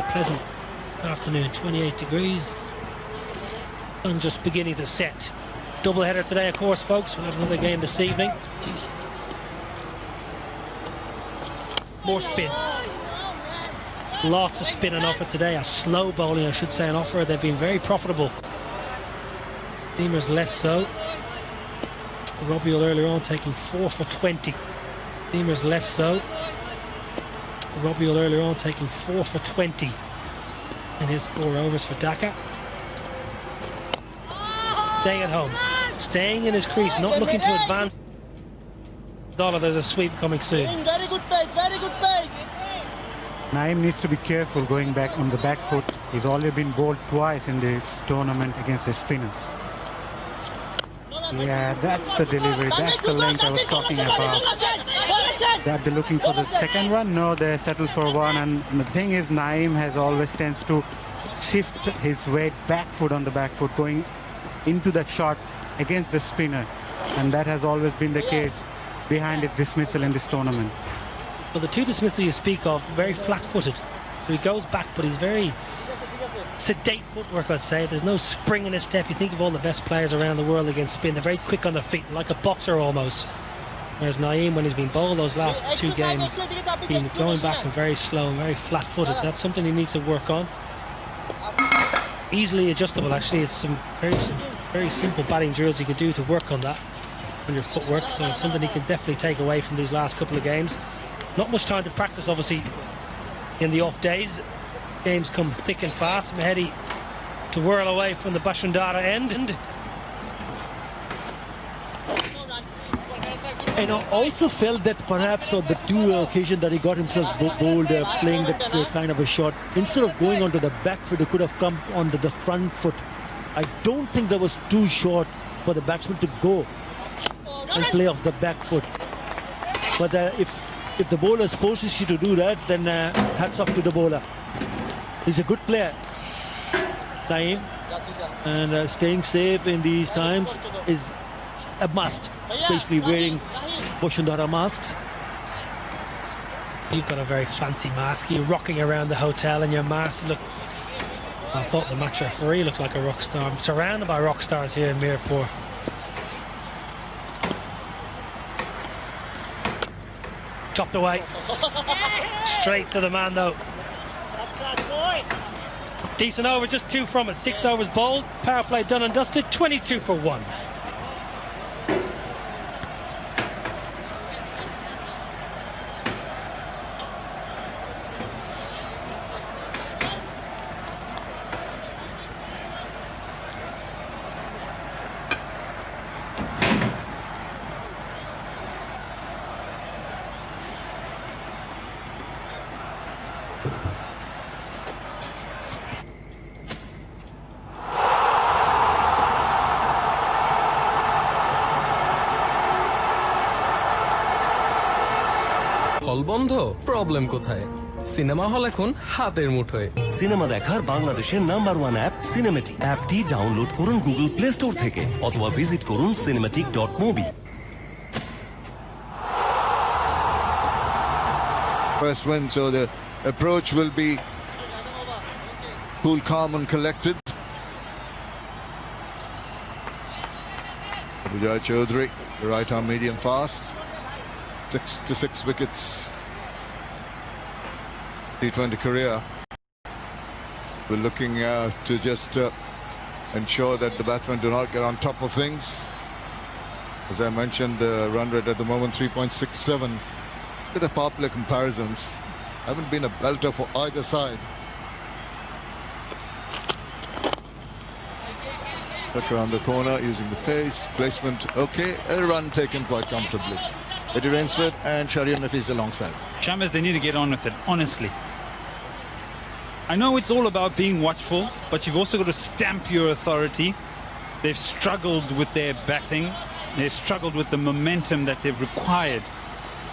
A pleasant afternoon, 28 degrees. Sun just beginning to set. Double header today, of course, folks. We'll have another game this evening. More spin. Lots of spin on offer today. A slow bowling, I should say, on offer. They've been very profitable. Seamers less so. Robbie earlier on taking 4 for 20. Seamers less so. Robbie earlier on taking 4 for 20 in his 4 overs for Dhaka. Staying at home, staying in his crease, not looking to advance. Dollar, there's a sweep coming soon. Very good pace, very good pace. Naeem needs to be careful going back on the back foot. He's already been bowled twice in this tournament against the spinners. Yeah, that's the delivery, that's the length I was talking about. That they're looking for the second one? No, they settled for one. And the thing is, Naeem has always tends to shift his weight back foot on the back foot, going into that shot against the spinner, and that has always been the case behind his dismissal in this tournament. Well, the 2 dismissals you speak of, very flat-footed. So he goes back, but he's very sedate footwork, I'd say. There's no spring in his step. You think of all the best players around the world against spin. They're very quick on their feet, like a boxer almost. Whereas Naeem, when he's been bowled those last 2 games, he's been going back and very slow and very flat-footed. So that's something he needs to work on. Easily adjustable, actually. It's some very simple batting drills you can do to work on that, on your footwork. So it's something he can definitely take away from these last couple of games. Not much time to practice, obviously, in the off days. Games come thick and fast. Mehedi to whirl away from the Bashundara end. And I also felt that perhaps on the 2 occasions that he got himself bowled playing that kind of a shot, instead of going onto the back foot, he could have come onto the front foot. I don't think that was too short for the batsman to go and play off the back foot. But if the bowler forces you to do that, then hats off to the bowler. He's a good player, Naeem, and staying safe in these times is a must, especially wearing Bashundara masks. You've got a very fancy mask. You're rocking around the hotel in your mask. Look, I thought the match referee looked like a rock star. I'm surrounded by rock stars here in Mirpur. Chopped away. Straight to the man though. Decent over, just 2 from it. 6 overs bowled. Power play done and dusted. 22 for 1. হল বন্ধ, problem কোথায়? Cinema hall এখন হাতের মুঠোয়। Cinema দেখার বাংলাদেশের number 1 app cinematic. অ্যাপটি download করুন গুগল প্লে স্টোর থেকে অথবা ভিজিট করুন cinematic.mobi। First win, so the approach will be cool, calm and collected. Vijay Chaudhary, the right arm medium fast. 6 to 6 wickets T20 career. We're looking to just ensure that the batsmen do not get on top of things. As I mentioned, the run rate at the moment 3.67. Look at the power play comparisons. Haven't been a belter for either side. Look around the corner using the pace, placement okay, a run taken quite comfortably. Eddie Rainsford and Shahriar Nafees alongside. Shammas, they need to get on with it, honestly. I know it's all about being watchful, but you've also got to stamp your authority. They've struggled with their batting. They've struggled with the momentum that they've required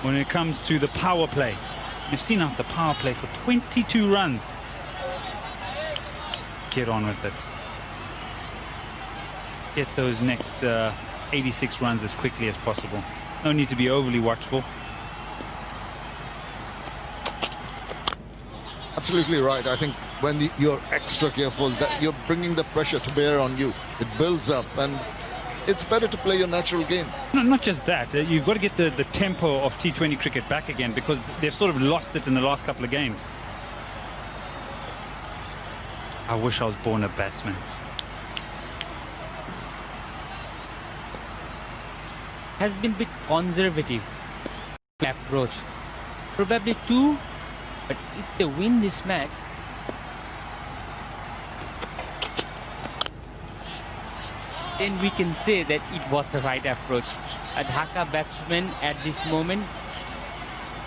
when it comes to the power play. They've seen out the power play for 22 runs. Get on with it. Get those next 86 runs as quickly as possible. No need to be overly watchful. Absolutely right. I think when you're extra careful, that you're bringing the pressure to bear on you. It builds up, and it's better to play your natural game. No, not just that. You've got to get the tempo of T20 cricket back again, because they've sort of lost it in the last couple of games. I wish I was born a batsman. Has been a bit conservative approach. Probably 2, but if they win this match, then we can say that it was the right approach. A Dhaka batsman at this moment,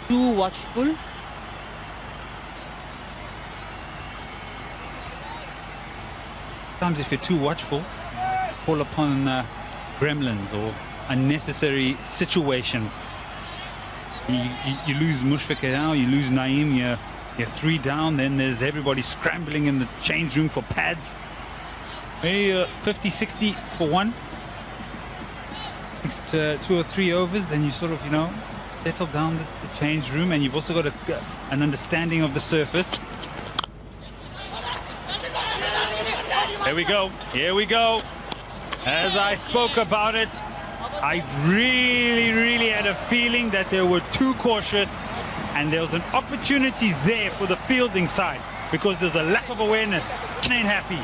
too watchful. Sometimes if you're too watchful, call upon gremlins or unnecessary situations. You lose Mushfiq now, you lose Naeem, you're 3 down, then there's everybody scrambling in the change room for pads. Maybe 50, 60 for 1. Next 2 or 3 overs, then you sort of, settle down the change room, and you've also got an understanding of the surface. Here we go. Here we go. As I spoke about it, I really had a feeling that they were too cautious, and there was an opportunity there for the fielding side because there's a lack of awareness. Ain't happy.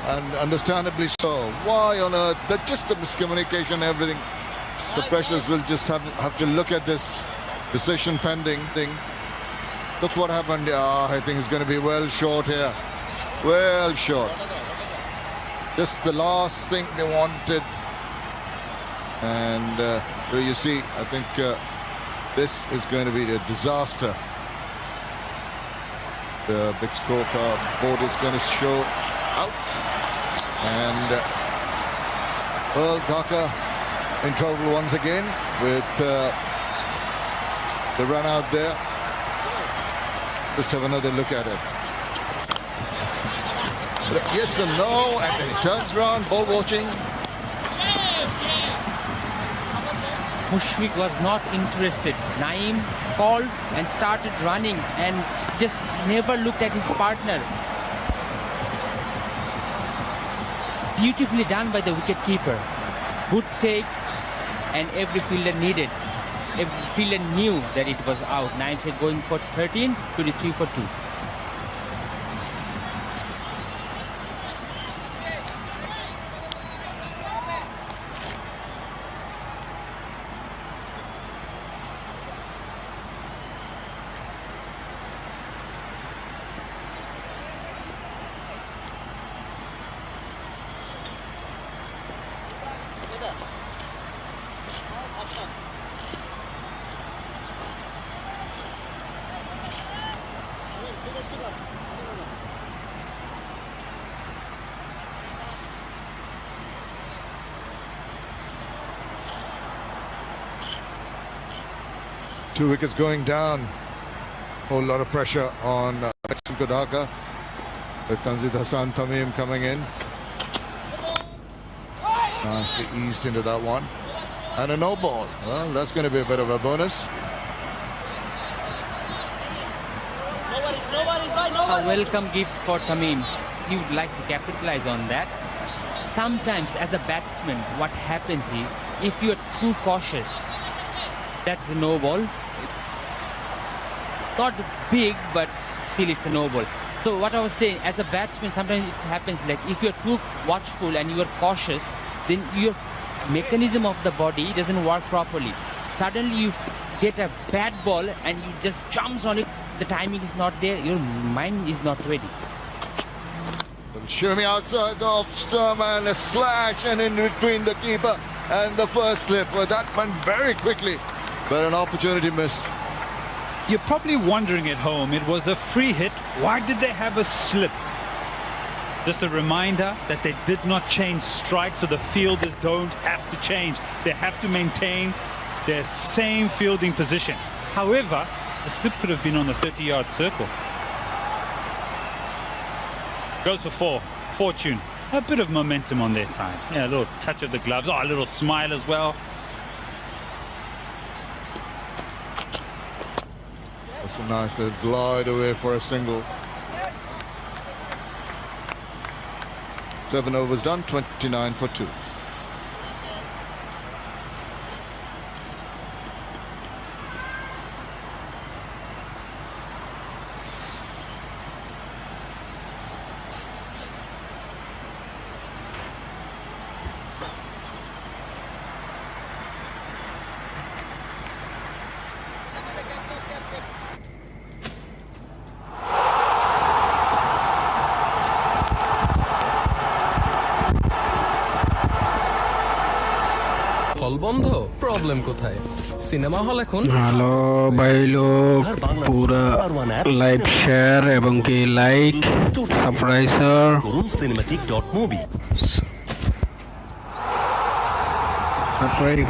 And understandably so. Why on earth? That's just the miscommunication, everything. Just the pressures will just have to look at this decision pending thing. Look what happened. I think it's going to be well short here. Well short. Just the last thing they wanted. And there you see, I think this is going to be a disaster. The big scorecard board is going to show out. And well, Dhaka in trouble once again with the run out there. Just have another look at it. Yes and no, and he turns around, ball watching. Mushfiq was not interested. Naeem called and started running and just never looked at his partner. Beautifully done by the wicketkeeper. Good take, and every fielder needed. Every fielder knew that it was out. Naeem said going for 13, 23 for 2. Two wickets going down. Whole lot of pressure on Dhaka with Tanzid Hassan Tamim coming in. Nicely eased into that one. And a no ball. Well, that's going to be a bit of a bonus. A welcome gift for Tamim. He would like to capitalize on that. Sometimes as a batsman, what happens is, if you are too cautious, that's a no ball. Not big, but still it's a no ball. So what I was saying, as a batsman, sometimes it happens like if you're too watchful and you're cautious, then your mechanism of the body doesn't work properly. Suddenly you get a bad ball and you just jumps on it. The timing is not there. Your mind is not ready. Show me outside the off stump and a slash, and in between the keeper and the first slip. Well, that went very quickly, but an opportunity miss. You're probably wondering at home, it was a free hit. Why did they have a slip? Just a reminder that they did not change strikes, so the fielders don't have to change. They have to maintain their same fielding position. However, the slip could have been on the 30-yard circle. Goes for 4. Fortune. A bit of momentum on their side. Yeah, a little touch of the gloves. Oh, a little smile as well. That's a nice little glide away for a single. 7 overs done, 29 for 2. হল বন্ধ, problem কোথায়? Cinema hall এখন hello ভাই লোক, পুরা live share এবং কি like subscriber করুন cinematic.movie। Subscribe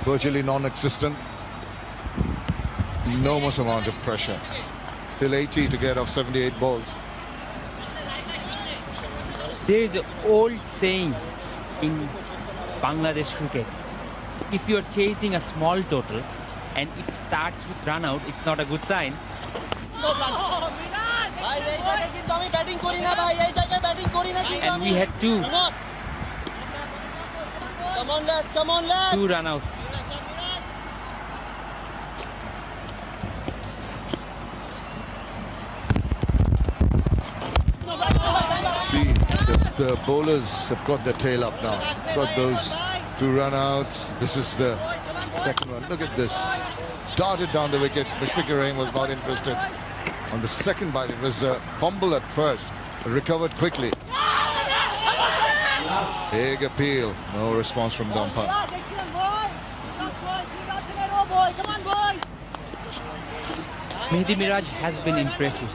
virtually non-existent. Enormous amount of pressure. Still 80 to get off 78 balls. There is an old saying in Bangladesh cricket. If you are chasing a small total, and it starts with run out, it's not a good sign. And we had two. Come on, lads, come on, lads. Two run outs. See, just the bowlers have got their tail up now. Got those two run outs. This is the second one. Look at this. Darted down the wicket. Mushfiqur Rahim was not interested. On the second bite, it was a fumble at first. Recovered quickly. Big appeal. No response from the umpire. Mehdi Miraj has been impressive.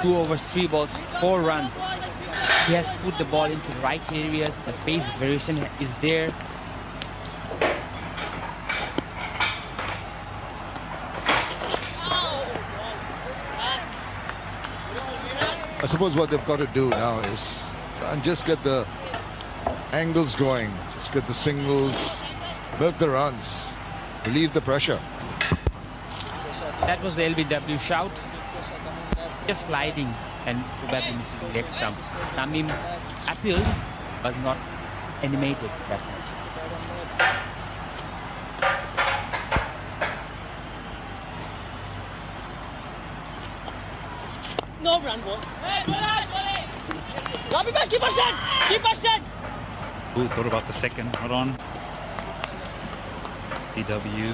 2 overs, 3 balls, 4 runs. He has put the ball into the right areas. The pace variation is there. I suppose what they've got to do now is try and just get the angles going, just get the singles, milk the runs, relieve the pressure. That was the LBW shout. Just sliding and probably missing the leg stump. Tamim appealed, was not animated that much. No run, boy. Rabi bhai, keep percent! Keep percent! Who thought about the second? Hold on. DW.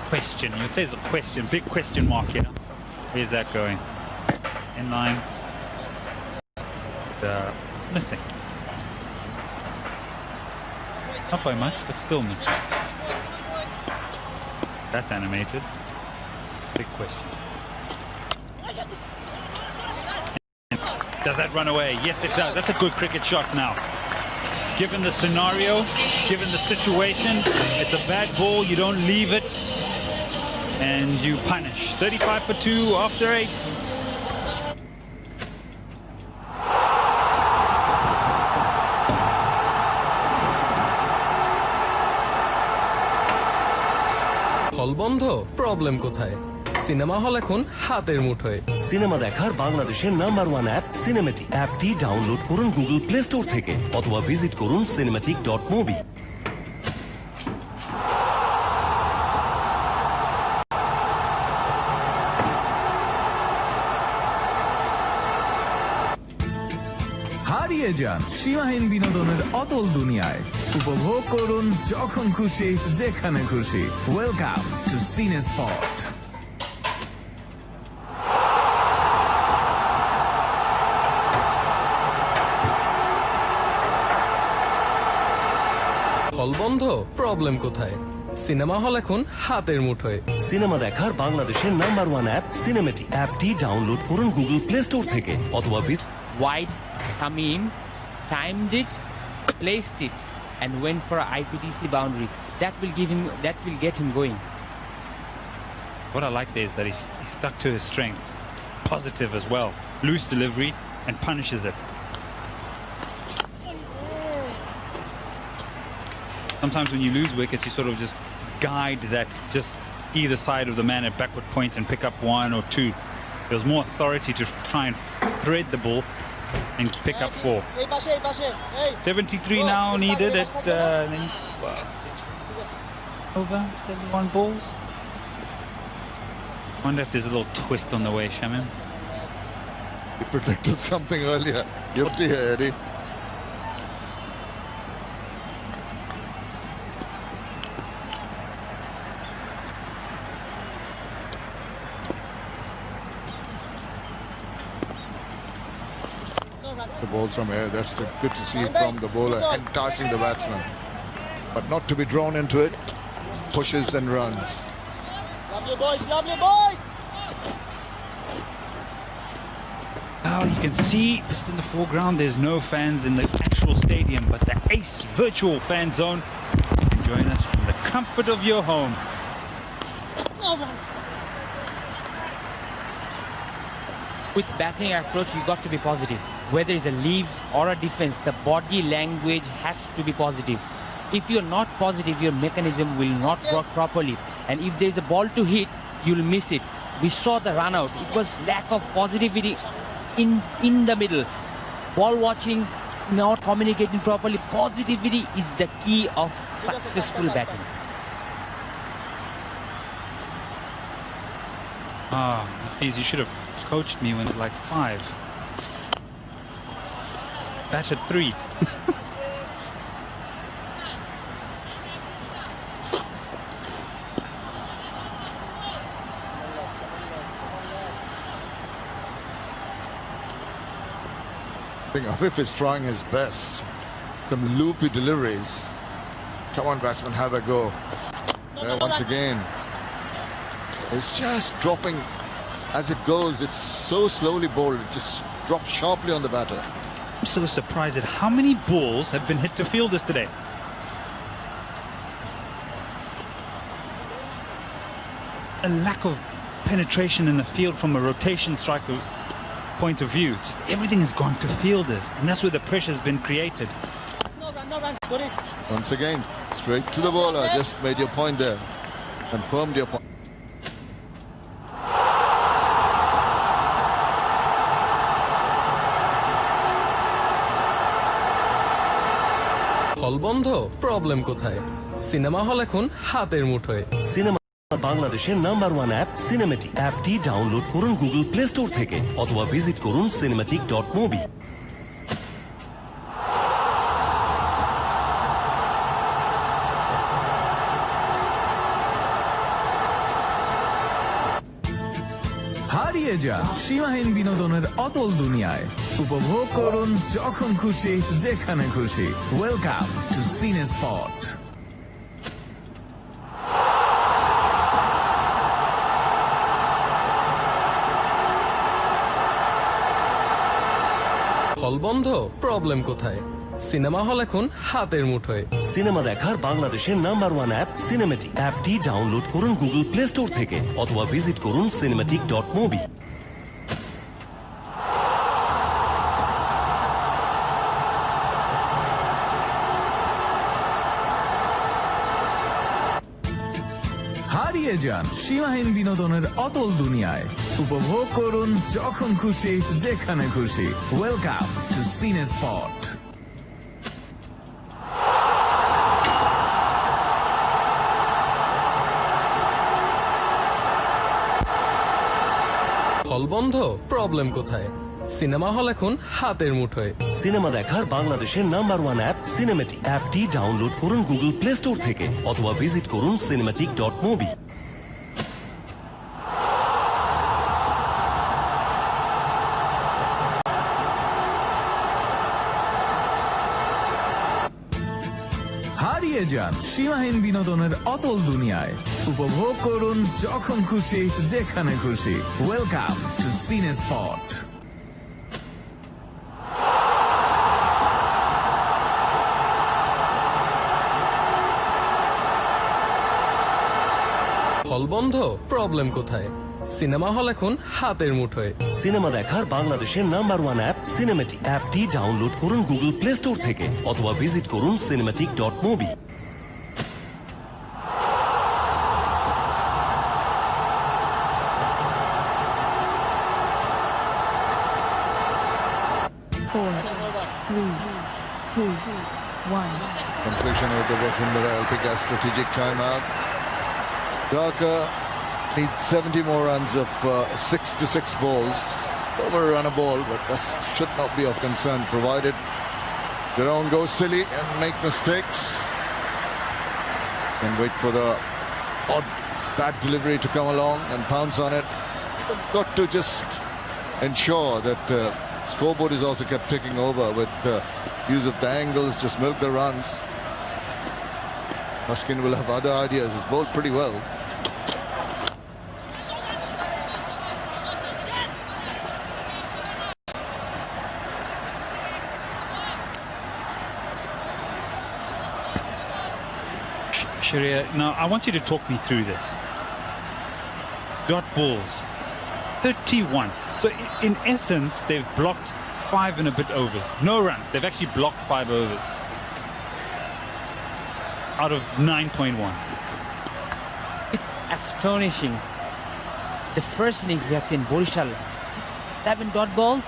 Question. You'd say it's a question. Big question mark here. Where's that going? In line. Missing. Not by much, but still missing. That's animated. Big question. Does that run away? Yes, it does. That's a good cricket shot now. Given the scenario, given the situation, it's a bad ball. You don't leave it, and you punish. 35 for 2 after 8. হল বন্ধ, problem কোথায়? Cinema hall এখন হাতের মুঠোয়। Cinema দেখার বাংলাদেশের number 1 app cinematic. অ্যাপটি download করুন গুগল প্লে স্টোর থেকে অথবা ভিজিট করুন cinematic.mobi। হারিয়ে যান সীমাহীন বিনোদনের অতল দুনিয়ায়। উপভোগ করুন যখন খুশি যেখানে খুশি। ওয়েলকাম টু সিনে স্পট। হল বন্ধ, প্রবলেম কোথায়? সিনেমা হল এখন হাতের মুঠোয়। সিনেমা দেখার বাংলাদেশের নাম্বার 1 অ্যাপ সিনেমেটিক। অ্যাপটি ডাউনলোড করুন গুগল প্লে স্টোর থেকে অথবা Wide, Tamim timed it, placed it, and went for an IPTC boundary. That will get him going. What I like there is that he stuck to his strength. Positive as well. Loose delivery and punishes it. Sometimes when you lose wickets, you sort of just guide that just either side of the man at backward point and pick up 1 or 2. There was more authority to try and thread the ball and pick up 4. 73 now needed at over 71 balls. Wonder if there's a little twist on the way, Shamim. He predicted something earlier. Guilty here, Eddie. The balls from air, that's good to see from the bowler, enticing the batsman. But not to be drawn into it. Pushes and runs. Lovely boys, lovely boys! Well, you can see just in the foreground there's no fans in the actual stadium, but the Ace virtual fan zone, you can join us from the comfort of your home. No run! With batting approach, you got to be positive. Whether it's a leave or a defense, the body language has to be positive. If you're not positive, your mechanism will not work properly. And if there's a ball to hit, you'll miss it. We saw the run out. It was lack of positivity in the middle. Ball watching, not communicating properly. Positivity is the key of successful batting. Hafiz, you should have coached me when I was like 5. Batted 3. I think Afif is trying his best. Some loopy deliveries. Come on, batsman, have a go. There once again. It's just dropping as it goes. It's so slowly bowled. It just drops sharply on the batter. I'm so surprised at how many balls have been hit to fielders today. A lack of penetration in the field from a rotation striker point of view. Just everything has gone to fielders, and that's where the pressure has been created. Once again, straight to the bowler. Just made your point there. Confirmed your point. হল বন্ধ, problem কোথায়? Cinema hall এখন হাতের মুঠোয়। Cinema বাংলাদেশের number 1 app cinematic. অ্যাপটি download করুন Google play store থেকে অথবা ভিজিট করুন cinematic.mobi। হারিয়ে যান সীমাহীন বিনোদনের অতল দুনিয়ায়। উপভোগ করুন যখন খুশি যেখানে খুশি। ওয়েলকাম টু সিনে স্পট। হল বন্ধ, প্রবলেম কোথায়? সিনেমা হল এখন হাতের মুঠোয়। সিনেমা দেখার বাংলাদেশের নাম্বার 1 অ্যাপ সিনেমেটিক। অ্যাপটি ডাউনলোড করুন গুগল প্লে স্টোর থেকে অথবা ভিজিট করুন cinematic.mobi। হারিয়ে যান সীমাহীন বিনোদনের অতল দুনিয়ায়। উপভোগ করুন যখন খুশি যেখানে খুশি। ওয়েলকাম টু সিনে স্পট। হল বন্ধ, প্রবলেম কোথায়? সিনেমা হল এখন হাতের মুঠোয়। সিনেমা দেখার বাংলাদেশের নাম্বার 1 অ্যাপ সিনেমেটিক। অ্যাপটি ডাউনলোড করুন গুগল প্লে স্টোর থেকে অথবা ভিজিট করুন cinematic.mobi। হারিয়ে যান সীমাহীন বিনোদনের অতল দুনিয়ায়। উপভোগ করুন যখন খুশি যেখানে খুশি। ওয়েলকাম টু সিনে স্পট। হল বন্ধ, প্রবলেম কোথায়? সিনেমা হল এখন হাতের মুঠোয়। সিনেমা দেখার বাংলাদেশের নাম্বার 1 অ্যাপ সিনেমেটিক। অ্যাপটি ডাউনলোড করুন গুগল প্লে স্টোর থেকে অথবা ভিজিট করুন cinematic.mobi। Completion of the Wakundara Alpika strategic timeout. Dhaka needs 70 more runs of 6 balls. Over a run a ball, but that should not be of concern, provided they don't go silly and make mistakes. And wait for the odd bad delivery to come along and pounce on it. They've got to just ensure that scoreboard is also kept ticking over with use of the angles, just milk the runs. Muskin will have other ideas. He's bowled pretty well. Sharia, now I want you to talk me through this. Dot balls, 31. So in essence, they've blocked 5 and a bit overs. No runs. They've actually blocked 5 overs out of 9.1. It's astonishing. The first innings we have seen Borishal 67 dot balls.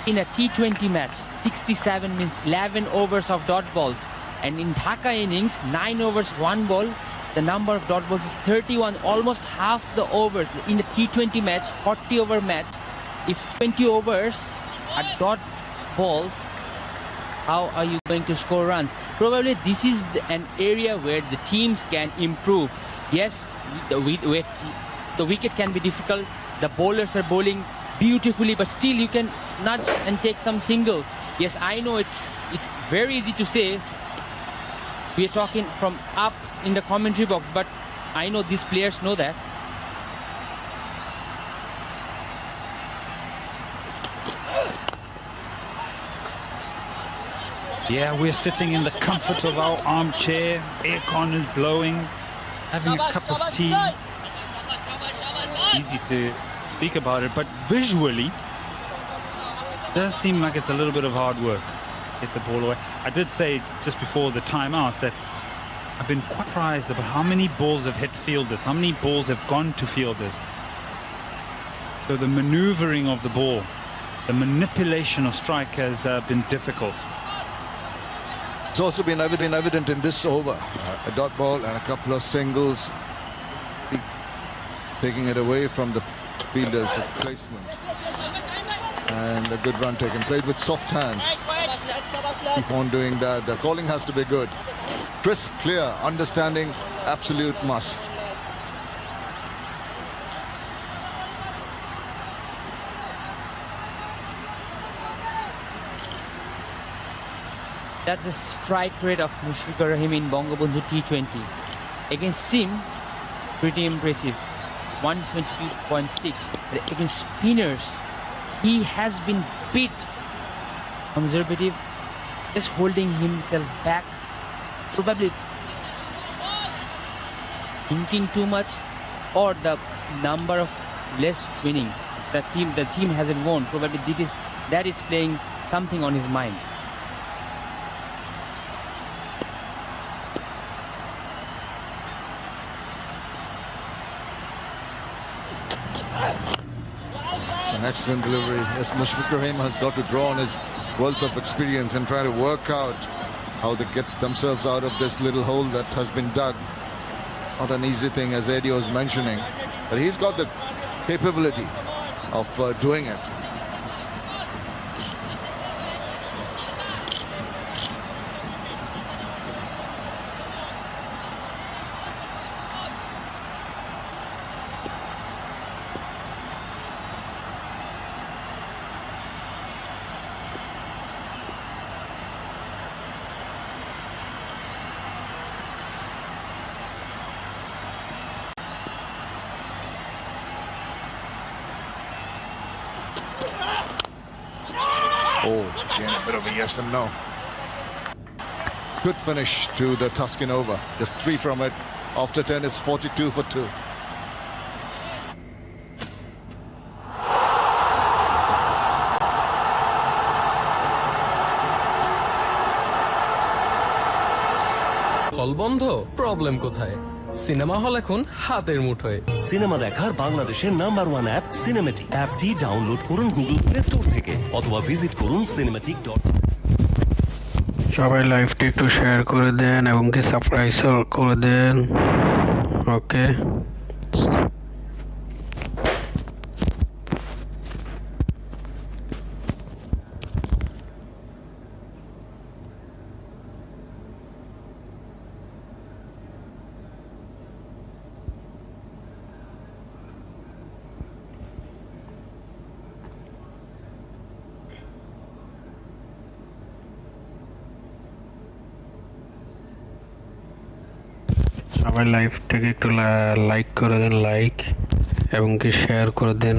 In a T20 match, 67 means 11 overs of dot balls. And in Dhaka innings, 9 overs, 1 ball, the number of dot balls is 31, almost half the overs. In a T20 match, 40 over match, if 20 overs are dot balls, how are you going to score runs? Probably this is an area where the teams can improve. Yes, the wicket can be difficult, the bowlers are bowling beautifully, but still you can nudge and take some singles. Yes, I know it's very easy to say. We are talking from up in the commentary box, but I know these players know that. Yeah, we're sitting in the comfort of our armchair, aircon is blowing, having a cup of tea. Easy to speak about it, but visually, it does seem like it's a little bit of hard work. Get the ball away. I did say just before the timeout that I've been quite surprised about how many balls have hit fielders, how many balls have gone to fielders. So the maneuvering of the ball, the manipulation of strike has been difficult. It's also been evident in this over. A dot ball and a couple of singles, taking it away from the fielder's placement. And a good run taken. Played with soft hands. Keep on doing that. The calling has to be good. Crisp, clear, understanding, absolute must. That's the strike rate of Mushfiqur Rahim in Bongobondhu T20. Against Sim, it's pretty impressive. 122.6. But against spinners, he has been bit conservative, just holding himself back, probably thinking too much, or the number of less winning. The team hasn't won. Probably that is playing something on his mind. It's an excellent delivery. Yes, Mushfiqur Rahim has got to draw on his wealth of experience and try to work out how they get themselves out of this little hole that has been dug. Not an easy thing, as Eddie was mentioning, but he's got the capability of doing it. Oh, again, a bit of a yes and no. Good finish to the Tuscan over. Just 3 from it. After 10, it's 42 for 2. হল বন্ধ, problem কোথায়? Cinema hall এখন হাতের মুঠোয়। Cinema দেখার বাংলাদেশের number 1 app cinematic. অ্যাপটি download করুন গুগল প্লে স্টোর থেকে অথবা ভিজিট করুন cinematic. সবাই লাইভটা একটু শেয়ার করে দেন এবং কি সাবস্ক্রাইব করে দেন। ওকে, সবাই লাইভটাকে একটু লাইক করে দেন, লাইক এবং কি শেয়ার করে দেন।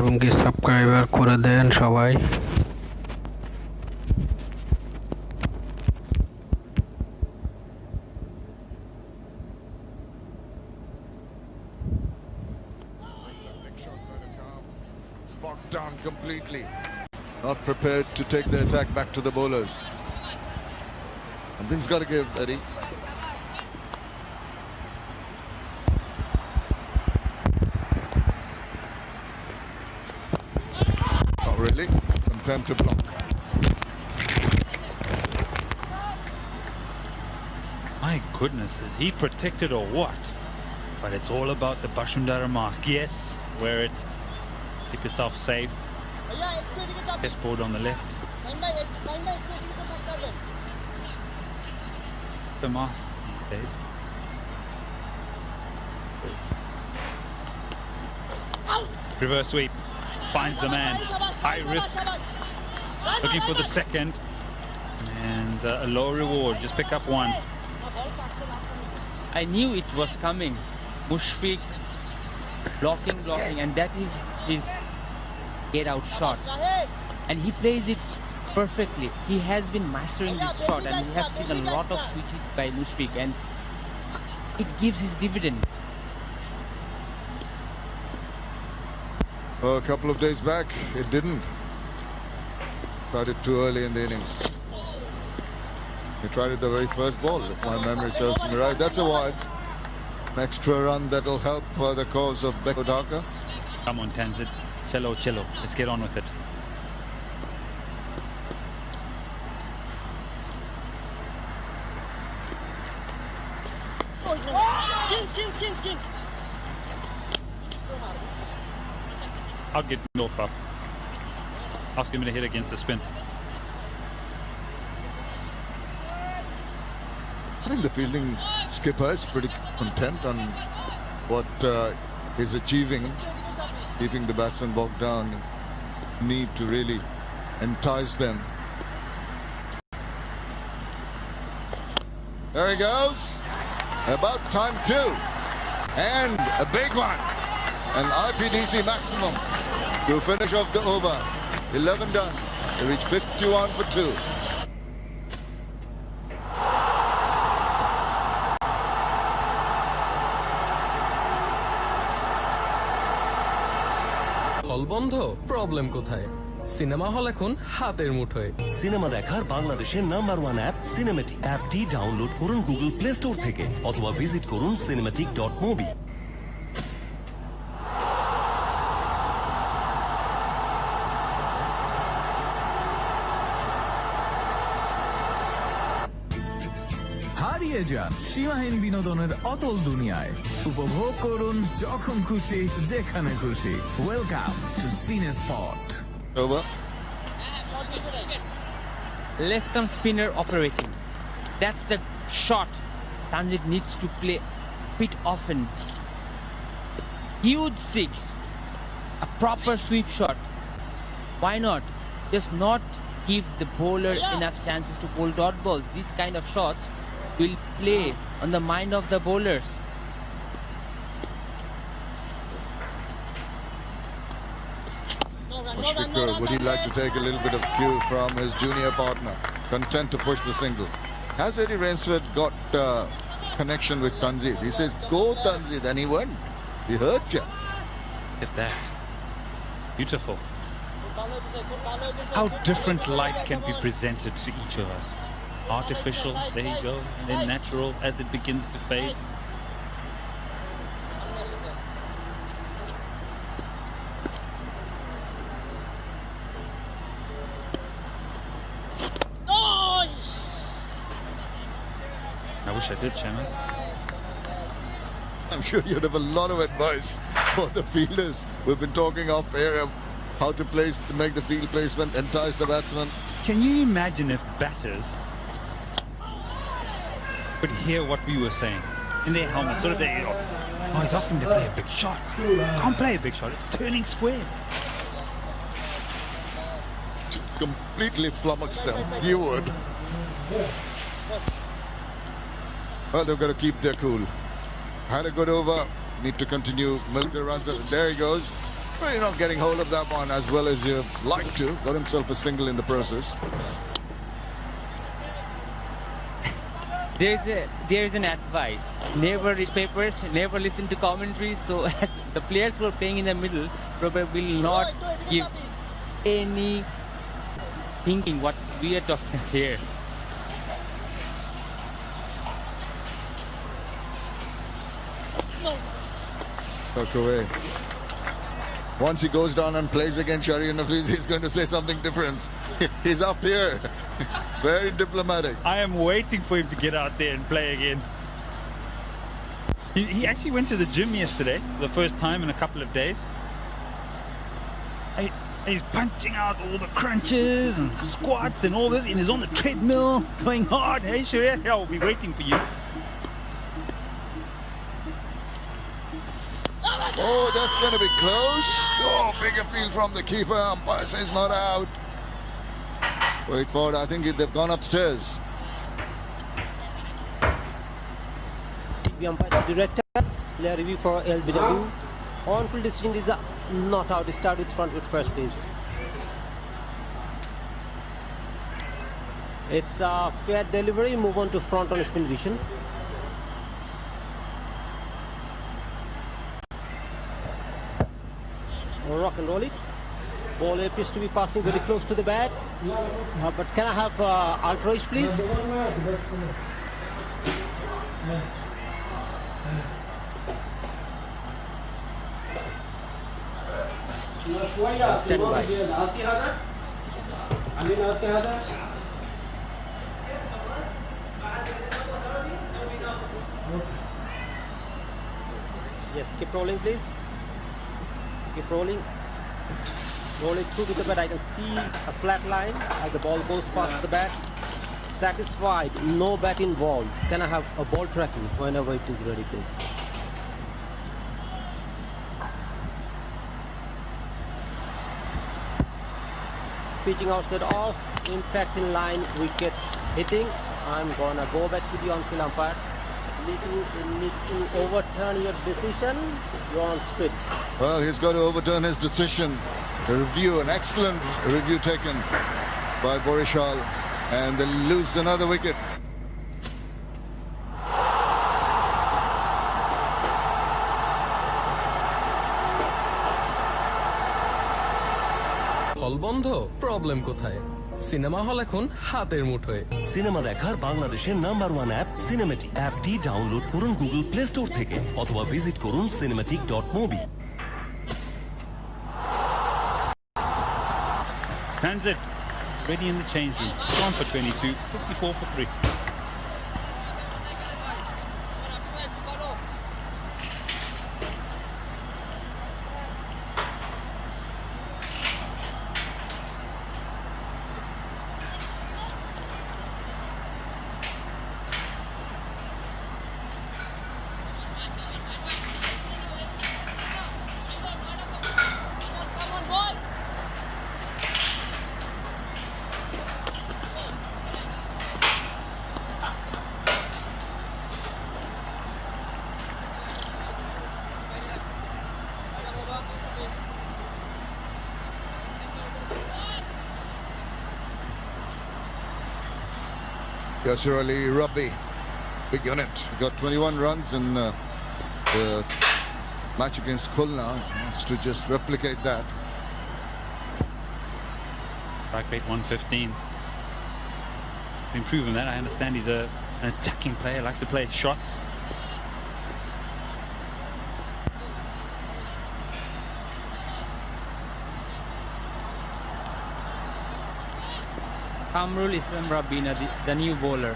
এবং কি সাবস্ক্রাইবার করে দেন সবাই। Bogged down completely. Not prepared to take the attack back to the bowlers. And this has got to give, Eddie. Not really. Content to block. My goodness, is he protected or what? But it's all about the Bashundara mask. Yes, wear it. Keep yourself safe. Press forward on the left. The mask these days. Reverse sweep. Finds the man. High risk. Looking for the second. And a low reward. Just pick up one. I knew it was coming. Mushfiq blocking, and that is his get-out shot. And he plays it perfectly. He has been mastering this shot, and we have seen a lot of switches by Mushfiq, and it gives his dividends. Well, a couple of days back, it didn't. Tried it too early in the innings. He tried it the very first ball, if my memory serves me right. That's a wide. An extra run that will help the cause of Beko Dhaka. Come on, Tanzit. Cello, cello. Let's get on with it. Skin. I'll get North up. Ask him to hit against the spin. I think the fielding skipper is pretty content on what he's achieving, keeping the batsman bogged down. Need to really entice them. There he goes. About time too. And a big one. An IPDC maximum to finish off the over. 11 done. They reach 51 for 2. হল বন্ধ, problem কোথায়? Cinema hall এখন হাতের মুঠোয়। Cinema দেখার বাংলাদেশের number 1 app cinematic. অ্যাপটি download করুন গুগল প্লে স্টোর থেকে অথবা ভিজিট করুন cinematic.mobi। হারিয়ে যান সীমাহীন বিনোদনের অতল দুনিয়ায়। উপভোগ করুন যখন খুশি যেখানে খুশি। ওয়েলকাম টু সিনে spot. Over. Left arm spinner operating. That's the shot Tanzit needs to play bit often. Huge six. A proper sweep shot. Why not? Just not give the bowler enough chances to bowl dot balls. These kind of shots will play on the mind of the bowlers. Would he like to take a little bit of cue from his junior partner? Content to push the single. Has Eddie Rainsford got connection with Tanzit? He says, go Tanzit, and he went. He hurt you. Look at that. Beautiful. How different light can be presented to each of us. Artificial, there you go, and then natural as it begins to fade. I wish I did, Chamas. I'm sure you'd have a lot of advice for the fielders. We've been talking off air of how to place, to make the field placement, entice the batsman. Can you imagine if batters could hear what we were saying in their helmets? Sort of they, oh, he's asking to play a big shot. Can't play a big shot. It's turning square. To completely flummox them. You would. Well, they've got to keep their cool. Had a good over. Need to continue. Milker runs it. There he goes. Well, not getting hold of that one as well as you'd like to. Got himself a single in the process. There is an advice: never read papers, never listen to commentary. So as the players who are playing in the middle probably will not give any thinking what we are talking here. Tucked away. Once he goes down and plays against Shahriar Nafiz, he's going to say something different. He's up here. Very diplomatic. I am waiting for him to get out there and play again. He actually went to the gym yesterday, the first time in a couple of days. He's punching out all the crunches and squats and all this, and he's on the treadmill going hard. Hey, Shahriar, I'll be waiting for you. Oh, that's going to be close. Oh, big appeal from the keeper. Umpire says not out. Wait for it. I think they've gone upstairs. TV umpire to director. Player review for LBW. On-field decision is not out. Start with front with first, please. It's a fair delivery. Move on to front on spin vision. Rock and roll it. Ball appears to be passing very close to the bat. But can I have ultra edge, please? Standing by. Yes, keep rolling, please. Keep rolling. Roll it through with the bat. I can see a flat line as the ball goes past the bat. Satisfied, no bat involved. Can I have a ball tracking whenever it is ready, please? Pitching outside off, impact in line, wickets hitting. I'm gonna go back to the on-field umpire. Need to overturn your decision. You're on split. Well, he's got to overturn his decision. A review, an excellent review taken by Borishal, and they lose another wicket. হল বন্ধ, problem কোথায়? Cinema hall এখন হাতের মুঠোয়। Cinema দেখার বাংলাদেশের #1 app cinematic. অ্যাপটি download করুন গুগল প্লে স্টোর থেকে অথবা ভিজিট করুন cinematic.mobi। Transit ready in the change room. Gone for 22, 54 for 3. Yasir Ali Rabbi, big unit. Got 21 runs in the match against Khulna. Wants to just replicate that. Strike rate 115. Improve on that. I understand he's an attacking player, likes to play shots. Kamrul Islam Rabina, the new bowler,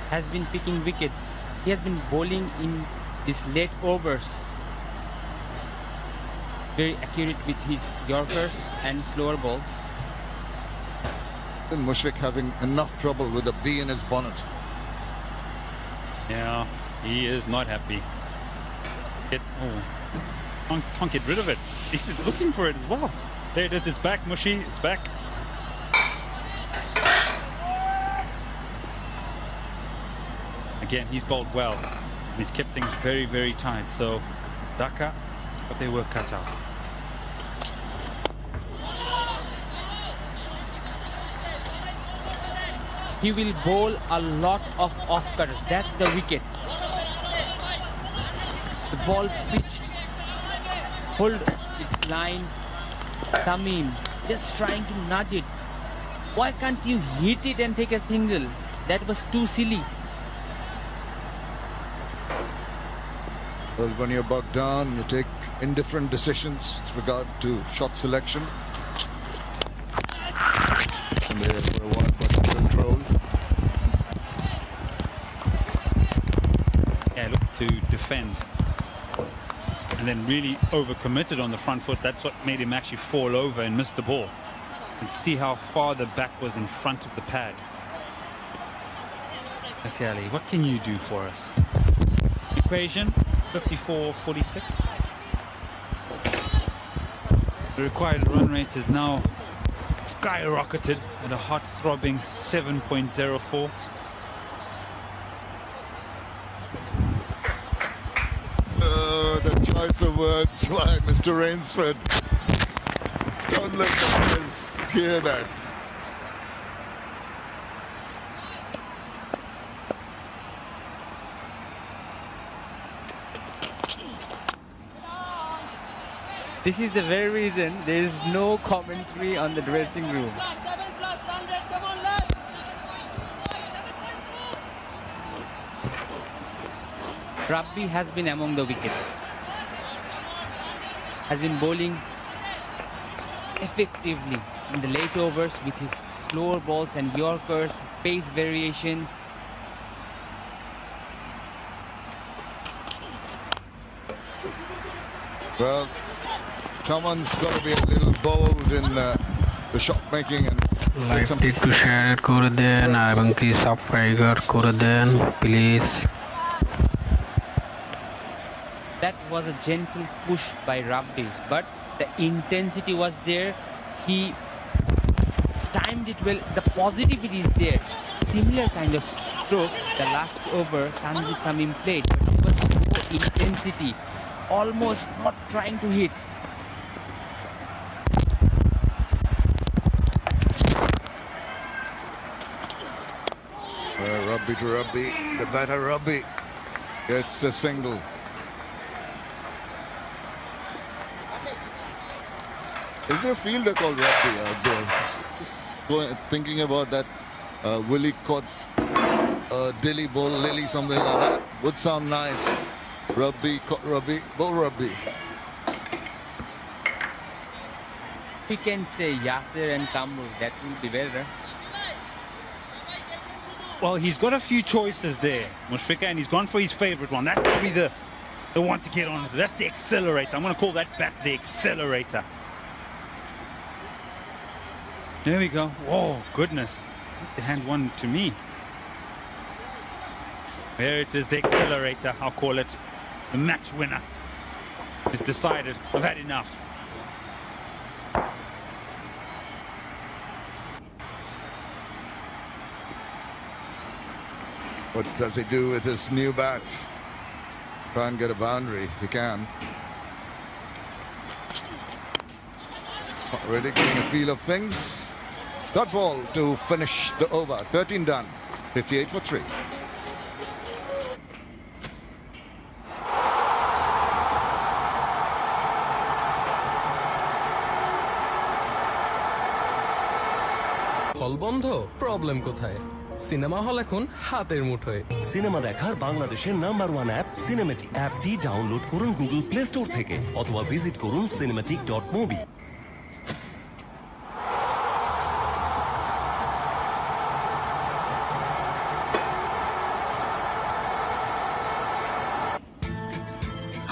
has been picking wickets. He has been bowling in these late overs. Very accurate with his Yorkers and slower balls. And Mushfiq having enough trouble with the bee in his bonnet. Yeah, he is not happy. Can't get rid of it. He's just looking for it as well. There it is. It's back, Mushy. It's back. Again, he's bowled well. He's kept things very, very tight. So, Dhaka, but they were cut out. he will bowl a lot of off cutters. That's the wicket. The ball pitched. Hold its line. Tamim just trying to nudge it. Why can't you hit it and take a single? That was too silly. Well, when you're bogged down, you take indifferent decisions with regard to shot selection. And there for a while got control. Yeah, look to defend. And then really overcommitted on the front foot. That's what made him actually fall over and miss the ball. And see how far the back was in front of the pad. Ali, what can you do for us? Equation 54-46. The required run rate is now skyrocketed at a heart-throbbing 7.04. The choice of words by Mr. Rainsford. Don't let the players hear that. This is the very reason there is no commentary on the dressing room. 7+ run rate, come on lads! Rabbi has been among the wickets. Has been bowling effectively in the late overs with his slower balls and Yorkers, pace variations. Well, someone's got to be a little bold in the shot making and লাইভটি একটু share করে দেন এবং কি subscribe করে দেন please That was a gentle push by Rabbi, but the intensity was there. He timed it well. The positivity is there. Similar kind of stroke the last over Tanzil Tamim played, but it was no intensity, almost not trying to hit. Rabbi to Rabbi, the batter Rabbi gets a single. Is there a fielder called Rabbi out there? Just thinking about that Willie caught Dilly Bull Lily, something like that. Would sound nice. Rabbi, caught Rabbi, Bull Rabbi. We can say Yasser and Kamru, that will be better. Well, he's got a few choices there, Mushfiqah, and he's gone for his favorite one. That's probably the one to get on. That's the accelerator. I'm going to call that bat the accelerator. There we go. Oh, goodness. The hand one to me. There it is, the accelerator, I'll call it. The match winner is decided. I've had enough. What does he do with his new bat? Try and get a boundary if he can. Not really getting a feel of things. Dot ball to finish the over. 13 done. 58 for 3. হল বন্ধ problem কোথায় cinema hall এখন হাতের মুঠোয় cinema দেখার বাংলাদেশের number 1 app cinematic অ্যাপটি download করুন গুগল প্লে স্টোর থেকে অথবা ভিজিট করুন cinematic.mobi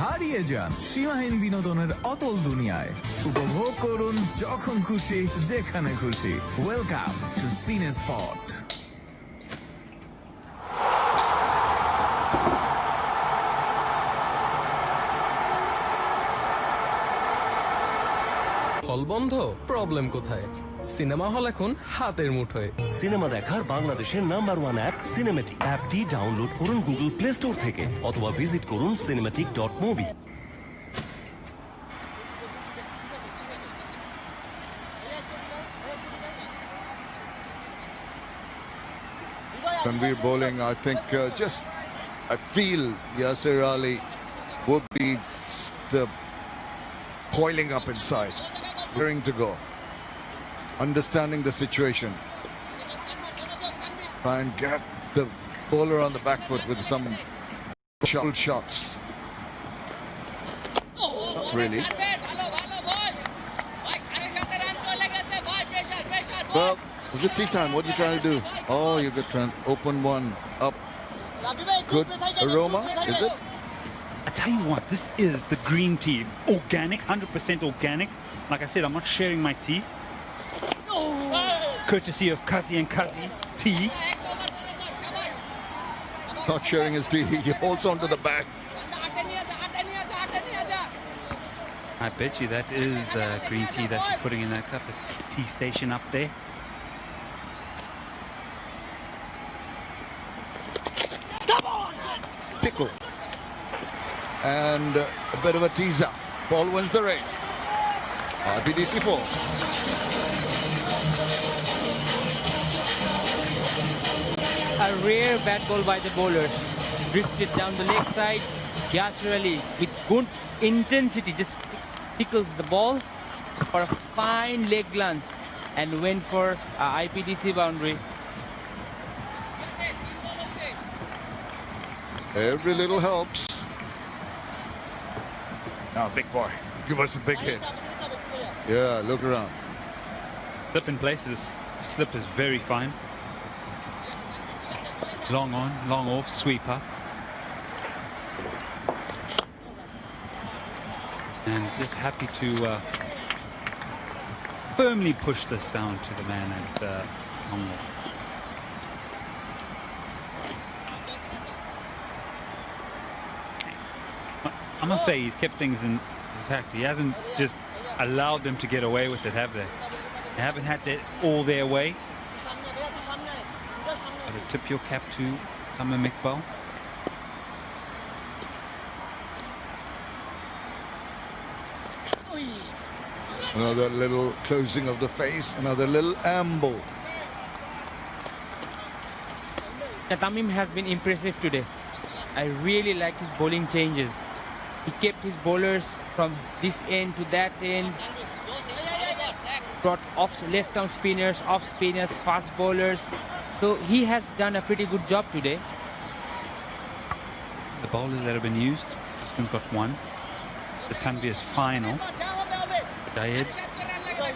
হারিয়ে যান সীমাহীন বিনোদনের অতল দুনিয়ায় উপভোগ করুন যখন খুশি যেখানে খুশি ওয়েলকাম টু সিনে স্পট হল বন্ধ প্রবলেম কোথায় সিনেমা হল এখন হাতের মুঠোয় সিনেমা দেখার বাংলাদেশের নাম্বার 1 অ্যাপ সিনেমেটিক অ্যাপটি ডাউনলোড করুন গুগল প্লে স্টোর থেকে অথবা ভিজিট করুন cinematic.mobi Tanvir bowling, I think, I feel Yasir Ali would be coiling up inside, raring to go, understanding the situation. Try and get the bowler on the back foot with some shots. Not really. Well, is it tea time? What are you trying to do? Oh, you're trying to open one up. Good aroma, is it? I tell you what, this is the green tea. Organic, 100% organic. Like I said, I'm not sharing my tea. Courtesy of Kazi and Kazi tea. Not sharing his tea, he holds on to the back. I bet you that is green tea that she's putting in that cup. The tea station up there. Pickle. And a bit of a teaser. Ball wins the race. RPDC 4. A rare bat ball by the bowlers. Drifted down the leg side. Yasir Ali with good intensity just tickles the ball for a fine leg glance and went for IPDC boundary. Every little helps. Now, big boy, give us a big hit. Yeah, look around. Slip in places. Slip is very fine. Long on, long off, sweeper. And just happy to firmly push this down to the man at long off. I must say he's kept things intact. He hasn't just allowed them to get away with it, have they? They haven't had that all their way. Got to tip your cap to Tamim Iqbal. Another little closing of the face, another little amble. Tamim has been impressive today. I really like his bowling changes. He kept his bowlers from this end to that end. Brought off left arm spinners, off spinners, fast bowlers. So he has done a pretty good job today. The bowlers that have been used, this one's got one. This Tanvir's final. Dayed,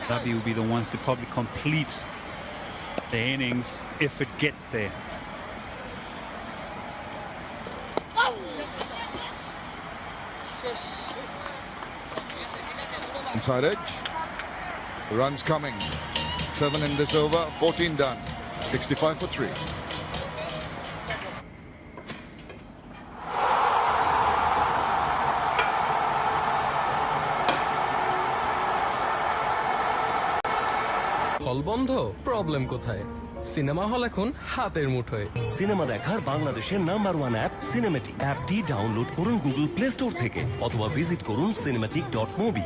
Rabi will be the ones to probably complete the innings if it gets there. Inside edge. The runs coming. 7 in this over, 14 done. 65 for 3. হল বন্ধ, problem কোথায়? Cinema hall এখন হাতের মুঠোয়। Cinema দেখার বাংলাদেশের number 1 app cinematic. অ্যাপটি download করুন গুগল প্লে স্টোর থেকে অথবা ভিজিট করুন cinematic.mobi।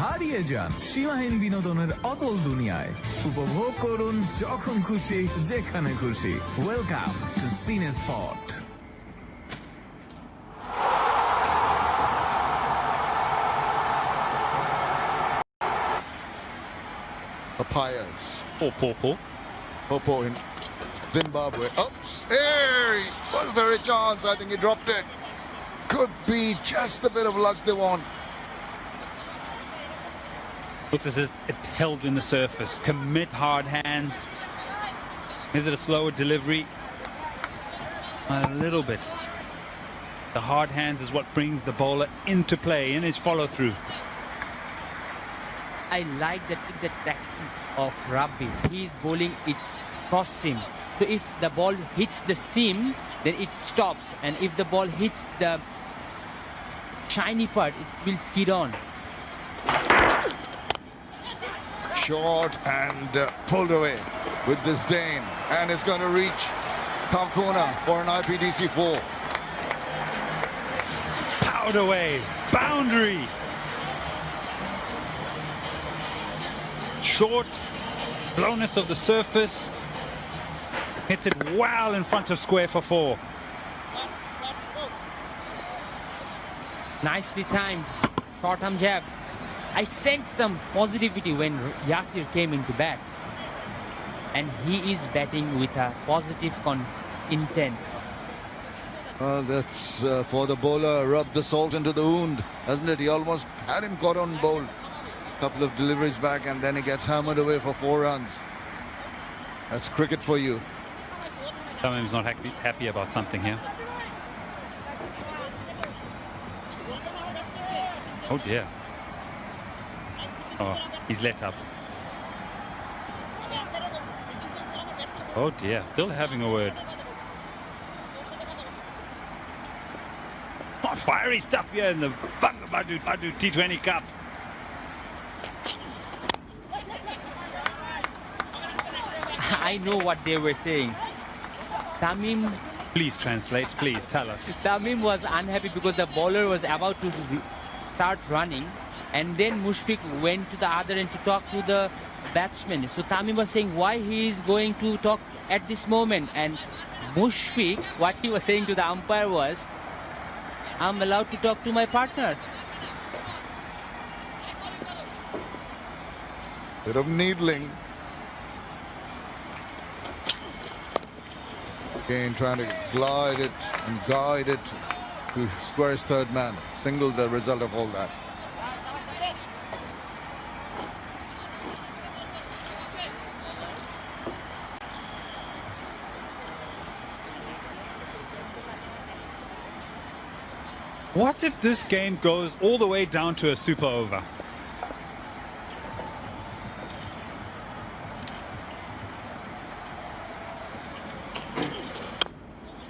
হারিয়ে যান সীমাহীন বিনোদনের অতল দুনিয়ায়। উপভোগ করুন যখন খুশি যেখানে খুশি। ওয়েলকাম টু সিনে spot. Papayas. Popo in Zimbabwe. Oops. Hey! Was there a chance? I think he dropped it. Could be just a bit of luck they want. Looks as if it held in the surface. Commit hard hands. Is it a slower delivery? A little bit. The hard hands is what brings the bowler into play in his follow-through. I like the tactics of Rabbi. He's bowling it cross seam. So if the ball hits the seam, then it stops. And if the ball hits the shiny part, it will skid on. Short and pulled away with disdain. And it's going to reach top corner for an IPDC 4. Out away, boundary. Short, slowness of the surface. Hits it well in front of square for 4. Nicely timed. Short arm jab. I sensed some positivity when Yasir came into bat. And he is batting with a positive intent. That's for the bowler. Rub the salt into the wound, hasn't it? He almost had him caught on bowl. Couple of deliveries back, and then he gets hammered away for 4 runs. That's cricket for you. Tamim's not happy about something here. Oh dear. Oh, he's let up. Oh dear, still having a word. Oh, fiery stuff here in the bongobondhu T20 Cup. I know what they were saying. Tamim... Please translate, please tell us. Tamim was unhappy because the bowler was about to start running, and then Mushfiq went to the other end to talk to the batsman. So Tamim was saying why he is going to talk at this moment, and Mushfiq, what he was saying to the umpire was, I'm allowed to talk to my partner. Bit of needling. Again, trying to glide it and guide it to square's third man. Single the result of all that. What if this game goes all the way down to a super over?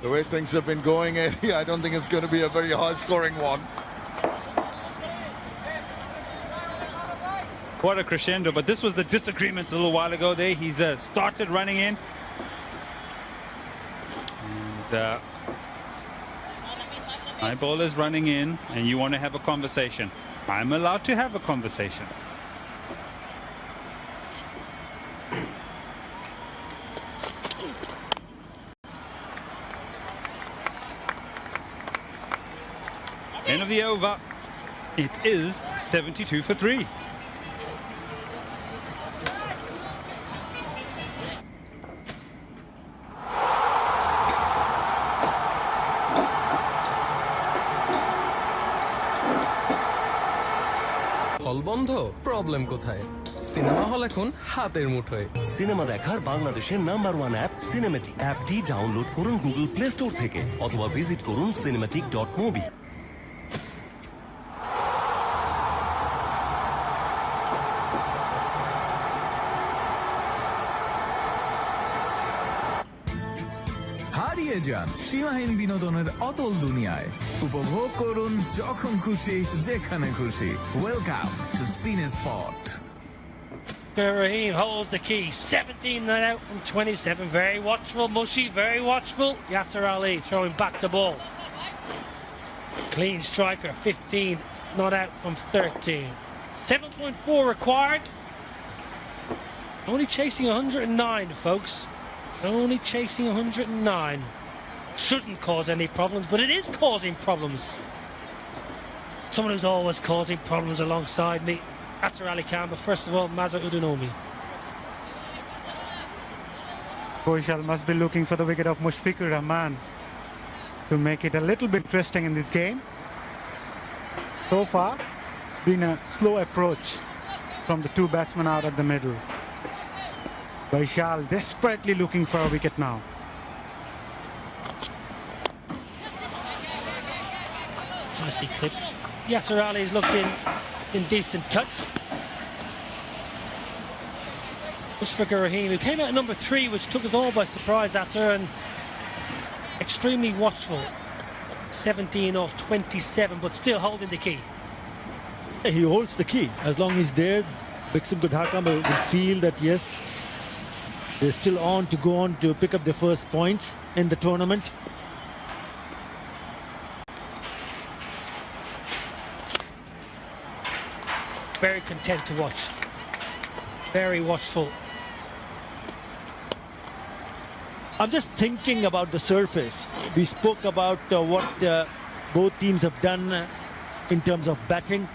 The way things have been going, I don't think it's going to be a very high-scoring one. What a crescendo, but this was the disagreement a little while ago there. He's started running in. And my bowler's running in, and you want to have a conversation. I'm allowed to have a conversation. End of the over. It is 72 for 3. হল বন্ধ, problem কোথায়? Cinema hall এখন হাতের মুঠোয়। Cinema দেখার বাংলাদেশের number 1 app cinematic. অ্যাপটি download করুন গুগল প্লে স্টোর থেকে অথবা ভিজিট করুন cinematic.mobi। হারিয়ে যান সীমাহীন বিনোদনের অতল দুনিয়ায়। উপভোগ করুন যখন খুশি যেখানে খুশি। Welcome to Cinespot. Rahim holds the key. 17 not out from 27. Very watchful. Mushy, very watchful. Yasser Ali throwing back to ball. Clean striker. 15 not out from 13. 7.4 required. Only chasing 109, folks. Only chasing 109. Shouldn't cause any problems, but it is causing problems. Someone who's always causing problems alongside me. Atar Ali Khan, but first of all, Maza Udunomi. Koishal must be looking for the wicket of Mushfiqur Rahman to make it a little bit interesting in this game. So far, been a slow approach from the two batsmen out at the middle. Koishal desperately looking for a wicket now. Nicely clipped. Yasser Ali's looked in decent touch. Mushfiqur Rahim, who came out at number 3, which took us all by surprise after, and extremely watchful. 17 off 27, but still holding the key. He holds the key. As long as he's there, Bixum Gudhakam will feel that yes, they're still on to go on to pick up their first points in the tournament. very content to watch. Very watchful. I'm just thinking about the surface. We spoke about what both teams have done in terms of batting.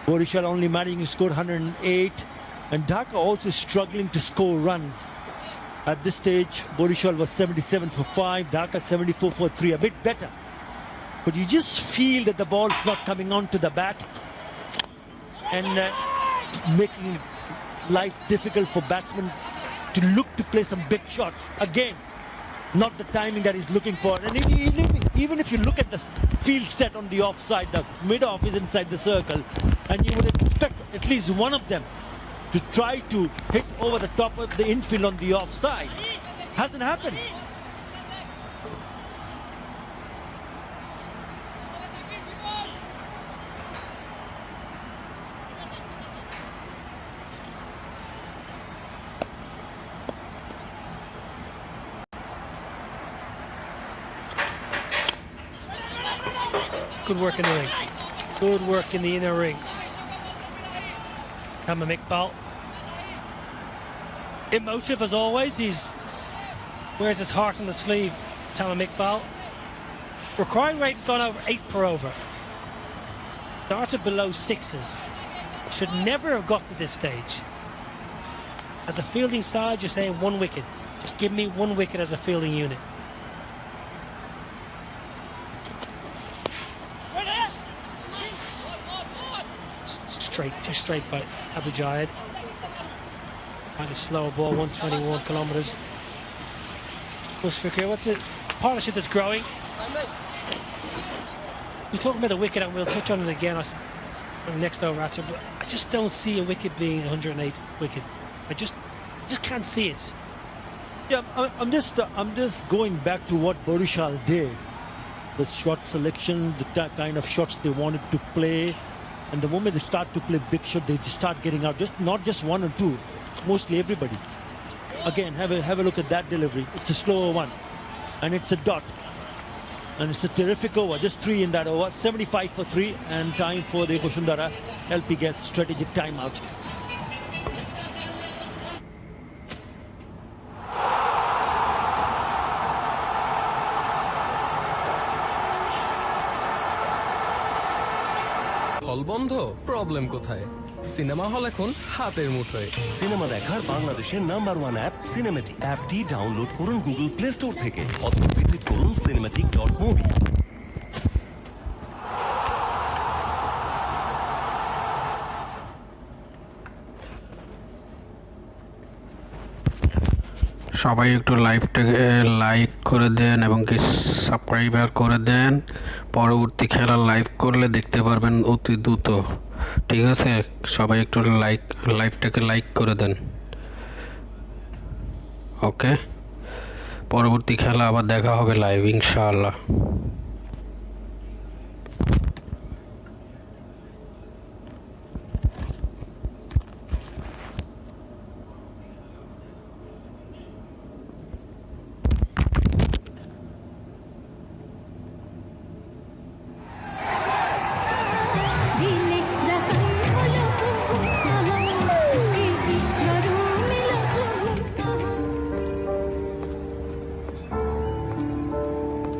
Borishal only managing to score 108, and Dhaka also struggling to score runs. At this stage, Borishal was 77 for 5, Dhaka 74 for 3, a bit better. But you just feel that the ball's not coming onto the bat and making life difficult for batsmen to look to play some big shots. Again, not the timing that he's looking for. And even if you look at the field set on the offside, the mid-off is inside the circle, and you would expect at least one of them to try to hit over the top of the infield on the offside. Hasn't happened. Good work in the ring. Good work in the inner ring. Tamim Iqbal. Emotive as always. He wears his heart on the sleeve. Tamim Iqbal. Required rate's gone over 8 per over. Started below 6s. Should never have got to this stage. As a fielding side, you're saying 1 wicket. Just give me 1 wicket as a fielding unit. Just straight by Abu Jayed. Kind of slower ball, 121 kilometres. Musfiqur, what's it? Partnership that's growing. We're talking about a wicket, and we'll touch on it again on the next over after, but I just don't see a wicket being 108 wicket. I just can't see it. Yeah, I'm just going back to what Borishal did. The shot selection, the kind of shots they wanted to play. And the moment they start to play big shot, they just start getting out. Not just 1 or 2, mostly everybody. Again, have a look at that delivery. It's a slower one, and it's a dot, and it's a terrific over. Just 3 in that over. 75 for 3, and time for the Kushundara LP gets strategic timeout. হল বন্ধ, problem কোথায়? Cinema hall এখন হাতের মুঠোয়। Cinema দেখার বাংলাদেশের number 1 app cinematic. অ্যাপটি download করুন গুগল প্লে স্টোর থেকে অথবা ভিজিট করুন cinematic.movie। সবাই একটু লাইভটাকে লাইক করে দেন এবং কি সাবস্ক্রাইবার করে দেন। পরবর্তী খেলা লাইভ করলে দেখতে পারবেন অতি দ্রুত। ঠিক আছে, সবাই একটু লাইভটাকে লাইক করে দেন। ওকে, পরবর্তী খেলা আবার দেখা হবে লাইভ ইনশাআল্লাহ।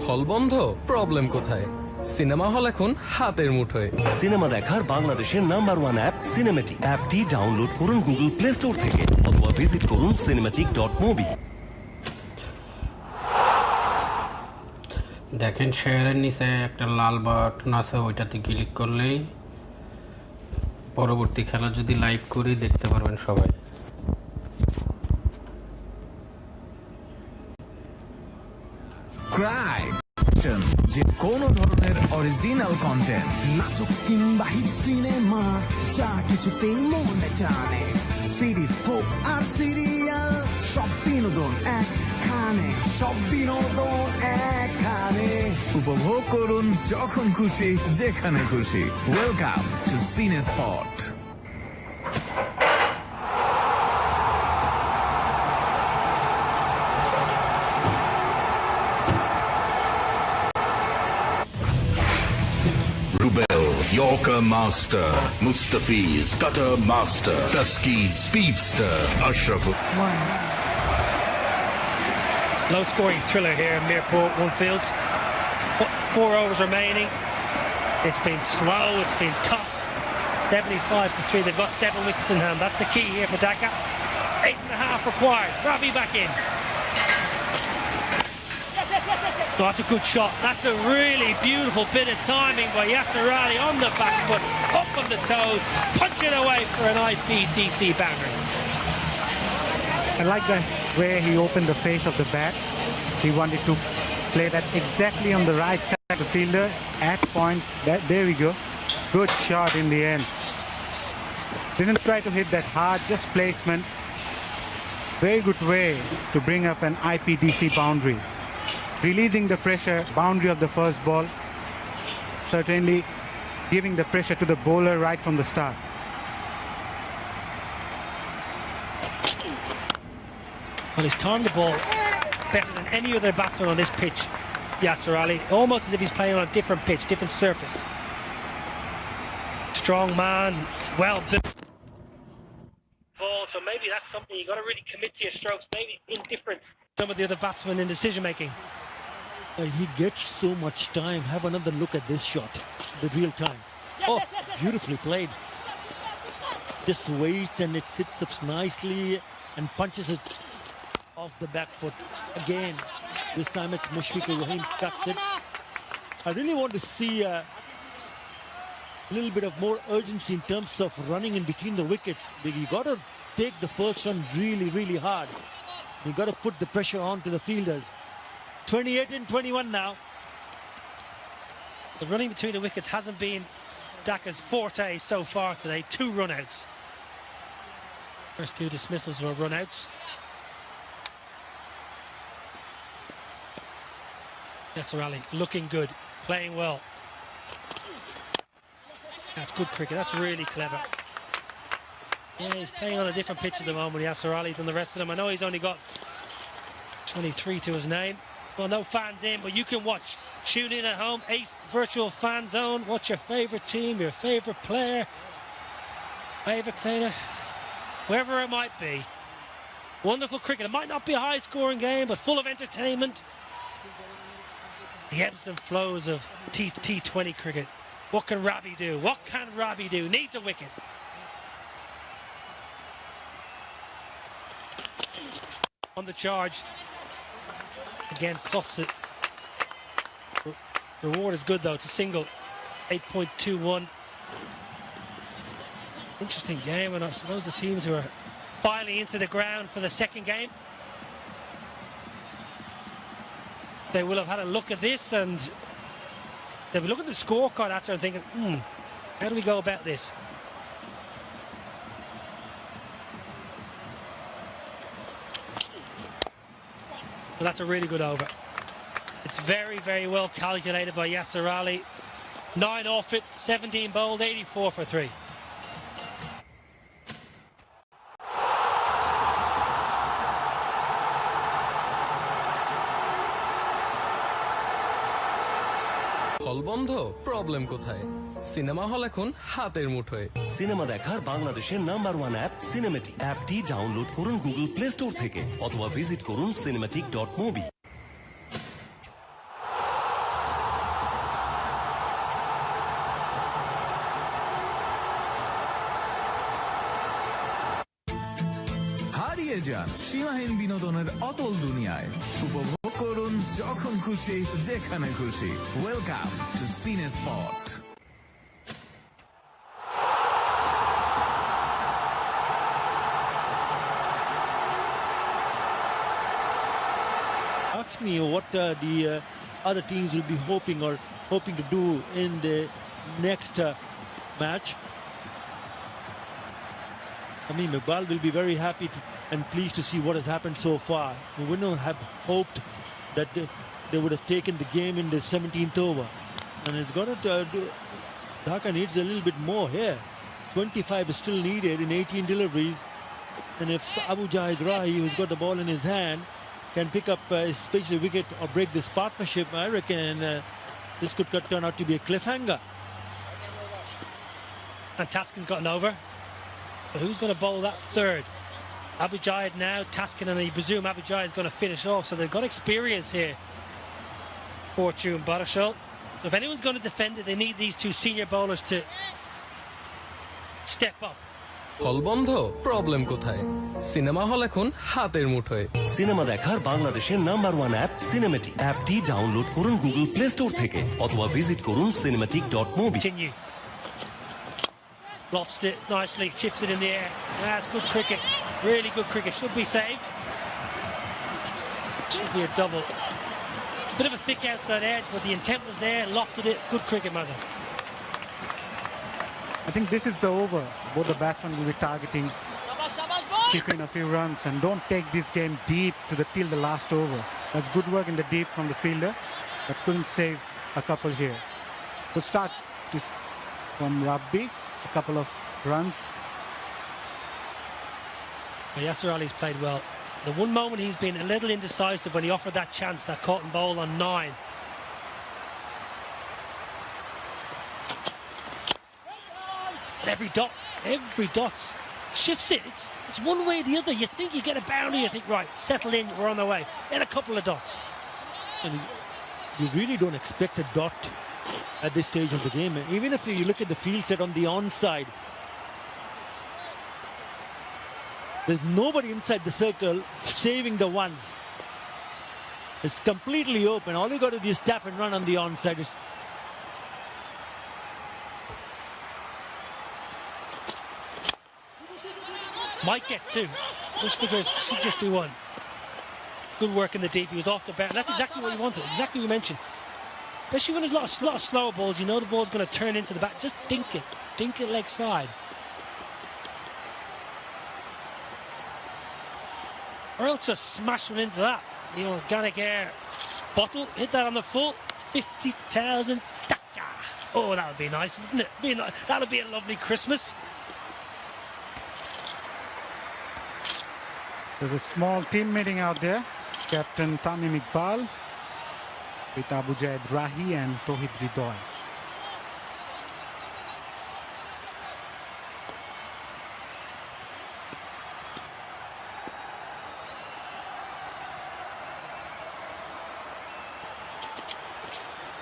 হল বন্ধ, প্রবলেম কোথায়? সিনেমা হল এখন হাতের মুঠোয়। সিনেমা দেখার বাংলাদেশের নাম্বার 1 অ্যাপ সিনেমেটিক। অ্যাপটি ডাউনলোড করুন গুগল প্লে স্টোর থেকে অথবা ভিজিট করুন cinematic.movie। দেখেন শেয়ারের নিচে একটা লাল বাটন আছে, ওইটাতে ক্লিক করলেই পরবর্তী খেলা যদি লাইভ করি দেখতে পারবেন সবাই। ক্রাই যে কোনো ধরনের অরিজিনাল কন্টেন্ট, নাটক কিংবা হিট সিনেমা, যা কিছুতেই মনে টানে। সিরিজ হোক আর সিরিয়াল, সব বিনোদন একখানে, সব বিনোদন একখানে। উপভোগ করুন যখন খুশি যেখানে খুশি। ওয়েলকাম টু সিনে spot. Yorker Master, Mustafiz, Cutter Master, Taskeen Speedster, Ashraf. Low scoring thriller here in Mirpur, Onefields. 4 overs remaining. It's been slow, it's been tough. 75 for 3, they've got 7 wickets in hand. That's the key here for Dhaka. 8.5 required. Ravi back in. Oh, that's a good shot. That's a really beautiful bit of timing by Yasir Ali on the back foot, up on the toes, punch it away for an IPDC boundary. I like the way he opened the face of the bat. He wanted to play that exactly on the right side of the fielder at point. There we go. Good shot in the end. Didn't try to hit that hard, just placement. Very good way to bring up an IPDC boundary. Releasing the pressure, boundary of the first ball. Certainly giving the pressure to the bowler right from the start. Well, he's timed the ball better than any other batsman on this pitch, Yasir Ali. Almost as if he's playing on a different pitch, different surface. Strong man, well built. Ball, so maybe that's something you got to really commit to your strokes. Maybe indifference. Some of the other batsmen in decision making. He gets so much time. Have another look at this shot, the real time. Oh, beautifully played. Just waits and it sits up nicely and punches it off the back foot. Again, this time it's Mushfiqur Rahim cuts it. I really want to see a little bit of more urgency in terms of running in between the wickets. You got to take the first run really, really hard. You got to put the pressure on to the fielders. 28 and 21 now. The running between the wickets hasn't been Dhaka's forte so far today. 2 run-outs. First 2 dismissals were run-outs. Yasir Ali looking good, playing well. That's good cricket, that's really clever. Yeah, he's playing on a different pitch at the moment, Yasir Ali, than the rest of them. I know he's only got 23 to his name. Well, no fans in, but you can watch. Tune in at home, Ace Virtual Fan Zone. Watch your favourite team, your favourite player, favourite trainer, whoever it might be. Wonderful cricket. It might not be a high-scoring game, but full of entertainment. The ebbs and flows of T20 cricket. What can Ravi do? What can Ravi do? Needs a wicket. On the charge. Again, costs it. Reward is good though. It's a single. 8.21. Interesting game, and I suppose the teams who are filing into the ground for the second game, they will have had a look at this and they'll be looking at the scorecard after and thinking, how do we go about this? Well, that's a really good over. It's very, very well calculated by Yasir Ali. 9 off it, 17 bowled, 84 for 3. হল বন্ধ, problem কোথায়? Cinema hall এখন হাতের মুঠোয়। Cinema দেখার বাংলাদেশের number 1 app cinematic. অ্যাপটি download করুন গুগল প্লে স্টোর থেকে অথবা ভিজিট করুন cinematic.mobi। হারিয়ে যান সীমাহীন বিনোদনের অতল দুনিয়ায়। উপভোগ করুন যখন খুশি, যেখানে খুশি। ওয়েলকাম টু সিনে spot. Ask me what the other teams will be hoping to do in the next match. I mean, Iqbal will be very happy and pleased to see what has happened so far. We wouldn't have hoped that they would have taken the game in the 17th over. And it's got to do. Dhaka needs a little bit more here. 25 is still needed in 18 deliveries. And if Abu Jahid Rahi, who's got the ball in his hand, can pick up a special wicket or break this partnership, I reckon this could turn out to be a cliffhanger. And Taskin's got an over. So who's going to bowl that third? Abujayed now, Taskin, and I presume Abujayed is going to finish off. So they've got experience here. Fortune Barashal. So if anyone's going to defend it, they need these two senior bowlers to step up. হল বন্ধ problem কোথায় cinema hall এখন হাতের মুঠোয় cinema দেখার বাংলাদেশের number 1 app cinematic অ্যাপটি download করুন গুগল প্লে স্টোর থেকে অথবা ভিজিট করুন cinematic.mobi Lofts it nicely, chips it in the air. That's good cricket, really good cricket. Should be saved. Should be a double. Bit of a thick outside edge, but the intent was there. Lofted it. Good cricket, Mazza. I think this is the over. Both the batsmen will be targeting, kick in a few runs, and don't take this game deep till the last over. That's good work in the deep from the fielder, but couldn't save a couple here. Good start from Rabbi, a couple of runs. Yasser Ali's played well. The one moment he's been a little indecisive when he offered that chance, that caught and bowl on 9. Every dot shifts it. It's one way or the other. You think you get a boundary, you think, right, settle in, we're on the way. Then a couple of dots. And you really don't expect a dot at this stage of the game. Even if you look at the field set on the onside, there's nobody inside the circle saving the ones. It's completely open. All you got to do is tap and run on the onside. Might get two. This figure should just be one. Good work in the deep. He was off the bat. That's exactly what he wanted. Exactly what we mentioned. Especially when there's a lot of slower balls, you know the ball's going to turn into the bat. Just dink it. Dink it leg side. Or else just smash one into that. The organic air bottle. Hit that on the full. 50,000 taka. Oh, that would be nice, wouldn't it? That would be a lovely Christmas. There's a small team meeting out there. Captain Tamim Iqbal with Abujayed Rahi and Tohid Ridoy.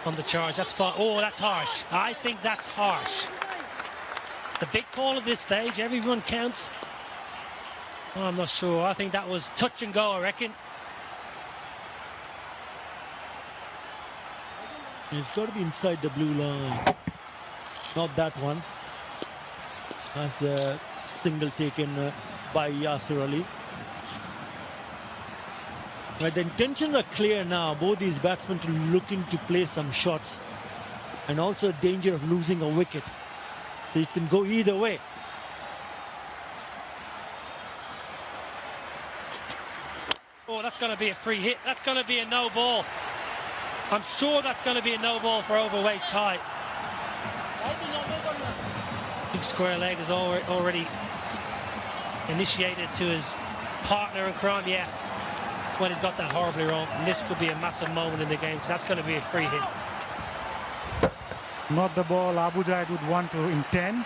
On the charge, that's far. Oh, that's harsh. I think that's harsh. The big call at this stage, everyone counts. Oh, I'm not sure. I think that was touch and go, I reckon. It's got to be inside the blue line. Not that one. That's the single taken by Yasser Ali. Right, the intentions are clear now. Both these batsmen are looking to play some shots. And also danger of losing a wicket. So it can go either way. Oh, that's going to be a free hit. That's going to be a no ball. I'm sure that's going to be a no ball for over waist high. Big square leg is already initiated to his partner in crime. Yeah, when he's got that horribly wrong. And this could be a massive moment in the game because that's going to be a free hit. Not the ball Abujayed would want to intend.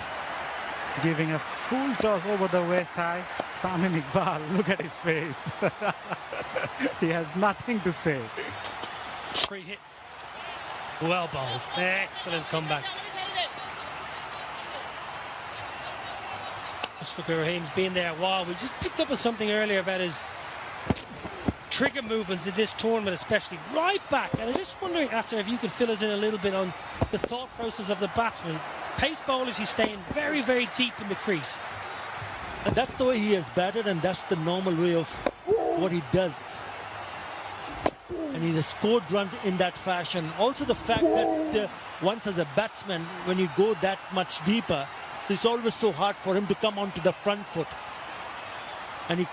Giving a full toss over the waist high. Tamim Iqbal, look at his face. He has nothing to say. Free hit. Well bowled. Excellent comeback. Mustafa Rahim's been there a while. We just picked up on something earlier about his trigger movements in this tournament, especially right back. And I'm just wondering, Atta, if you could fill us in a little bit on the thought process of the batsman. Pace bowlers, he's staying very, very deep in the crease. And that's the way he has batted, and that's the normal way of what he does. And he has scored runs in that fashion. Also the fact that once as a batsman, when you go that much deeper, so it's always so hard for him to come onto the front foot. And you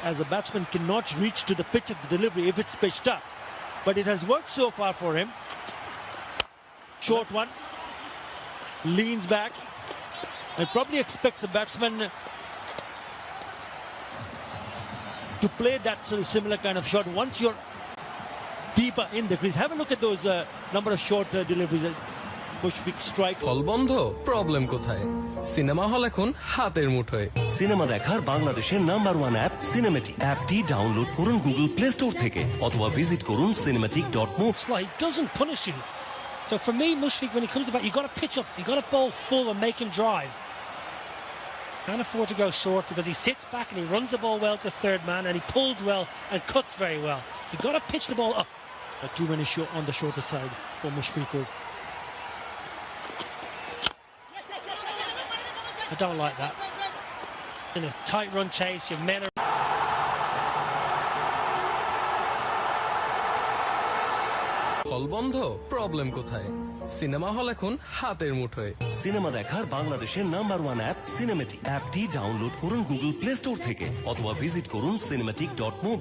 as a batsman cannot reach to the pitch of the delivery if it's pitched up. But it has worked so far for him. Short one. Leans back. And probably expects a batsman to play that sort of similar kind of shot once you're deeper in the crease. Have a look at those number of short deliveries. Mushfiq strike. হল বন্ধ, problem কোথায়? Cinema hall এখন হাতের মুঠোয়। Cinema দেখার বাংলাদেশের number 1 app cinematic. অ্যাপটি download করুন গুগল প্লে স্টোর থেকে অথবা ভিজিট করুন cinematic.mo। He doesn't punish you. So for me, Mushfiq, when he comes about, you got to pitch up, you got to bowl full and make him drive. Can't afford to go short because he sits back and he runs the ball well to third man and he pulls well and cuts very well. So you got to pitch the ball up. Too many on the shorter side for Mushfiq. I don't like that. In a tight run chase, your men are... হল বন্ধ, problem কোথায়? Cinema hall এখন হাতের মুঠোয়। Cinema দেখার বাংলাদেশের number 1 app cinematic. অ্যাপটি download করুন গুগল প্লে স্টোর থেকে অথবা ভিজিট করুন cinematic.mo।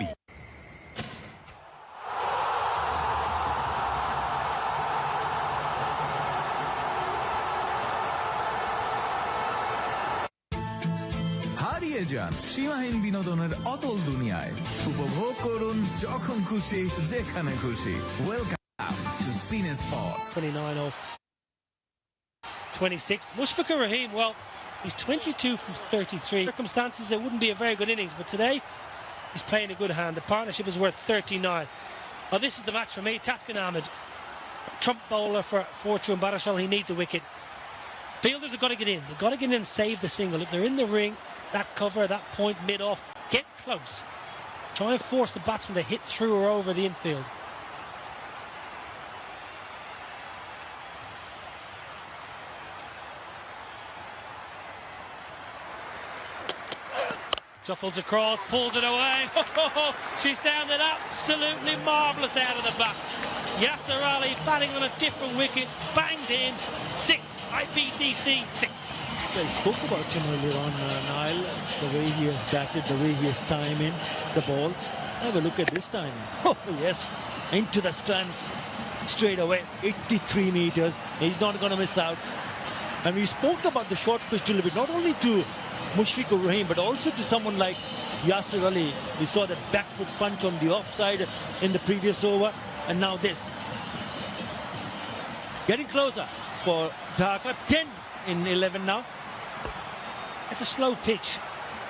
হারিয়ে যান সীমাহীন বিনোদনের অতল দুনিয়ায়। উপভোগ করুন যখন খুশি যেখানে খুশি। ওয়েলকাম টু সিনে spot. 29 of 26. Mushfiq Rahim, well, he's 22 from 33. Circumstances, it wouldn't be a very good innings, but today he's playing a good hand. The partnership is worth 39. Oh, this is the match for me. Taskin Ahmed, trump bowler for Fortune Barashal. He needs a wicket. Fielders have got to get in. They've got to get in and save the single. If they're in the ring, that cover, that point mid-off, get close. Try and force the batsman to hit through or over the infield. Shuffles across, pulls it away. She sounded absolutely marvellous out of the bat. Yasser Ali batting on a different wicket, banged in, 6, IPTC 6. I spoke about him earlier on, Niall, the way he has batted, the way he has timing the ball. Have a look at this timing. Oh, yes, into the stands straight away, 83 metres. He's not going to miss out. And we spoke about the short pitch delivery, not only to Mushfiq Rahim, but also to someone like Yasser Ali. We saw that back foot punch on the offside in the previous over, and now this. Getting closer for Dhaka, 10 in 11 now. It's a slow pitch.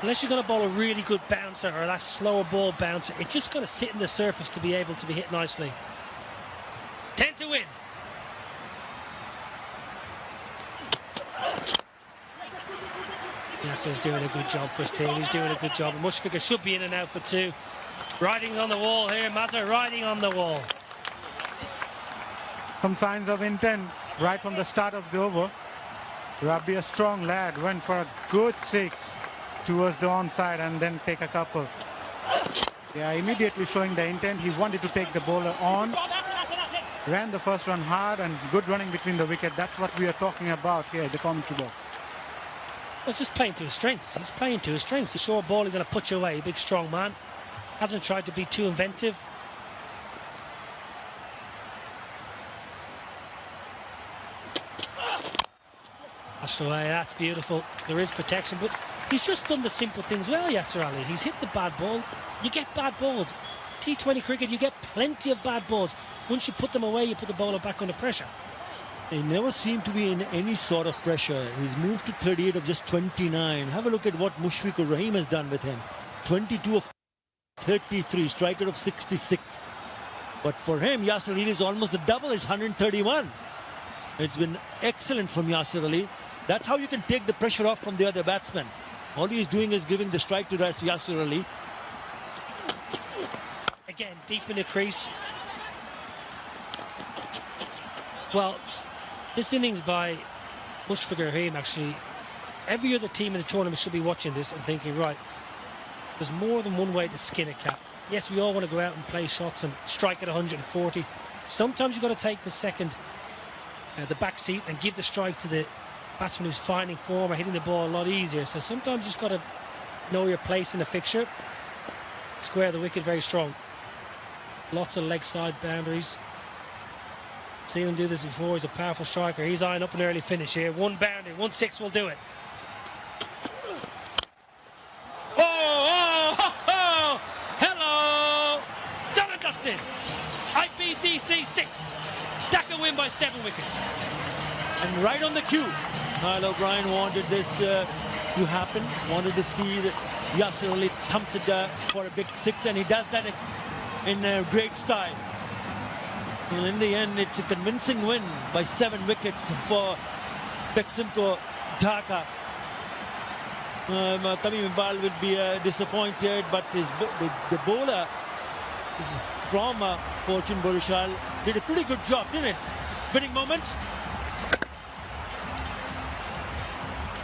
Unless you're going to bowl a really good bouncer or that slower ball bouncer, it's just going to sit in the surface to be able to be hit nicely. 10 to win. Yasser's doing a good job for his team. He's doing a good job. Mushfiq should be in and out for 2. Riding on the wall here, Mazza riding on the wall. Some signs of intent right from the start of the over. Rabbi, a strong lad, went for a good 6 towards the onside and then take a couple. Yeah, immediately showing the intent. He wanted to take the bowler on. Ran the first run hard and good running between the wicket. That's what we are talking about here, the commentary box. Well, just playing to his strengths. He's playing to his strengths. The short ball, he's going to put you away. Big, strong man. Hasn't tried to be too inventive. Flashed away, that's beautiful. There is protection, but he's just done the simple things well, Yasser Ali. He's hit the bad ball. You get bad balls. T20 cricket, you get plenty of bad balls. Once you put them away, you put the bowler back under pressure. He never seemed to be in any sort of pressure. He's moved to 38 of just 29. Have a look at what Mushfiq Rahim has done with him. 22 of 33, striker of 66. But for him, Yasser Ali is almost the double. It's 131. It's been excellent from Yasser Ali. That's how you can take the pressure off from the other batsman. All he's doing is giving the strike to Yasser Ali. Again, deep in the crease. Well, this innings by Mushfiq Rahim, actually, every other team in the tournament should be watching this and thinking, right, there's more than one way to skin a cat. Yes, we all want to go out and play shots and strike at 140. Sometimes you've got to take the second, the back seat and give the strike to the batsman who's finding form or hitting the ball a lot easier. So sometimes you just got to know your place in the fixture. Square the wicket very strong. Lots of leg side boundaries. Seen him do this before. He's a powerful striker. He's eyeing up an early finish here. 1 boundary, 1 6 will do it. Oh, hello! Done and dusted. IPDC 6. Dhaka win by 7 wickets. and right on the cue. Niall O'Brien wanted this to happen, wanted to see that Yasser Ali thumps it for a big six, and he does that in great style. Well, in the end, it's a convincing win by 7 wickets for Beximco Dhaka. Tamim Iqbal would be disappointed, but the bowler is from Fortune Borishal did a pretty good job, didn't it? Winning moment.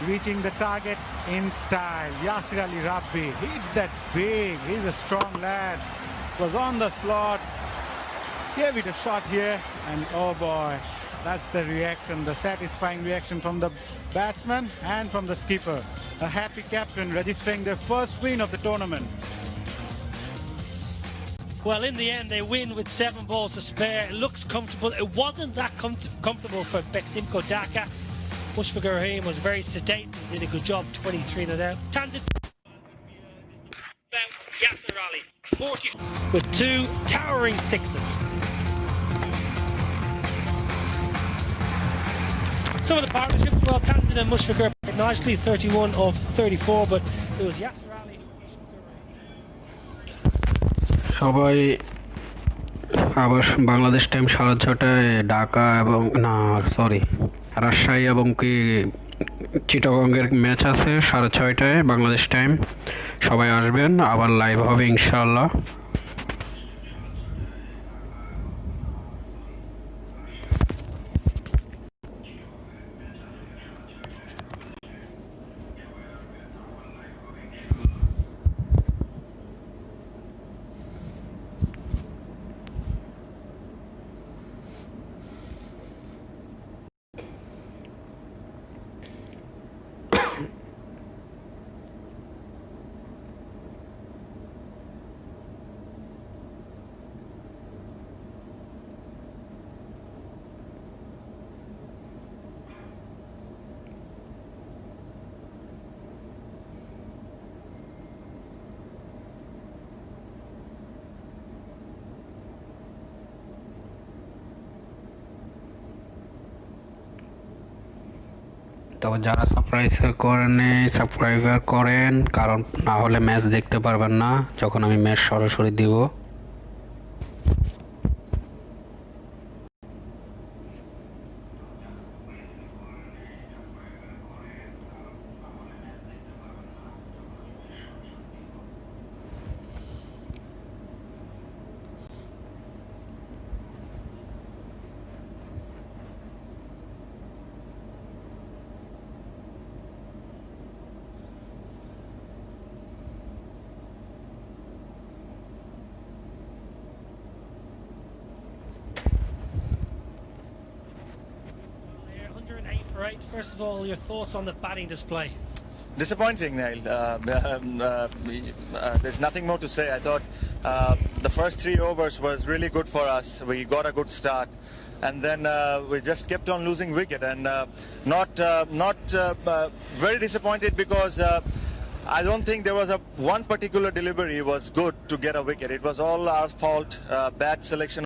Reaching the target in style. Yasir Ali Rabbi hit that big. He's a strong lad. Was on the slot. Gave it a shot here, and oh boy, that's the reaction, the satisfying reaction from the batsman and from the skipper. A happy captain registering their first win of the tournament. Well, in the end, they win with 7 balls to spare. It looks comfortable. It wasn't that comfortable for Beximco Dhaka. Mushfiqur Rahim was very sedate and did a good job, 23 not out. Tanzania Yasser Ali, 40 with 2 towering sixes. Some of the partnerships, well, Tanzania and Mushfiqur played nicely, 31 of 34, but it was Yasser Ali. সবাই আবার Bangladesh time 6:30টায় Dhaka এবং না sorry Rajshahi এবং কি চিটাগংয়ের match আছে 6:30টায় Bangladesh time. সবাই আসবেন, আবার লাইভ হবে ইনশাআল্লাহ। তবে যারা সাবস্ক্রাইব করেন, কারণ না হলে ম্যাচ দেখতে পারবেন না যখন আমি ম্যাচ সরাসরি দিব। First of all, your thoughts on the batting display? Disappointing, Neil. There's nothing more to say. I thought the first 3 overs was really good for us. We got a good start, and then we just kept on losing wicket, and not very disappointed because I don't think there was one particular delivery was good to get a wicket. It was all our fault, bad selection.